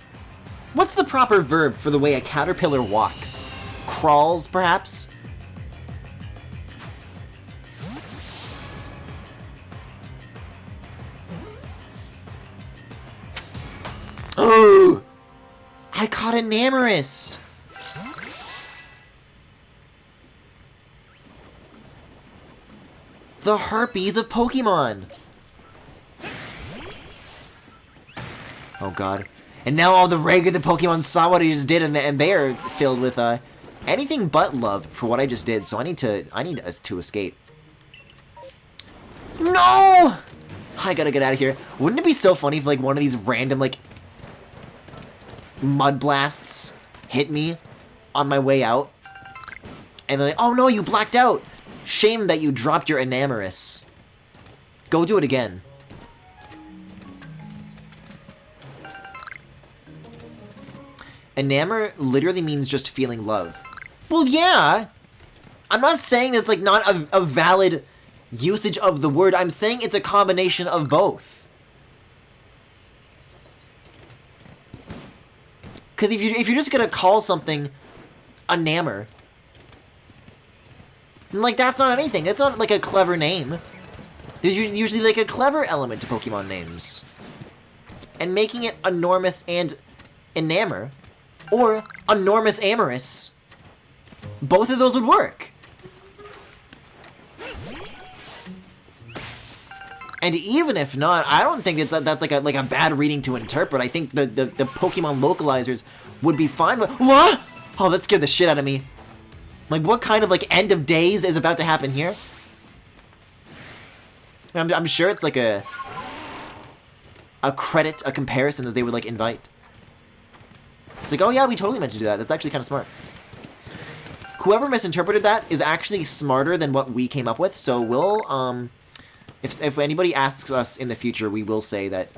[SPEAKER 1] What's the proper verb for the way a caterpillar walks? Crawls, perhaps? Oh! I caught Enamorous! The harpies of Pokemon! Oh god. And now all the regular Pokemon saw what he just did, and they are filled with anything but love for what I just did. So I need to escape. No! I gotta get out of here. Wouldn't it be so funny if like one of these random like mud blasts hit me on my way out, and they're like, "Oh no, you blacked out. Shame that you dropped your Enamorous. Go do it again." Enamor literally means just feeling love. Well, yeah. I'm not saying it's like not a valid usage of the word. I'm saying it's a combination of both. Because if you're just gonna call something Enamor, then like that's not anything. It's not like a clever name. There's usually like a clever element to Pokemon names, and making it enormous and Enamor, or enormous amorous, both of those would work. And even if not, I don't think that's like a bad reading to interpret. I think the Pokemon localizers would be fine with. What? Oh, that scared the shit out of me. Like, what kind of like end of days is about to happen here? I'm sure it's like a credit, a comparison that they would like invite. It's like, oh yeah, we totally meant to do that. That's actually kind of smart. Whoever misinterpreted that is actually smarter than what we came up with. So we'll, if anybody asks us in the future, we will say that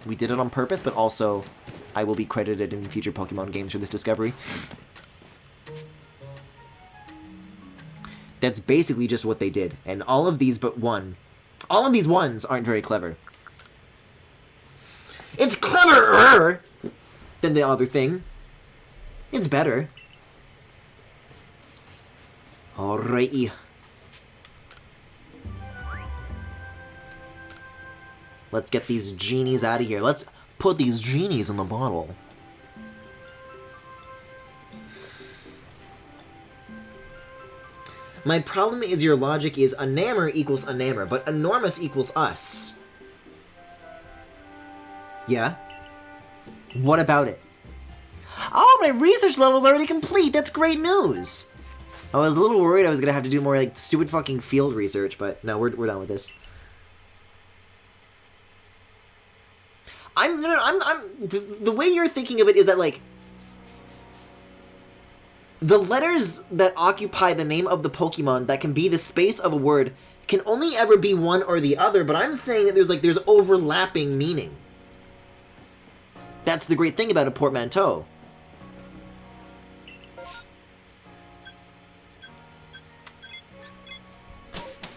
[SPEAKER 1] we did it on purpose, but also I will be credited in future Pokemon games for this discovery. That's basically just what they did. And all of these but one. All of these ones aren't very clever. It's cleverer than the other thing. It's better. Alrighty. Let's get these genies out of here. Let's put these genies in the bottle. My problem is your logic is Enamor equals Enamor, but enormous equals us. Yeah? What about it? Oh, my research level's already complete! That's great news! I was a little worried I was gonna have to do more, like, stupid fucking field research, but no, we're done with this. The way you're thinking of it is that, like, the letters that occupy the name of the Pokemon that can be the space of a word can only ever be one or the other, but I'm saying that there's overlapping meaning. That's the great thing about a portmanteau.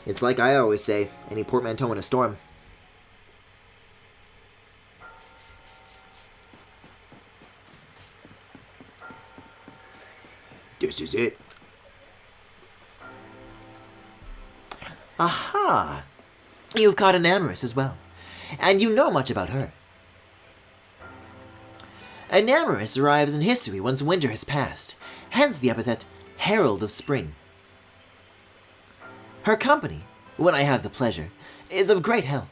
[SPEAKER 1] It's like I always say, any portmanteau in a storm. This is it. Aha! You've caught an Amorous as well, and you know much about her. An Amorous arrives in history once winter has passed, hence the epithet Herald of Spring. Her company, when I have the pleasure, is of great help.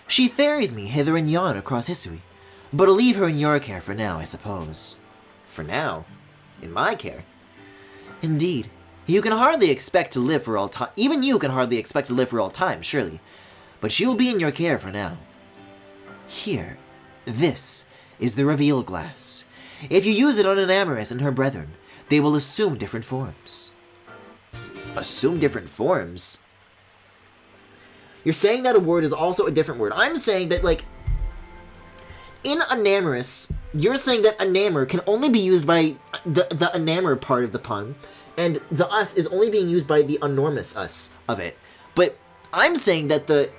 [SPEAKER 1] She ferries me hither and yon across history, but I'll leave her in your care for now, I suppose. For now? In my care? Indeed. You can hardly expect to live for all time. Even you can hardly expect to live for all time, surely. But she will be in your care for now. Here, this is the reveal glass. If you use it on an Amorous and her brethren, they will assume different forms. Assume different forms? You're saying that a word is also a different word. I'm saying that, like, in Enamorous, you're saying that enamor can only be used by the enamor part of the pun, and the us is only being used by the enormous us of it. But I'm saying that the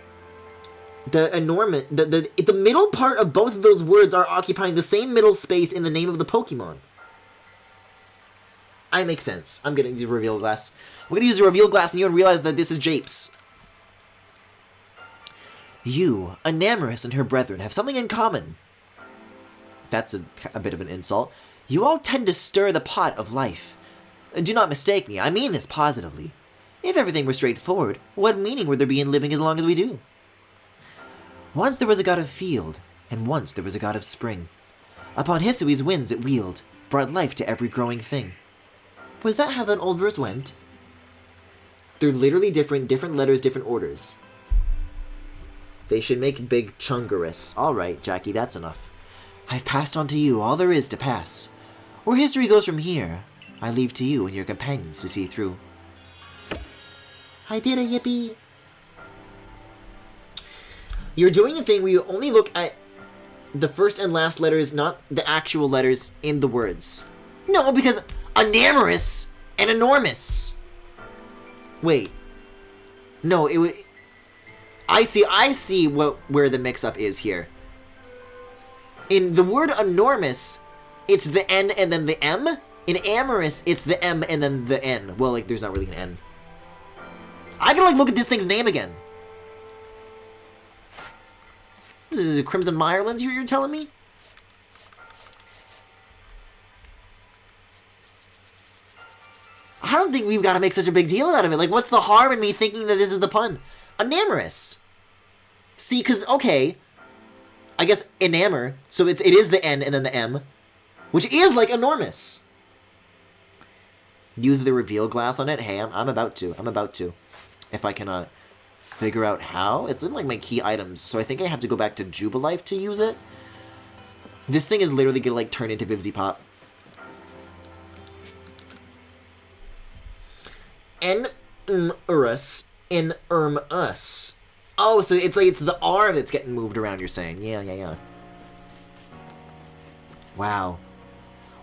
[SPEAKER 1] middle part of both of those words are occupying the same middle space in the name of the Pokemon. I make sense. I'm gonna use the reveal glass. We're gonna use the reveal glass and you're gonna realize that this is Japes. You, Enamorous and her brethren, have something in common. That's a bit of an insult. You all tend to stir the pot of life. Do not mistake me, I mean this positively. If everything were straightforward, what meaning would there be in living as long as we do? Once there was a god of field, and once there was a god of spring. Upon Hisui's winds it wheeled, brought life to every growing thing. Was that how that old verse went? They're literally different letters, different orders. They should make big chungerous. Alright, Jackie, that's enough. I've passed on to you all there is to pass. Where history goes from here, I leave to you and your companions to see through. I did a yippee. You're doing a thing where you only look at the first and last letters, not the actual letters in the words. No, because enamorous and enormous. Wait. No, it would... I see where the mix-up is here. In the word enormous, it's the N and then the M. In amorous, it's the M and then the N. Well, like, there's not really an N. I can, like, look at this thing's name again. This is a Crimson Mirelens you're telling me? I don't think we've got to make such a big deal out of it. Like, what's the harm in me thinking that this is the pun? Enamorous. See, because, okay, I guess enamor, so it is the N and then the M, which is, like, enormous. Use the reveal glass on it? Hey, I'm about to. If I can, figure out how. It's in, like, my key items, so I think I have to go back to Jubilife to use it. This thing is literally gonna, like, turn into Bivsy Pop. Us. Us. Oh, so it's like it's the R that's getting moved around, you're saying. Yeah. Wow.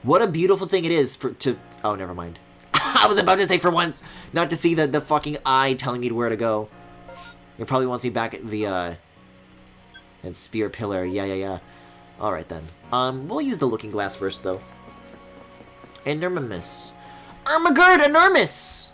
[SPEAKER 1] What a beautiful thing it is to... Oh, never mind. I was about to say for once, not to see the fucking eye telling me where to go. It probably wants me back at the, and spear pillar. Yeah. Alright then. We'll use the looking glass first, though. Enormous. Ermagerd enormous!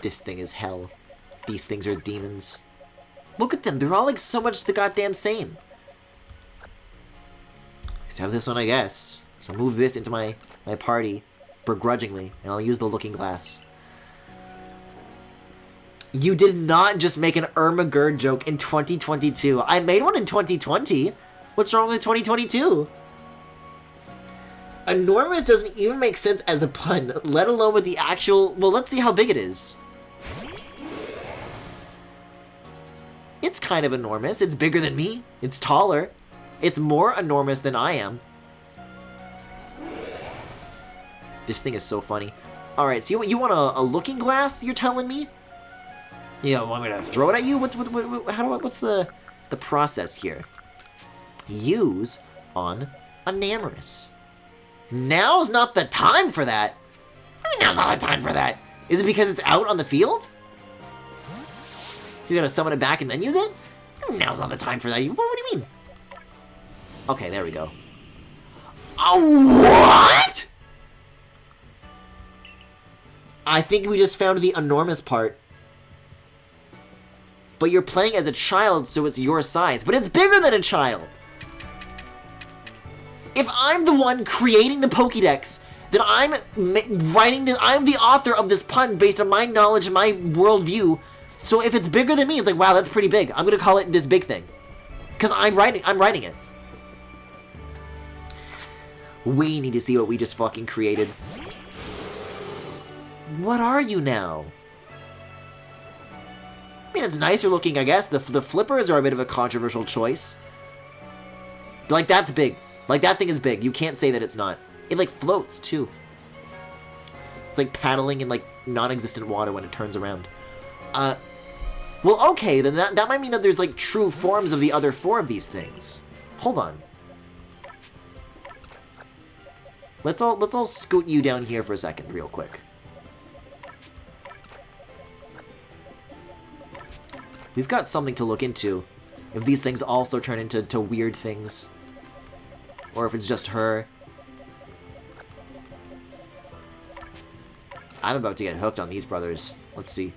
[SPEAKER 1] This thing is hell. These things are demons. Look at them, they're all like so much the goddamn same. Let's have this one, I guess. So I'll move this into my party, begrudgingly, and I'll use the looking glass. You did not just make an Ermagerd joke in 2022. I made one in 2020. What's wrong with 2022? Enormous doesn't even make sense as a pun, let alone with the actual... Well, let's see how big it is. It's kind of enormous. It's bigger than me. It's taller. It's more enormous than I am. This thing is so funny. Alright, so you want a looking glass, you're telling me? You want me to throw it at you? What's the process here? Use on enamorous. Now's not the time for that. I mean, Now's not the time for that. Is it because it's out on the field? You're gonna summon it back and then use it? Now's not the time for that. What do you mean? Okay, there we go. Oh, what? I think we just found the enormous part. But you're playing as a child, so it's your size. But it's bigger than a child. If I'm the one creating the Pokédex, then I'm I'm the author of this pun based on my knowledge and my worldview. So if it's bigger than me, it's like, wow, that's pretty big. I'm gonna call it this big thing. Because I'm writing it. We need to see what we just fucking created. What are you now? I mean, it's nicer looking, I guess. The flippers are a bit of a controversial choice. Like, that's big. Like, that thing is big. You can't say that it's not. It, like, floats, too. It's like paddling in, like, non-existent water when it turns around. Well, okay, then that might mean that there's, like, true forms of the other 4 of these things. Hold on. Let's all scoot you down here for a second, real quick. We've got something to look into. If these things also turn into weird things. Or if it's just her. I'm about to get hooked on these brothers. Let's see.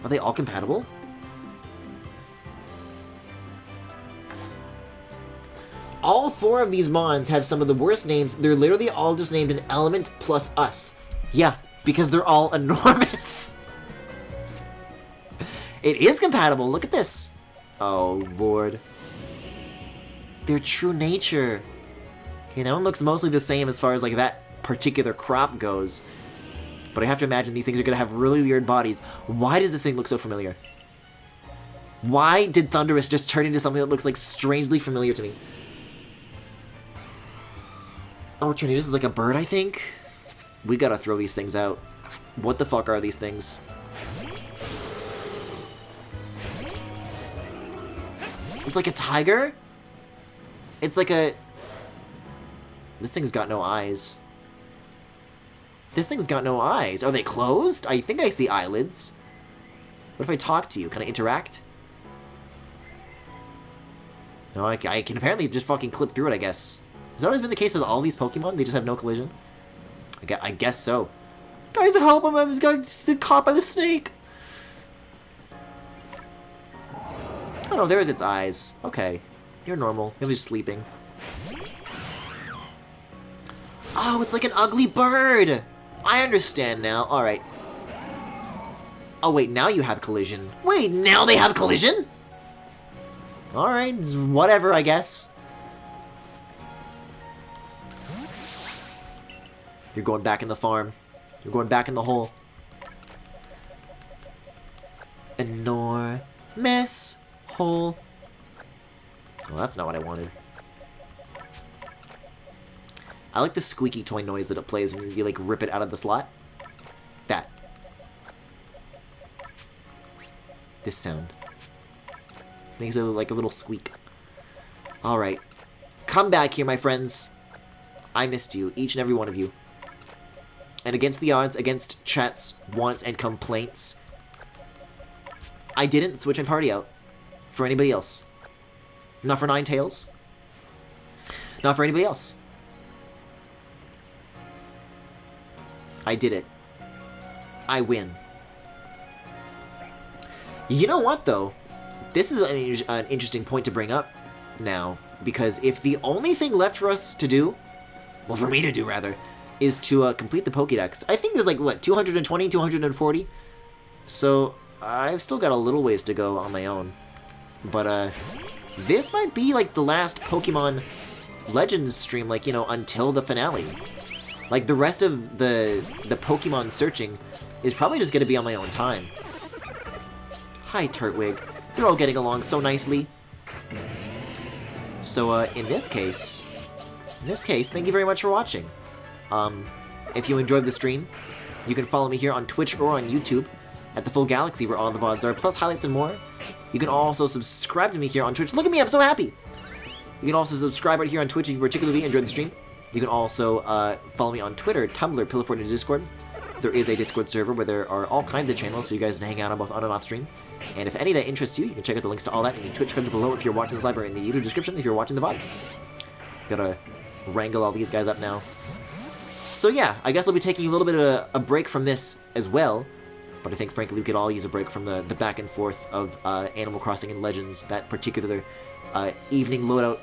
[SPEAKER 1] Are they all compatible? All 4 of these mons have some of the worst names. They're literally all just named an element plus us. Yeah, because they're all enormous. It is compatible. Look at this. Oh, Lord. Their true nature. Okay, that one looks mostly the same as far as, like, that particular crop goes. But I have to imagine these things are going to have really weird bodies. Why does this thing look so familiar? Why did Thunderous just turn into something that looks, like, strangely familiar to me? Oh, Tornadus is like a bird, I think? We gotta throw these things out. What the fuck are these things? It's like a tiger? It's like a... This thing's got no eyes. This thing's got no eyes. Are they closed? I think I see eyelids. What if I talk to you? Can I interact? No, I can apparently just fucking clip through it, I guess. Has that always been the case with all these Pokemon? They just have no collision? I guess so. Guys, help! I'm getting caught by the snake! Oh no, there's its eyes. Okay. You're normal. It was sleeping. Oh, it's like an ugly bird! I understand now. Alright. Oh wait, now you have collision. Wait, now they have collision? Alright, whatever, I guess. You're going back in the farm. You're going back in the hole. Enormous hole. Well, that's not what I wanted. I like the squeaky toy noise that it plays when you like rip it out of the slot. That. This sound. Makes it like a little squeak. Alright. Come back here, my friends. I missed you, each and every one of you. And against the odds, against chat's wants and complaints, I didn't switch my party out for anybody else. Not for Ninetales. Not for anybody else. I did it. I win. You know what, though? This is an interesting point to bring up now, because if the only thing left for us to do, well, for me to do, rather, is to complete the Pokédex. I think there's like, what, 220, 240? So, I've still got a little ways to go on my own. But, this might be like the last Pokemon Legends stream, like, you know, until the finale. Like, the rest of the Pokemon searching is probably just gonna be on my own time. Hi, Turtwig. They're all getting along so nicely. So, in this case, thank you very much for watching. If you enjoyed the stream, you can follow me here on Twitch or on YouTube at The Full Galaxy, where all the VODs are, plus highlights and more. You can also subscribe to me here on Twitch. Look at me, I'm so happy! You can also subscribe right here on Twitch if you particularly enjoyed the stream. You can also follow me on Twitter, Tumblr, Pillar Fort, and Discord. There is a Discord server where there are all kinds of channels for you guys to hang out on both on and off stream. And if any of that interests you, you can check out the links to all that in the Twitch cards below if you're watching this live, or in the YouTube description if you're watching the VOD. Gotta wrangle all these guys up now. So yeah, I guess I'll be taking a little bit of a break from this as well. But I think, frankly, we could all use a break from the back and forth of Animal Crossing and Legends, that particular evening loadout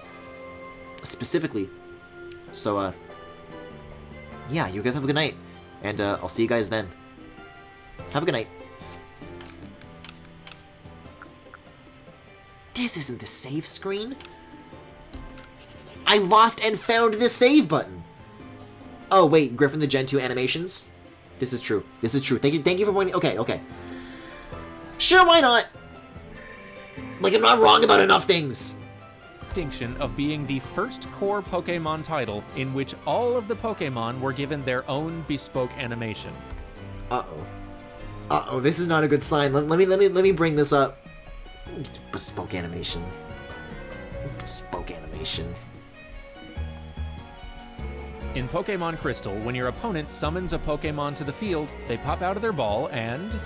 [SPEAKER 1] specifically. So, yeah, you guys have a good night. And I'll see you guys then. Have a good night. This isn't the save screen. I lost and found the save button. Oh wait, Griffin the Gen 2 animations. This is true. This is true. Thank you for pointing. Okay, okay. Sure, why not? Like, I'm not wrong about enough things.
[SPEAKER 3] Distinction of being the first core Pokémon title in which all of the Pokémon were given their own bespoke animation.
[SPEAKER 1] Uh-oh. Uh-oh, this is not a good sign. Let me bring this up. Bespoke animation. Bespoke animation.
[SPEAKER 3] In Pokémon Crystal, when your opponent summons a Pokémon to the field, they pop out of their ball and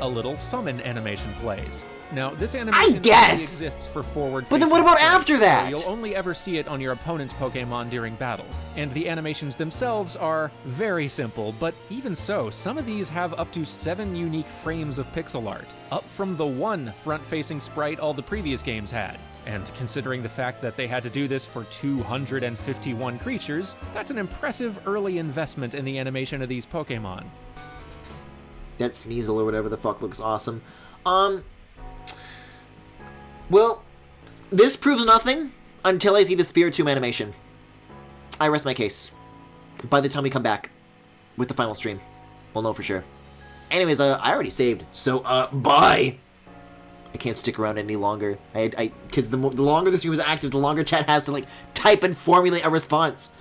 [SPEAKER 3] a little summon animation plays. Now, this animation only exists for forward.
[SPEAKER 1] But then what about after that?
[SPEAKER 3] So you'll only ever see it on your opponent's Pokémon during battle. And the animations themselves are very simple, but even so, some of these have up to 7 unique frames of pixel art, up from the 1 front-facing sprite all the previous games had. And considering the fact that they had to do this for 251 creatures, that's an impressive early investment in the animation of these Pokémon.
[SPEAKER 1] That Sneasel or whatever the fuck looks awesome. Well, this proves nothing until I see the Spiritomb animation. I rest my case. By the time we come back with the final stream, we'll know for sure. Anyways, I already saved, so, bye! I can't stick around any longer. Because the longer the stream is active, the longer chat has to, like, type and formulate a response.